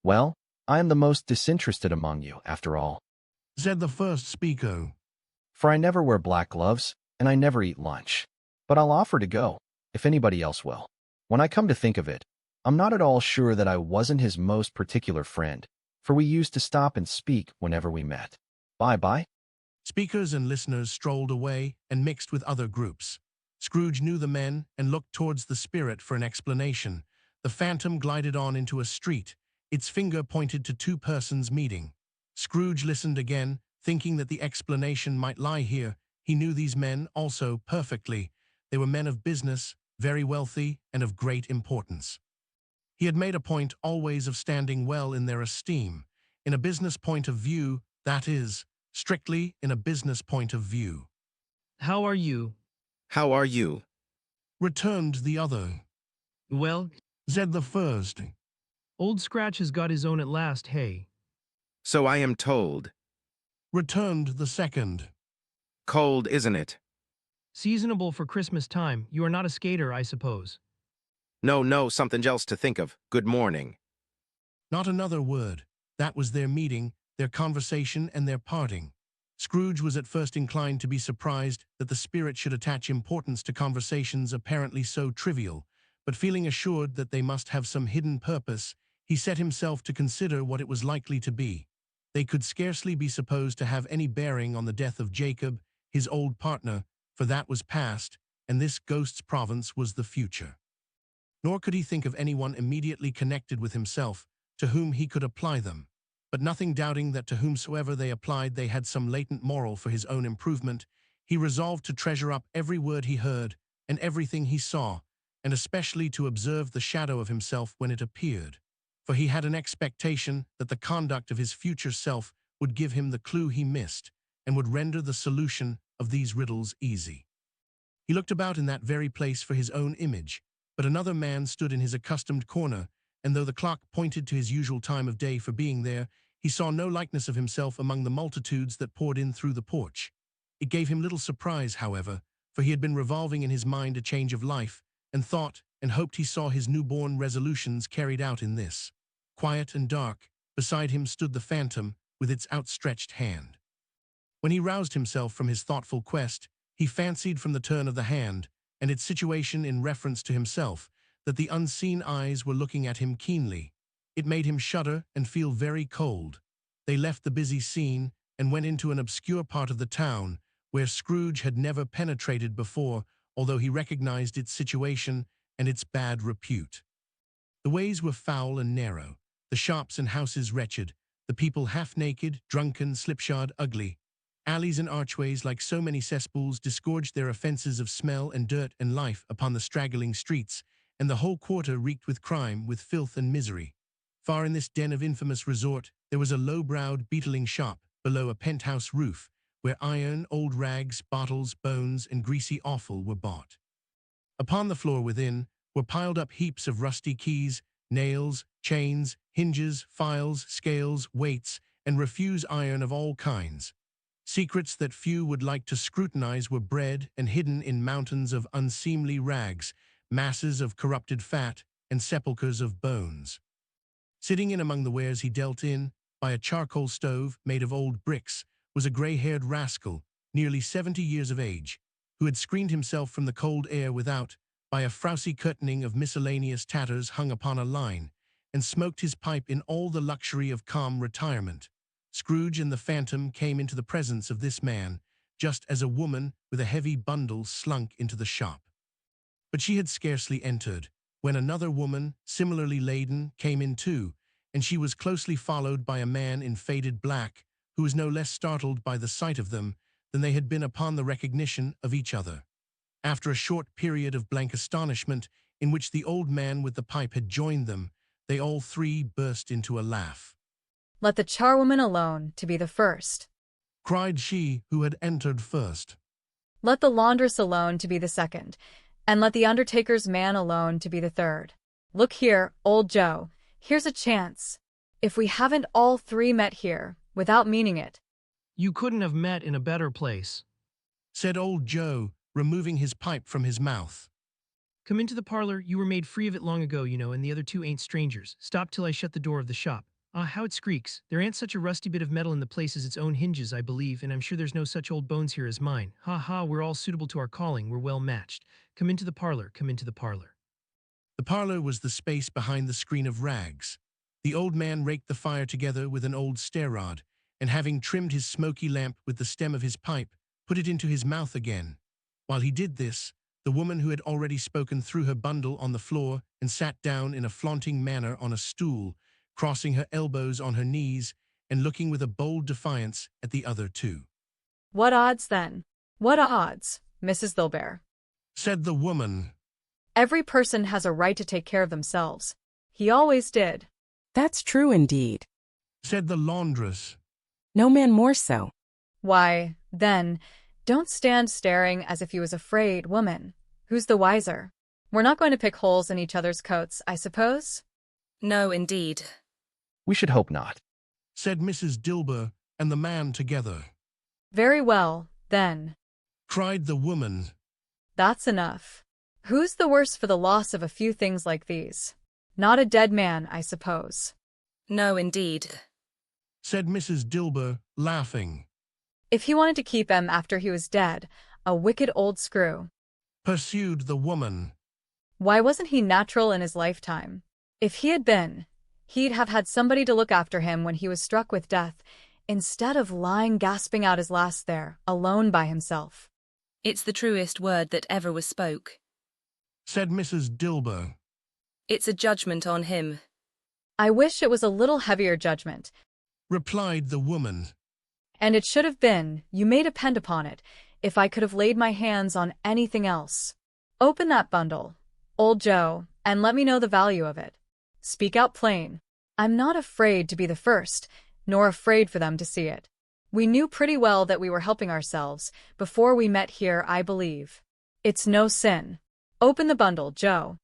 Well, I am the most disinterested among you, after all. Said the first speaker. For I never wear black gloves, and I never eat lunch. But I'll offer to go, if anybody else will. When I come to think of it, I'm not at all sure that I wasn't his most particular friend, for we used to stop and speak whenever we met. Bye-bye. Speakers and listeners strolled away and mixed with other groups. Scrooge knew the men and looked towards the spirit for an explanation. The phantom glided on into a street. Its finger pointed to two persons meeting. Scrooge listened again, thinking that the explanation might lie here. He knew these men also perfectly. They were men of business, very wealthy, and of great importance. He had made a point always of standing well in their esteem, in a business point of view, that is, strictly in a business point of view. How are you? How are you? Returned the other. Well, Said the first. Old Scratch has got his own at last, hey. So I am told. Returned the second. Cold, isn't it? Seasonable for Christmas time. You are not a skater, I suppose. No, something else to think of. Good morning. Not another word. That was their meeting, their conversation, and their parting. Scrooge was at first inclined to be surprised that the spirit should attach importance to conversations apparently so trivial, but feeling assured that they must have some hidden purpose, he set himself to consider what it was likely to be. They could scarcely be supposed to have any bearing on the death of Jacob, his old partner, for that was past, and this ghost's province was the future. Nor could he think of anyone immediately connected with himself to whom he could apply them. but nothing doubting that to whomsoever they applied they had some latent moral for his own improvement, he resolved to treasure up every word he heard and everything he saw, and especially to observe the shadow of himself when it appeared, for he had an expectation that the conduct of his future self would give him the clue he missed, and would render the solution of these riddles easy. He looked about in that very place for his own image, but another man stood in his accustomed corner, and though the clock pointed to his usual time of day for being there, he saw no likeness of himself among the multitudes that poured in through the porch. It gave him little surprise, however, for he had been revolving in his mind a change of life, and thought and hoped he saw his newborn resolutions carried out in this. Quiet and dark, beside him stood the phantom with its outstretched hand. When he roused himself from his thoughtful quest, he fancied from the turn of the hand, and its situation in reference to himself, that the unseen eyes were looking at him keenly. It made him shudder and feel very cold. They left the busy scene and went into an obscure part of the town, where Scrooge had never penetrated before, although he recognized its situation and its bad repute. The ways were foul and narrow, the shops and houses wretched, the people half-naked, drunken, slipshod, ugly. Alleys and archways, like so many cesspools, disgorged their offenses of smell and dirt and life upon the straggling streets, and the whole quarter reeked with crime, with filth and misery. Far in this den of infamous resort, there was a low-browed, beetling shop, below a penthouse roof, where iron, old rags, bottles, bones, and greasy offal were bought. Upon the floor within were piled up heaps of rusty keys, nails, chains, hinges, files, scales, weights, and refuse iron of all kinds. Secrets that few would like to scrutinize were bred and hidden in mountains of unseemly rags, masses of corrupted fat, and sepulchres of bones. Sitting in among the wares he dealt in, by a charcoal stove made of old bricks, was a gray-haired rascal, nearly 70 years of age, who had screened himself from the cold air without by a frowsy curtaining of miscellaneous tatters hung upon a line, and smoked his pipe in all the luxury of calm retirement. Scrooge and the phantom came into the presence of this man, just as a woman with a heavy bundle slunk into the shop. But she had scarcely entered, when another woman, similarly laden, came in too, and she was closely followed by a man in faded black, who was no less startled by the sight of them than they had been upon the recognition of each other. After a short period of blank astonishment, in which the old man with the pipe had joined them, they all three burst into a laugh. Let the charwoman alone to be the first, cried she who had entered first. Let the laundress alone to be the second, and let the undertaker's man alone to be the third. Look here, old Joe, here's a chance. If we haven't all three met here, without meaning it. You couldn't have met in a better place, said old Joe, removing his pipe from his mouth. Come into the parlor. You were made free of it long ago, you know, and the other two ain't strangers. Stop till I shut the door of the shop. Ah, how it squeaks. There ain't such a rusty bit of metal in the place as its own hinges, I believe, and I'm sure there's no such old bones here as mine. Ha ha, we're all suitable to our calling, we're well matched. Come into the parlor, come into the parlor. The parlor was the space behind the screen of rags. The old man raked the fire together with an old stair-rod, and having trimmed his smoky lamp with the stem of his pipe, put it into his mouth again. While he did this, the woman who had already spoken threw her bundle on the floor and sat down in a flaunting manner on a stool, crossing her elbows on her knees and looking with a bold defiance at the other two. What odds, then? What odds, Mrs. Thilbear? Said the woman. Every person has a right to take care of themselves. He always did. That's true indeed. Said the laundress. No man more so. Why, then, don't stand staring as if you was afraid, woman. Who's the wiser? We're not going to pick holes in each other's coats, I suppose? No, indeed. We should hope not, said Mrs. Dilber and the man together. Very well, then, cried the woman. That's enough. Who's the worse for the loss of a few things like these? Not a dead man, I suppose. No, indeed, said Mrs. Dilber, laughing. If he wanted to keep him after he was dead, a wicked old screw, pursued the woman. Why wasn't he natural in his lifetime? If he had been, he'd have had somebody to look after him when he was struck with death, instead of lying gasping out his last there, alone by himself. It's the truest word that ever was spoke, said Mrs. Dilber. It's a judgment on him. I wish it was a little heavier judgment. replied the woman. And it should have been, you may depend upon it, if I could have laid my hands on anything else. Open that bundle, old Joe, and let me know the value of it. Speak out plain. I'm not afraid to be the first, nor afraid for them to see it. We knew pretty well that we were helping ourselves before we met here, I believe. It's no sin. Open the bundle, Joe.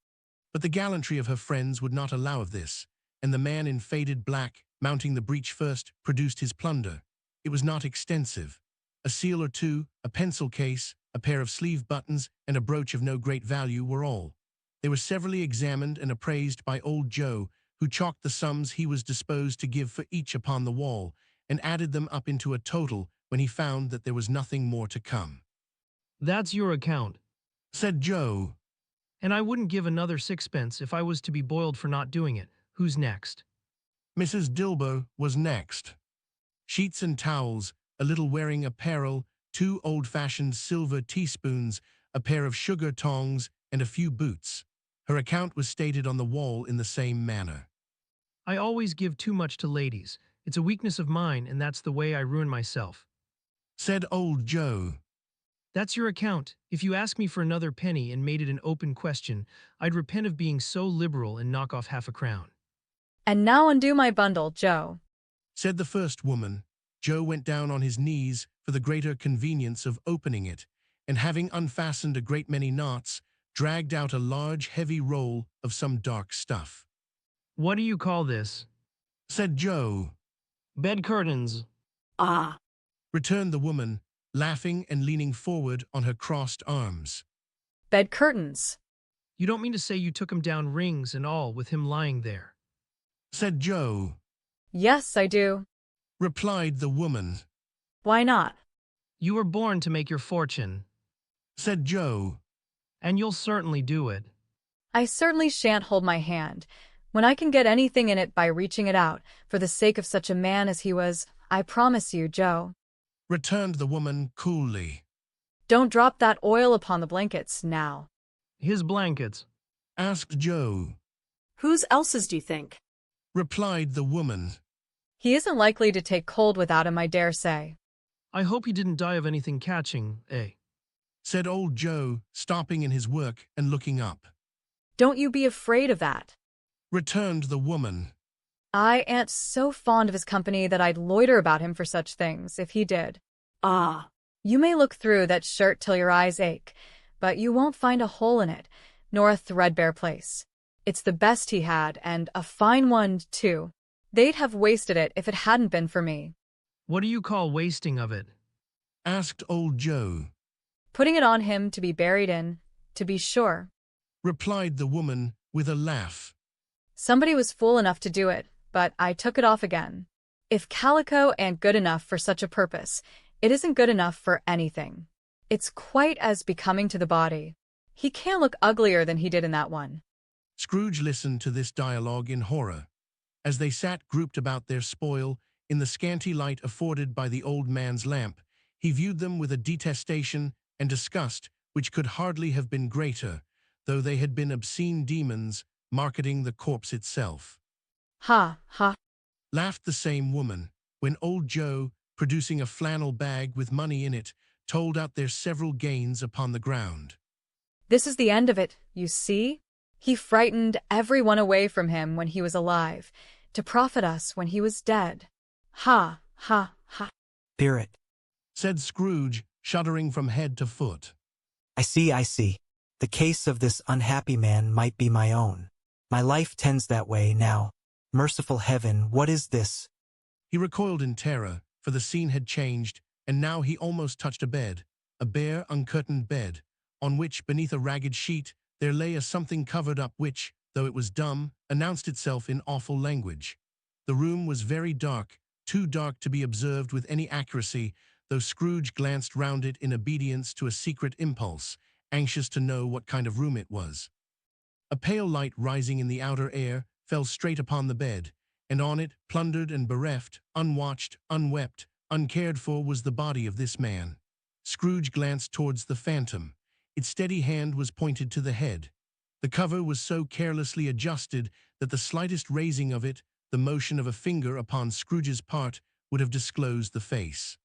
But the gallantry of her friends would not allow of this, and the man in faded black, mounting the breach first, produced his plunder. It was not extensive. A seal or two, a pencil case, a pair of sleeve buttons, and a brooch of no great value were all. They were severally examined and appraised by old Joe, who chalked the sums he was disposed to give for each upon the wall, and added them up into a total when he found that there was nothing more to come. That's your account, Said Joe. and I wouldn't give another sixpence if I was to be boiled for not doing it. Who's next? Mrs. Dilber was next. Sheets and towels, a little wearing apparel, 2 old-fashioned silver teaspoons, a pair of sugar tongs, and a few boots. Her account was stated on the wall in the same manner. I always give too much to ladies. It's a weakness of mine, and that's the way I ruin myself. Said old Joe. That's your account. If you asked me for another penny and made it an open question, I'd repent of being so liberal and knock off half a crown. And now undo my bundle, Joe. Said the first woman. Joe went down on his knees for the greater convenience of opening it, and having unfastened a great many knots, dragged out a large, heavy roll of some dark stuff. What do you call this? Said Joe. Bed curtains. Ah. Returned the woman, laughing and leaning forward on her crossed arms. Bed curtains. You don't mean to say you took him down, rings and all, with him lying there? Said Joe. Yes, I do. Replied the woman. Why not? You were born to make your fortune, Said Joe. and you'll certainly do it. I certainly shan't hold my hand. When I can get anything in it by reaching it out, for the sake of such a man as he was, I promise you, Joe. Returned the woman coolly. Don't drop that oil upon the blankets, now. His blankets. Asked Joe. Whose else's do you think? Replied the woman. He isn't likely to take cold without him, I dare say. I hope he didn't die of anything catching, eh? Said old Joe, stopping in his work and looking up. Don't you be afraid of that. Returned the woman. I ain't so fond of his company that I'd loiter about him for such things, if he did. Ah, You may look through that shirt till your eyes ache, but you won't find a hole in it, nor a threadbare place. It's the best he had, and a fine one, too. They'd have wasted it if it hadn't been for me. What do you call wasting of it? Asked old Joe. Putting it on him to be buried in, to be sure. Replied the woman with a laugh. Somebody was fool enough to do it, but I took it off again. If calico ain't good enough for such a purpose, it isn't good enough for anything. It's quite as becoming to the body. He can't look uglier than he did in that one. Scrooge listened to this dialogue in horror. As they sat grouped about their spoil, in the scanty light afforded by the old man's lamp, he viewed them with a detestation and disgust which could hardly have been greater, though they had been obscene demons marketing the corpse itself. Ha, ha. Laughed the same woman, when old Joe, producing a flannel bag with money in it, told out their several gains upon the ground. This is the end of it, you see? He frightened everyone away from him when he was alive, to profit us when he was dead. Ha, ha, ha. Spirit. Said Scrooge, shuddering from head to foot. I see. The case of this unhappy man might be my own. My life tends that way now. Merciful heaven, what is this? He recoiled in terror, for the scene had changed, and now he almost touched a bed, a bare, uncurtained bed, on which, beneath a ragged sheet, there lay a something covered up which, though it was dumb, announced itself in awful language. The room was very dark, too dark to be observed with any accuracy, though Scrooge glanced round it in obedience to a secret impulse, anxious to know what kind of room it was. A pale light rising in the outer air fell straight upon the bed, and on it, plundered and bereft, unwatched, unwept, uncared for, was the body of this man. Scrooge glanced towards the phantom. Its steady hand was pointed to the head. The cover was so carelessly adjusted that the slightest raising of it the motion of a finger upon Scrooge's part would have disclosed the face.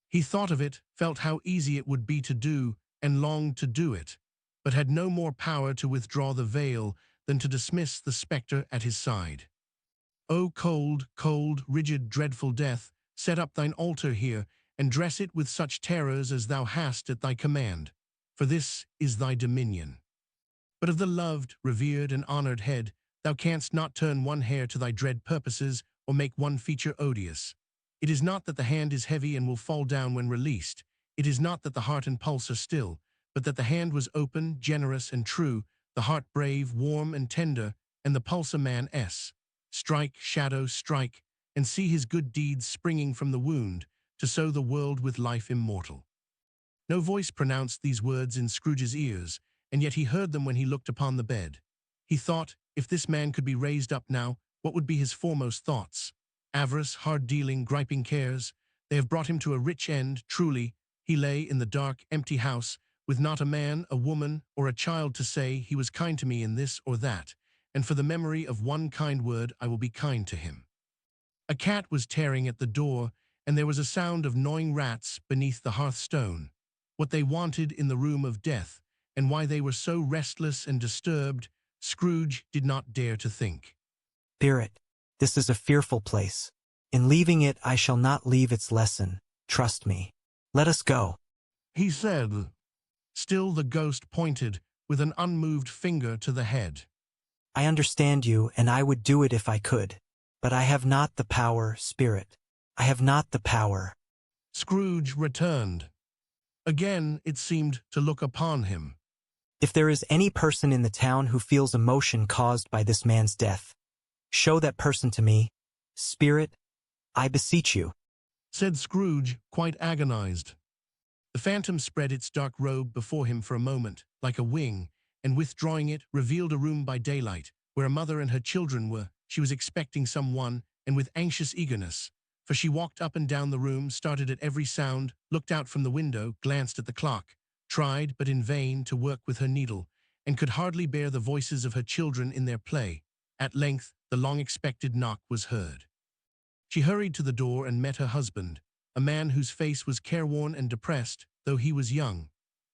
He thought of it, felt how easy it would be to do, and longed to do it, but had no more power to withdraw the veil than to dismiss the spectre at his side. O cold, cold, rigid, dreadful death, set up thine altar here, and dress it with such terrors as thou hast at thy command, for this is thy dominion. But of the loved, revered, and honored head, thou canst not turn one hair to thy dread purposes, or make one feature odious. It is not that the hand is heavy and will fall down when released. It is not that the heart and pulse are still, but that the hand was open, generous, and true, the heart brave, warm, and tender, and the pulse a man-s. Strike, shadow, strike, and see his good deeds springing from the wound, to sow the world with life immortal. No voice pronounced these words in Scrooge's ears, and yet he heard them when he looked upon the bed. He thought, if this man could be raised up now, what would be his foremost thoughts? Avarice, hard-dealing, griping cares, they have brought him to a rich end, truly. He lay in the dark, empty house, with not a man, a woman, or a child to say, he was kind to me in this or that, and for the memory of one kind word I will be kind to him. A cat was tearing at the door, and there was a sound of gnawing rats beneath the hearthstone. What they wanted in the room of death, and why they were so restless and disturbed, Scrooge did not dare to think. Spirit, this is a fearful place. In leaving it, I shall not leave its lesson. Trust me. Let us go, he said. Still the ghost pointed, with an unmoved finger to the head. I understand you, and I would do it if I could. But I have not the power, Spirit. I have not the power. Scrooge returned. Again it seemed to look upon him. If there is any person in the town who feels emotion caused by this man's death, show that person to me. Spirit, I beseech you, said Scrooge, quite agonized. The phantom spread its dark robe before him for a moment, like a wing, and withdrawing it, revealed a room by daylight, where a mother and her children were. She was expecting someone, and with anxious eagerness, for she walked up and down the room, started at every sound, looked out from the window, glanced at the clock, tried, but in vain, to work with her needle, and could hardly bear the voices of her children in their play. At length, the long-expected knock was heard. She hurried to the door and met her husband, a man whose face was careworn and depressed, though he was young.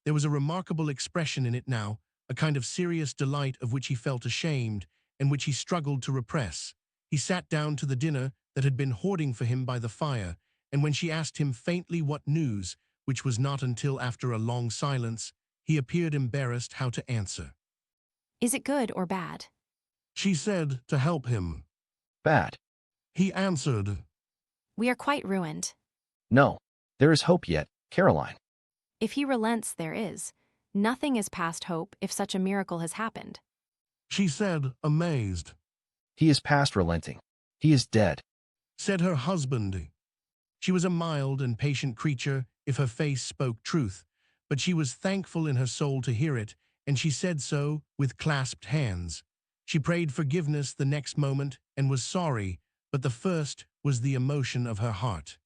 There was a remarkable expression in it now, a kind of serious delight of which he felt ashamed, and which he struggled to repress. He sat down to the dinner that had been hoarding for him by the fire, and when she asked him faintly what news, which was not until after a long silence, he appeared embarrassed how to answer. Is it good or bad? She said to help him. Bad. He answered. We are quite ruined. No, there is hope yet, Caroline. If he relents, there is. Nothing is past hope if such a miracle has happened. She said, amazed. He is past relenting. He is dead, said her husband. She was a mild and patient creature, if her face spoke truth, but she was thankful in her soul to hear it, and she said so with clasped hands. She prayed forgiveness the next moment and was sorry, but the first was the emotion of her heart.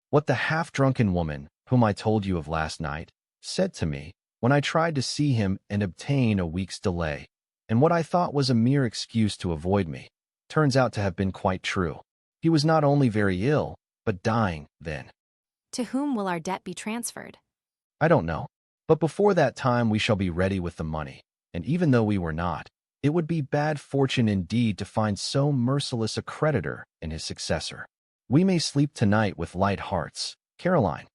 What the half-drunken woman, whom I told you of last night, said to me when I tried to see him and obtain a week's delay, and what I thought was a mere excuse to avoid me, turns out to have been quite true. He was not only very ill, but dying then. To whom will our debt be transferred? I don't know, but before that time we shall be ready with the money, and even though we were not, it would be bad fortune indeed to find so merciless a creditor in his successor. We may sleep tonight with light hearts, Caroline.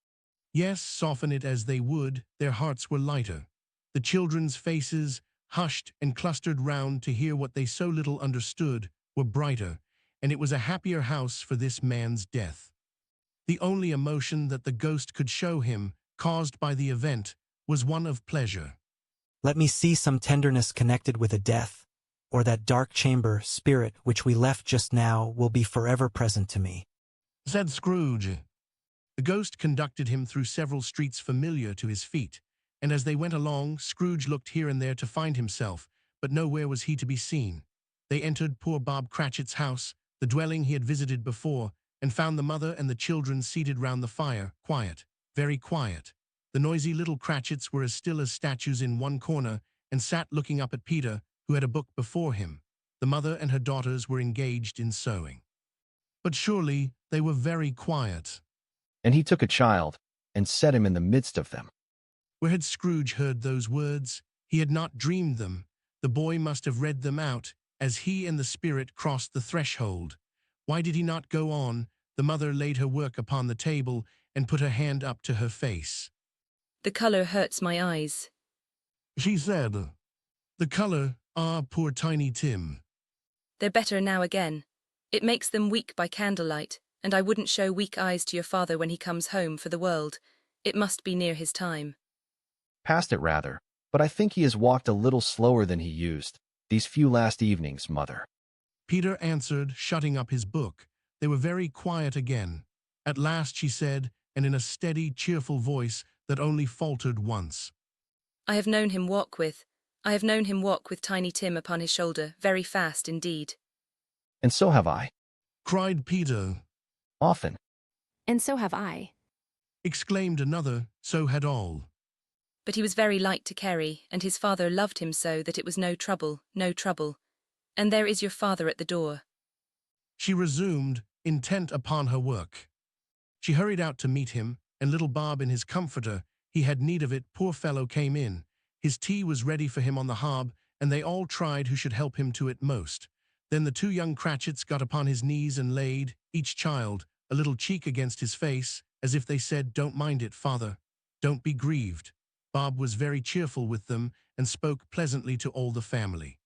Yes, soften it as they would, their hearts were lighter. The children's faces, hushed and clustered round to hear what they so little understood, were brighter, and it was a happier house for this man's death. The only emotion that the ghost could show him, caused by the event, was one of pleasure. Let me see some tenderness connected with a death, or that dark chamber, Spirit, which we left just now, will be forever present to me, said Scrooge. The ghost conducted him through several streets familiar to his feet, and as they went along, Scrooge looked here and there to find himself, but nowhere was he to be seen. They entered poor Bob Cratchit's house, the dwelling he had visited before, and found the mother and the children seated round the fire, quiet, very quiet. The noisy little Cratchits were as still as statues in one corner, and sat looking up at Peter, who had a book before him. The mother and her daughters were engaged in sewing. But surely they were very quiet. And he took a child and set him in the midst of them. Where had Scrooge heard those words? He had not dreamed them. The boy must have read them out as he and the spirit crossed the threshold. Why did he not go on? The mother laid her work upon the table and put her hand up to her face. The colour hurts my eyes. She said, "The colour, poor Tiny Tim." They're better now again. It makes them weak by candlelight, and I wouldn't show weak eyes to your father when he comes home for the world. It must be near his time. Past it rather, but I think he has walked a little slower than he used, these few last evenings, mother. Peter answered, shutting up his book. They were very quiet again. At last she said, and in a steady, cheerful voice that only faltered once, I have known him walk with Tiny Tim upon his shoulder, very fast indeed. And so have I. Cried Peter. Often. And so have I. Exclaimed another, so had all. But he was very light to carry, and his father loved him so that it was no trouble, no trouble. And there is your father at the door. She resumed, intent upon her work. She hurried out to meet him, and little Bob in his comforter, he had need of it, poor fellow, came in. His tea was ready for him on the hob, and they all tried who should help him to it most. Then the two young Cratchits got upon his knees and laid, each child, a little cheek against his face, as if they said, "Don't mind it, father. Don't be grieved." Bob was very cheerful with them, and spoke pleasantly to all the family.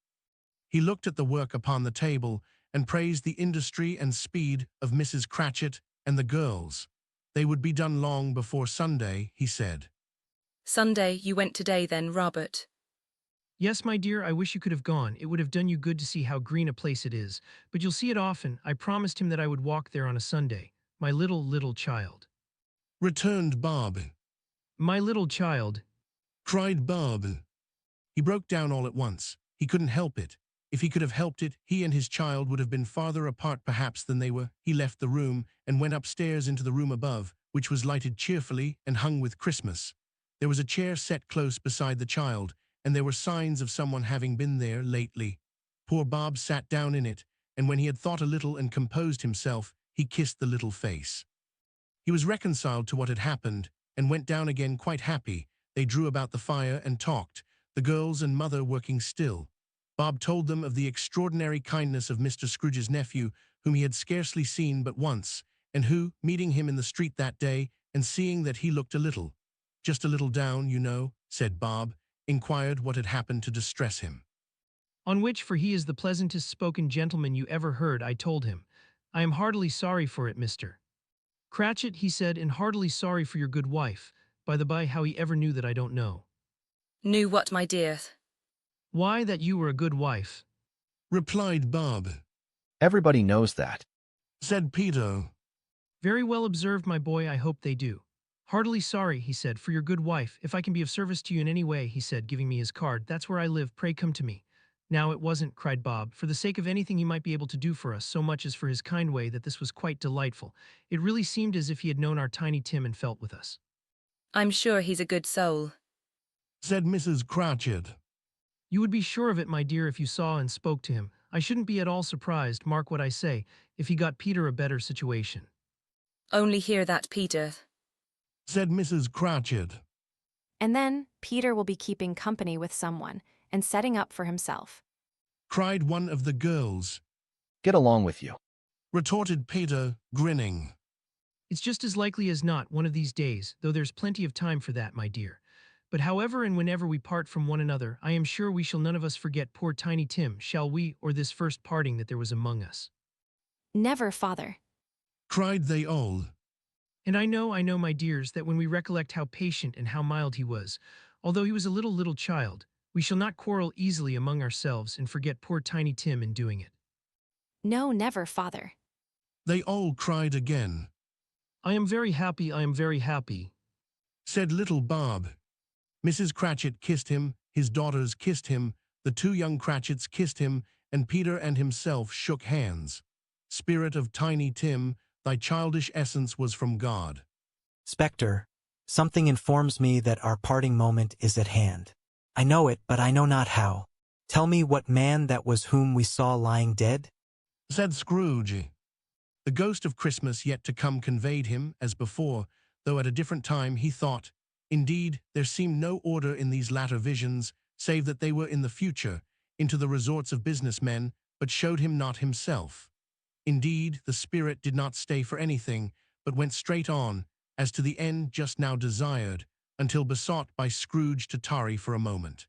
He looked at the work upon the table, and praised the industry and speed of Mrs. Cratchit and the girls. They would be done long before Sunday, he said. Sunday, you went today then, Robert? Yes, my dear, I wish you could have gone. It would have done you good to see how green a place it is. But you'll see it often. I promised him that I would walk there on a Sunday. My little child. Returned Bob. My little child. Cried Bob. He broke down all at once. He couldn't help it. If he could have helped it, he and his child would have been farther apart perhaps than they were. He left the room and went upstairs into the room above, which was lighted cheerfully and hung with Christmas. There was a chair set close beside the child, and there were signs of someone having been there lately. Poor Bob sat down in it, and when he had thought a little and composed himself, he kissed the little face. He was reconciled to what had happened, and went down again quite happy. They drew about the fire and talked, the girls and mother working still. Bob told them of the extraordinary kindness of Mr. Scrooge's nephew, whom he had scarcely seen but once, and who, meeting him in the street that day, and seeing that he looked just a little down, you know, said Bob, inquired what had happened to distress him. On which, for he is the pleasantest spoken gentleman you ever heard, I told him, I am heartily sorry for it, Mr. Cratchit, he said, and heartily sorry for your good wife. By the by, how he ever knew that I don't know. Knew what, my dear? Why, that you were a good wife. Replied Bob. Everybody knows that. Said Peter. Very well observed, my boy, I hope they do. Heartily sorry, he said, for your good wife. If I can be of service to you in any way, he said, giving me his card, that's where I live, pray come to me. Now it wasn't, cried Bob, for the sake of anything he might be able to do for us, so much as for his kind way, that this was quite delightful. It really seemed as if he had known our Tiny Tim and felt with us. I'm sure he's a good soul. Said Mrs. Cratchit. You would be sure of it, my dear, if you saw and spoke to him. I shouldn't be at all surprised, mark what I say, if he got Peter a better situation. Only hear that, Peter. Said Mrs. Cratchit. And then Peter will be keeping company with someone and setting up for himself. Cried one of the girls. Get along with you. Retorted Peter, grinning. It's just as likely as not one of these days, though there's plenty of time for that, my dear. But however and whenever we part from one another, I am sure we shall none of us forget poor Tiny Tim, shall we, or this first parting that there was among us. Never, father. Cried they all. And I know, my dears, that when we recollect how patient and how mild he was, although he was a little child, we shall not quarrel easily among ourselves and forget poor Tiny Tim in doing it. No, never, father. They all cried again. I am very happy, said little Bob. Mrs. Cratchit kissed him, his daughters kissed him, the two young Cratchits kissed him, and Peter and himself shook hands. Spirit of Tiny Tim, thy childish essence was from God. Spectre, something informs me that our parting moment is at hand. I know it, but I know not how. Tell me what man that was whom we saw lying dead? Said Scrooge. The ghost of Christmas yet to come conveyed him, as before, though at a different time he thought. Indeed, there seemed no order in these latter visions, save that they were in the future, into the resorts of businessmen, but showed him not himself. Indeed, the spirit did not stay for anything, but went straight on, as to the end just now desired, until besought by Scrooge to tarry for a moment.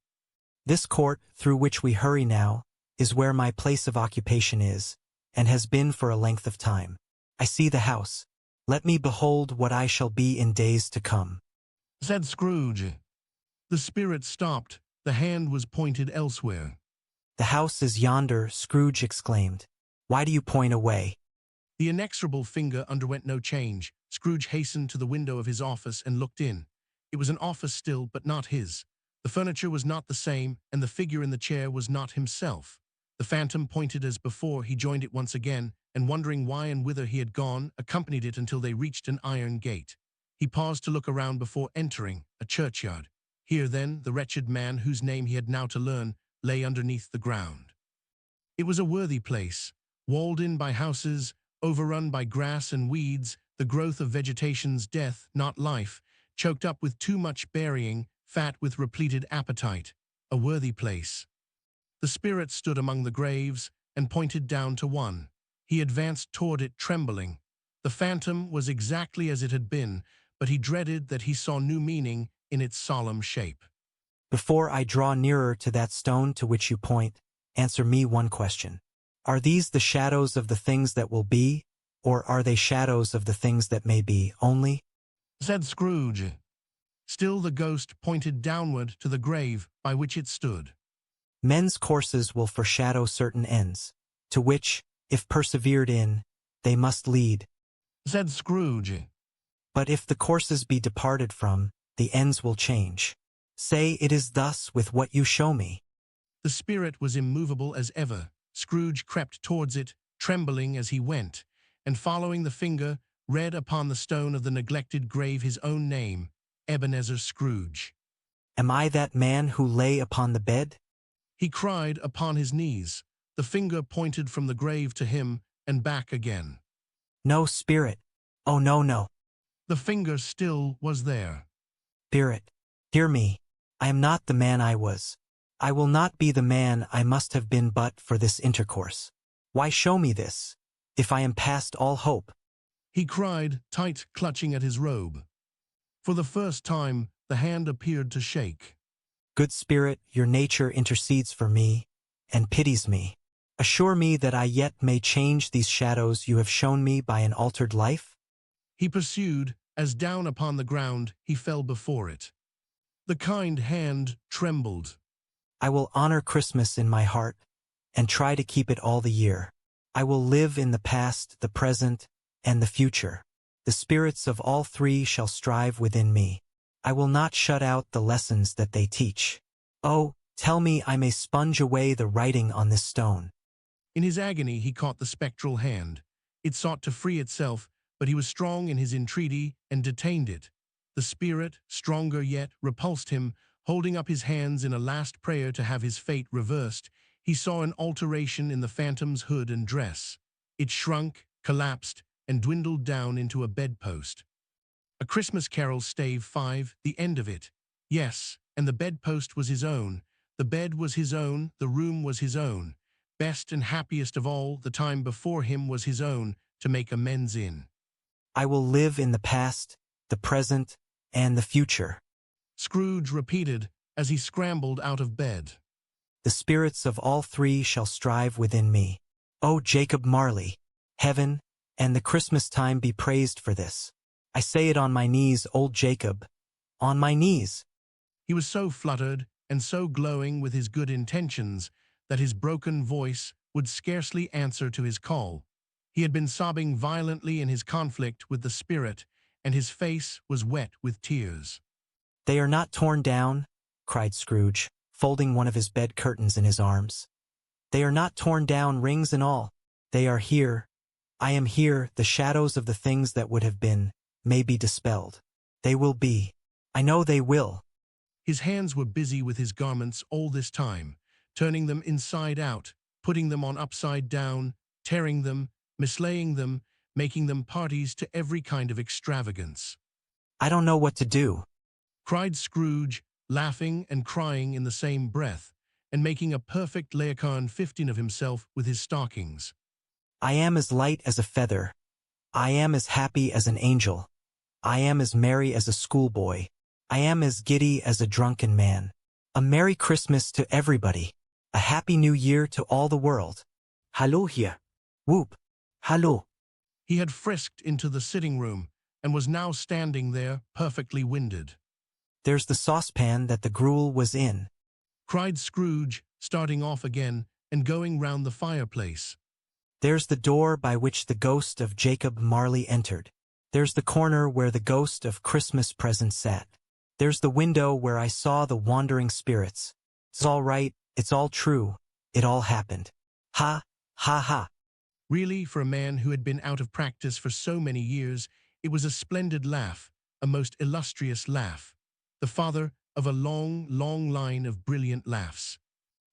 This court, through which we hurry now, is where my place of occupation is, and has been for a length of time. I see the house. Let me behold what I shall be in days to come. Said Scrooge. The spirit stopped. The hand was pointed elsewhere. The house is yonder, Scrooge exclaimed. Why do you point away? The inexorable finger underwent no change. Scrooge hastened to the window of his office and looked in. It was an office still, but not his. The furniture was not the same, and the figure in the chair was not himself. The phantom pointed as before. He joined it once again, and wondering why and whither he had gone, accompanied it until they reached an iron gate. He paused to look around before entering, a churchyard. Here, then, the wretched man, whose name he had now to learn, lay underneath the ground. It was a worthy place, walled in by houses, overrun by grass and weeds, the growth of vegetation's death, not life, choked up with too much burying, fat with repleted appetite. A worthy place. The spirit stood among the graves and pointed down to one. He advanced toward it trembling. The phantom was exactly as it had been, but he dreaded that he saw new meaning in its solemn shape. Before I draw nearer to that stone to which you point, answer me one question. Are these the shadows of the things that will be, or are they shadows of the things that may be only? Said Scrooge. Still the ghost pointed downward to the grave by which it stood. Men's courses will foreshadow certain ends, to which, if persevered in, they must lead. Said Scrooge. But if the courses be departed from, the ends will change. Say it is thus with what you show me. The spirit was immovable as ever. Scrooge crept towards it, trembling as he went, and following the finger, read upon the stone of the neglected grave his own name, Ebenezer Scrooge. Am I that man who lay upon the bed? He cried upon his knees. The finger pointed from the grave to him and back again. No, spirit. Oh, no, no. The finger still was there. Spirit, hear me. I am not the man I was. I will not be the man I must have been but for this intercourse. Why show me this, if I am past all hope? He cried, tight clutching at his robe. For the first time, the hand appeared to shake. Good spirit, your nature intercedes for me, and pities me. Assure me that I yet may change these shadows you have shown me by an altered life? He pursued, as down upon the ground he fell before it. The kind hand trembled. I will honor Christmas in my heart, and try to keep it all the year. I will live in the past, the present, and the future. The spirits of all three shall strive within me. I will not shut out the lessons that they teach. Oh, tell me I may sponge away the writing on this stone. In his agony he caught the spectral hand. It sought to free itself, but he was strong in his entreaty and detained it. The spirit, stronger yet, repulsed him, holding up his hands in a last prayer to have his fate reversed. He saw an alteration in the phantom's hood and dress. It shrunk, collapsed, and dwindled down into a bedpost. A Christmas Carol, Stave Five, the end of it. Yes, and the bedpost was his own. The bed was his own, the room was his own. Best and happiest of all, the time before him was his own, to make amends in. I will live in the past, the present, and the future. Scrooge repeated, as he scrambled out of bed. The spirits of all three shall strive within me. O Jacob Marley, heaven, and the Christmas time be praised for this. I say it on my knees, old Jacob, on my knees. He was so fluttered and so glowing with his good intentions that his broken voice would scarcely answer to his call. He had been sobbing violently in his conflict with the spirit, and his face was wet with tears. They are not torn down, cried Scrooge, folding one of his bed curtains in his arms. They are not torn down, rings and all. They are here. I am here. The shadows of the things that would have been may be dispelled. They will be. I know they will. His hands were busy with his garments all this time. turning them inside out, putting them on upside down, tearing them, mislaying them, making them parties to every kind of extravagance. I don't know what to do. Cried Scrooge, laughing and crying in the same breath, and making a perfect Laocoon 15 of himself with his stockings. I am as light as a feather. I am as happy as an angel. I am as merry as a schoolboy. I am as giddy as a drunken man. A Merry Christmas to everybody. A Happy New Year to all the world. Hallo hier. Whoop. Hallo. He had frisked into the sitting room, and was now standing there, perfectly winded. There's the saucepan that the gruel was in. Cried Scrooge, starting off again, and going round the fireplace. There's the door by which the ghost of Jacob Marley entered. There's the corner where the ghost of Christmas present sat. There's the window where I saw the wandering spirits. It's all right, it's all true, it all happened. Ha, ha, ha. Really, for a man who had been out of practice for so many years, it was a splendid laugh, a most illustrious laugh, the father of a long, long line of brilliant laughs.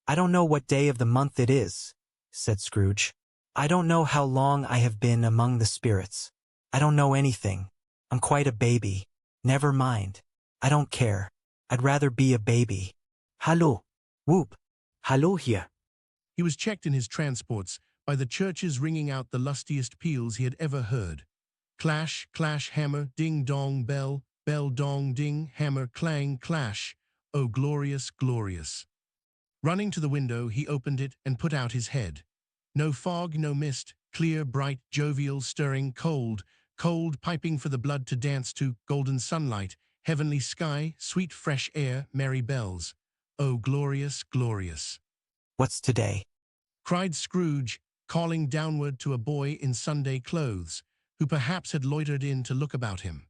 I don't know what day of the month it is, said Scrooge. I don't know how long I have been among the spirits. I don't know anything. I'm quite a baby. Never mind. I don't care. I'd rather be a baby. Hallo. Whoop. Hallo hier. He was checked in his transports by the churches ringing out the lustiest peals he had ever heard. Clash, clash, hammer, ding, dong, bell, bell, dong, ding, hammer, clang, clash. Oh, glorious, glorious. Running to the window, he opened it and put out his head. No fog, no mist, clear, bright, jovial, stirring, cold, cold, piping for the blood to dance to, golden sunlight, heavenly sky, sweet fresh air, merry bells. Oh, glorious, glorious. What's today? Cried Scrooge, calling downward to a boy in Sunday clothes, who perhaps had loitered in to look about him.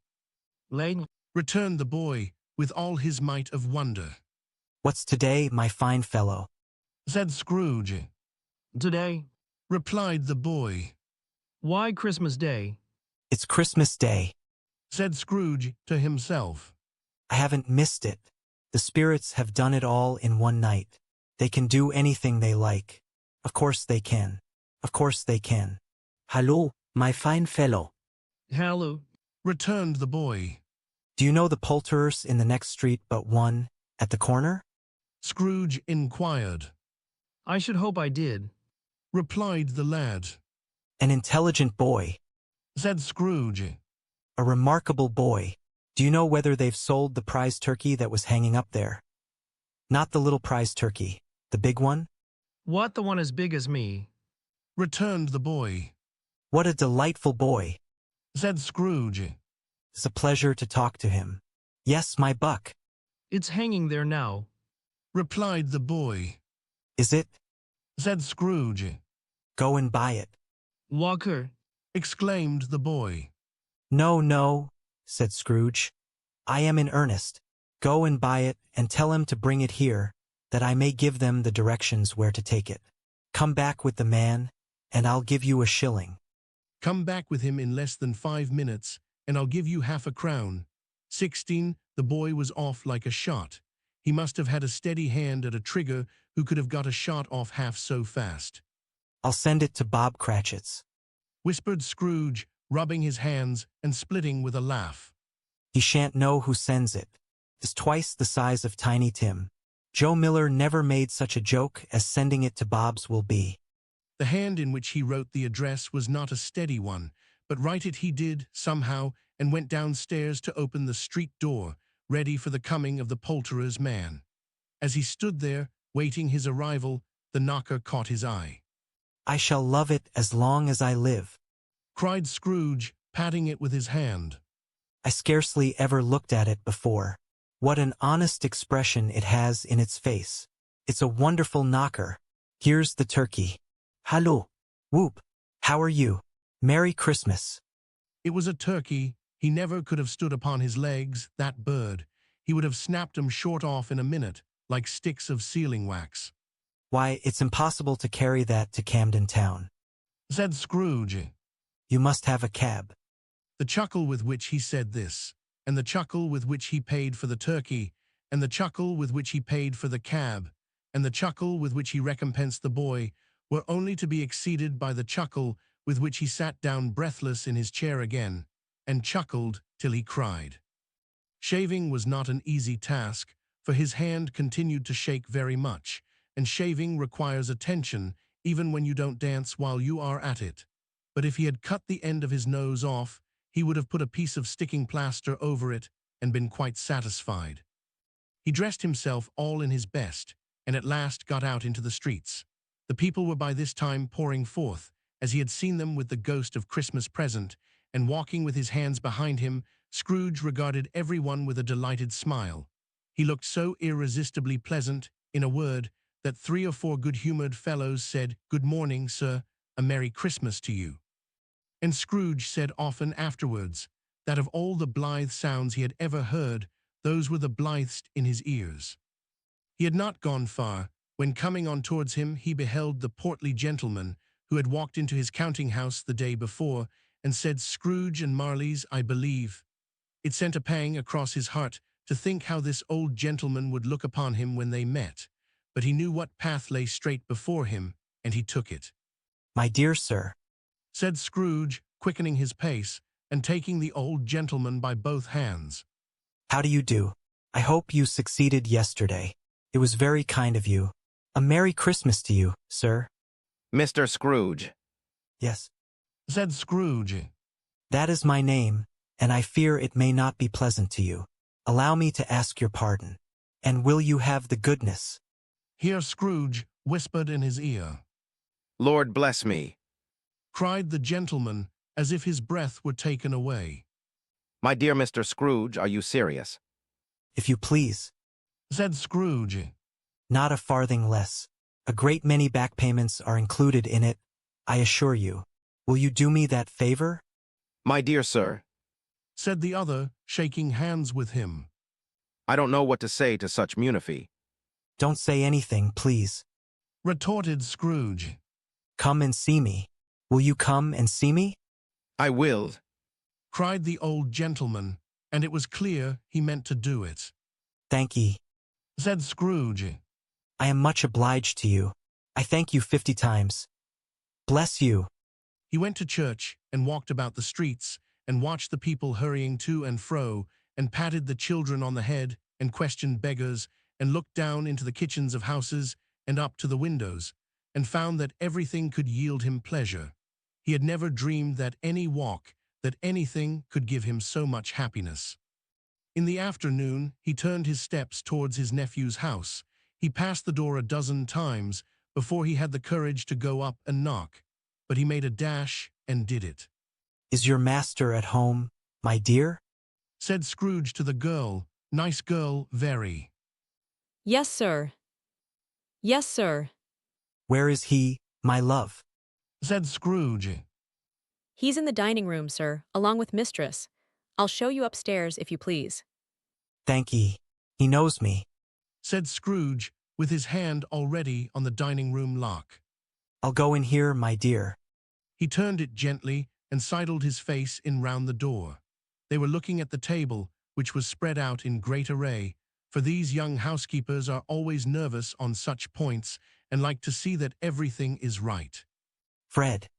Lane. Returned the boy, with all his might of wonder. What's today, my fine fellow? Said Scrooge. Today. Replied the boy. Why Christmas Day? It's Christmas Day. Said Scrooge to himself. I haven't missed it. The spirits have done it all in one night. They can do anything they like. Of course they can. Of course they can. Hallo, my fine fellow. Hallo. Returned the boy. Do you know the poulterers in the next street but one, at the corner? Scrooge inquired. I should hope I did. Replied the lad. An intelligent boy. Said Scrooge. A remarkable boy. Do you know whether they've sold the prize turkey that was hanging up there? Not the little prize turkey, the big one? What, the one as big as me? Returned the boy. What a delightful boy. Said Scrooge. It's a pleasure to talk to him. Yes, my buck. It's hanging there now. Replied the boy. Is it? Said Scrooge. Go and buy it. Walker. Exclaimed the boy. No, no, said Scrooge. I am in earnest. Go and buy it and tell him to bring it here, that I may give them the directions where to take it. Come back with the man, and I'll give you a shilling. Come back with him in less than 5 minutes, and I'll give you half a crown. 16, the boy was off like a shot. He must have had a steady hand at a trigger who could have got a shot off half so fast. I'll send it to Bob Cratchit's, whispered Scrooge, rubbing his hands and splitting with a laugh. He shan't know who sends it. It's twice the size of Tiny Tim. Joe Miller never made such a joke as sending it to Bob's will be. The hand in which he wrote the address was not a steady one, but write it he did, somehow, and went downstairs to open the street door, ready for the coming of the poulterer's man. As he stood there, waiting his arrival, the knocker caught his eye. I shall love it as long as I live, cried Scrooge, patting it with his hand. I scarcely ever looked at it before. What an honest expression it has in its face. It's a wonderful knocker. Here's the turkey. Hallo. Whoop. How are you? Merry Christmas. It was a turkey. He never could have stood upon his legs, that bird. He would have snapped 'em short off in a minute, like sticks of sealing wax. Why, it's impossible to carry that to Camden Town, said Scrooge. You must have a cab. The chuckle with which he said this, and the chuckle with which he paid for the turkey, and the chuckle with which he paid for the cab, and the chuckle with which he recompensed the boy were only to be exceeded by the chuckle with which he sat down breathless in his chair again, and chuckled till he cried. Shaving was not an easy task, for his hand continued to shake very much, and shaving requires attention even when you don't dance while you are at it. But if he had cut the end of his nose off, he would have put a piece of sticking plaster over it and been quite satisfied. He dressed himself all in his best, and at last got out into the streets. The people were by this time pouring forth, as he had seen them with the ghost of Christmas present, and walking with his hands behind him, Scrooge regarded everyone with a delighted smile. He looked so irresistibly pleasant, in a word, that 3 or 4 good-humored fellows said, "Good morning, sir, a Merry Christmas to you." And Scrooge said often afterwards that of all the blithe sounds he had ever heard, those were the blithest in his ears. He had not gone far, when coming on towards him he beheld the portly gentleman who had walked into his counting-house the day before, and said, "Scrooge and Marley's, I believe." It sent a pang across his heart to think how this old gentleman would look upon him when they met, but he knew what path lay straight before him, and he took it. "My dear sir," said Scrooge, quickening his pace, and taking the old gentleman by both hands. "how do you do? I hope you succeeded yesterday. It was very kind of you. A Merry Christmas to you, sir." Mr. Scrooge. "Yes, said Scrooge. that is my name, and I fear it may not be pleasant to you. Allow me to ask your pardon. And will you have the goodness—" Here Scrooge whispered in his ear. Lord bless me. Cried the gentleman, as if his breath were taken away. My dear Mr. Scrooge, are you serious? "If you please." Said Scrooge. "Not a farthing less. A great many back payments are included in it, I assure you. Will you do me that favor?" My dear sir, said the other, shaking hands with him. I don't know what to say to such munifi. "Don't say anything, please," retorted Scrooge. "Come and see me. Will you come and see me?" I will. Cried the old gentleman, and it was clear he meant to do it. "Thank ye," said Scrooge. "I am much obliged to you. I thank you 50 times. Bless you." He went to church and walked about the streets and watched the people hurrying to and fro and patted the children on the head and questioned beggars and looked down into the kitchens of houses and up to the windows and found that everything could yield him pleasure. He had never dreamed that any walk, that anything could give him so much happiness. In the afternoon, he turned his steps towards his nephew's house. He passed the door a dozen times before he had the courage to go up and knock, but he made a dash and did it. "Is your master at home, my dear?" said Scrooge to the girl. Nice girl, very. Yes, sir. Yes, sir. "Where is he, my love?" said Scrooge. He's in the dining room, sir, along with mistress. I'll show you upstairs, if you please. "Thank ye. He knows me," said Scrooge, with his hand already on the dining room lock. "I'll go in here, my dear." He turned it gently and sidled his face in round the door. They were looking at the table, which was spread out in great array, for these young housekeepers are always nervous on such points and like to see that everything is right. "Fred,"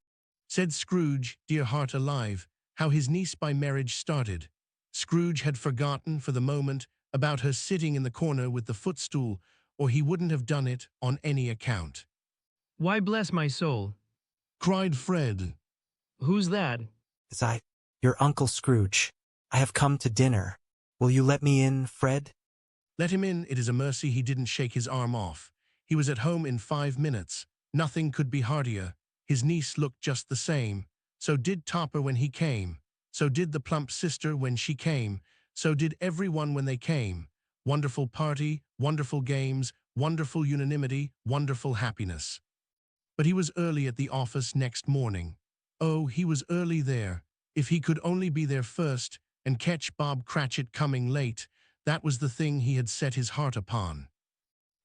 said Scrooge, dear heart alive, how his niece by marriage started. Scrooge had forgotten for the moment about her sitting in the corner with the footstool, or he wouldn't have done it on any account. Why, bless my soul. Cried Fred. Who's that? "It's I, your Uncle Scrooge. I have come to dinner. Will you let me in, Fred?" Let him in. It is a mercy he didn't shake his arm off. He was at home in 5 minutes. Nothing could be heartier. His niece looked just the same. So did Topper when he came. So did the plump sister when she came. So did everyone when they came. Wonderful party, wonderful games, wonderful unanimity, wonderful happiness. But he was early at the office next morning. Oh, he was early there. If he could only be there first and catch Bob Cratchit coming late, that was the thing he had set his heart upon.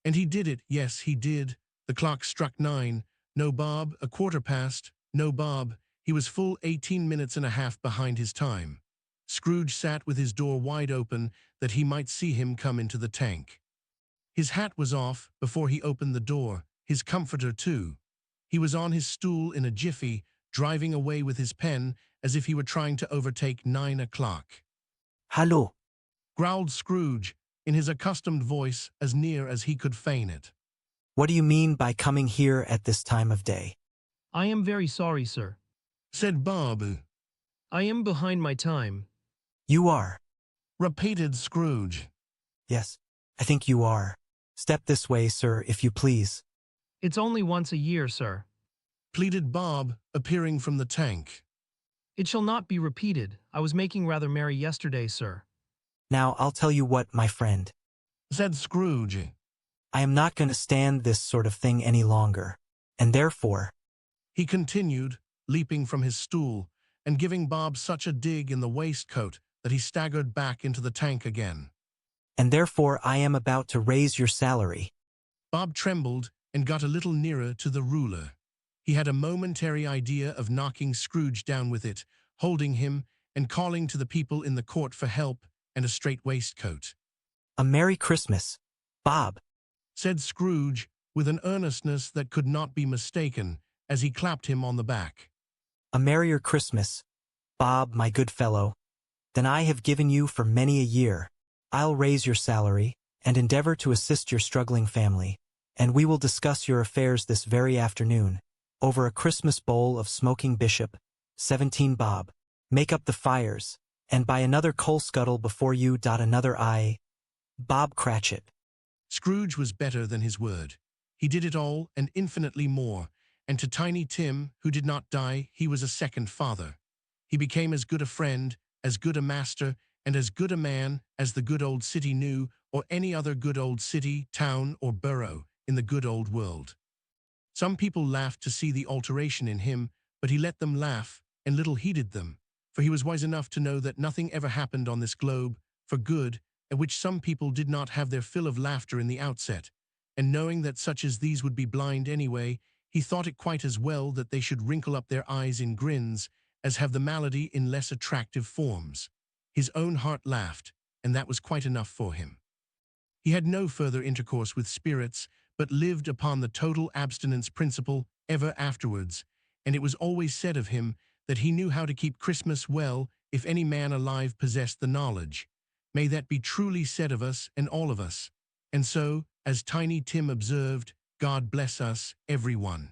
And he did it, yes, he did. The clock struck 9. No Bob, 1/4 past. No Bob. He was full 18 minutes and a half behind his time. Scrooge sat with his door wide open that he might see him come into the tank. His hat was off before he opened the door, his comforter too. He was on his stool in a jiffy, driving away with his pen as if he were trying to overtake 9 o'clock. Hallo. Growled Scrooge, in his accustomed voice as near as he could feign it. What do you mean by coming here at this time of day? I am very sorry, sir. Said Bob. I am behind my time. You are. Repeated Scrooge. Yes, I think you are. Step this way, sir, if you please. It's only once a year, sir. Pleaded Bob, appearing from the tank. It shall not be repeated. I was making rather merry yesterday, sir. Now I'll tell you what, my friend. Said Scrooge. I am not going to stand this sort of thing any longer. And therefore, he continued, leaping from his stool, and giving Bob such a dig in the waistcoat that he staggered back into the tank again. And therefore I am about to raise your salary. Bob trembled and got a little nearer to the ruler. He had a momentary idea of knocking Scrooge down with it, holding him and calling to the people in the court for help and a straight waistcoat. A Merry Christmas, Bob, said Scrooge with an earnestness that could not be mistaken as he clapped him on the back. A merrier Christmas, Bob, my good fellow, than I have given you for many a year. I'll raise your salary and endeavor to assist your struggling family, and we will discuss your affairs this very afternoon, over a Christmas bowl of smoking bishop, 17 Bob. Make up the fires, and by another coal scuttle before you another eye. Bob Cratchit. Scrooge was better than his word. He did it all and infinitely more, and to Tiny Tim, who did not die, he was a second father. He became as good a friend, as good a master, and as good a man as the good old city knew, or any other good old city, town, or borough in the good old world. Some people laughed to see the alteration in him, but he let them laugh, and little heeded them, for he was wise enough to know that nothing ever happened on this globe for good, at which some people did not have their fill of laughter in the outset, and knowing that such as these would be blind anyway, he thought it quite as well that they should wrinkle up their eyes in grins as have the malady in less attractive forms. His own heart laughed, and that was quite enough for him. He had no further intercourse with spirits, but lived upon the total abstinence principle ever afterwards, and it was always said of him that he knew how to keep Christmas well if any man alive possessed the knowledge. May that be truly said of us and all of us. And so, as Tiny Tim observed, God bless us, everyone.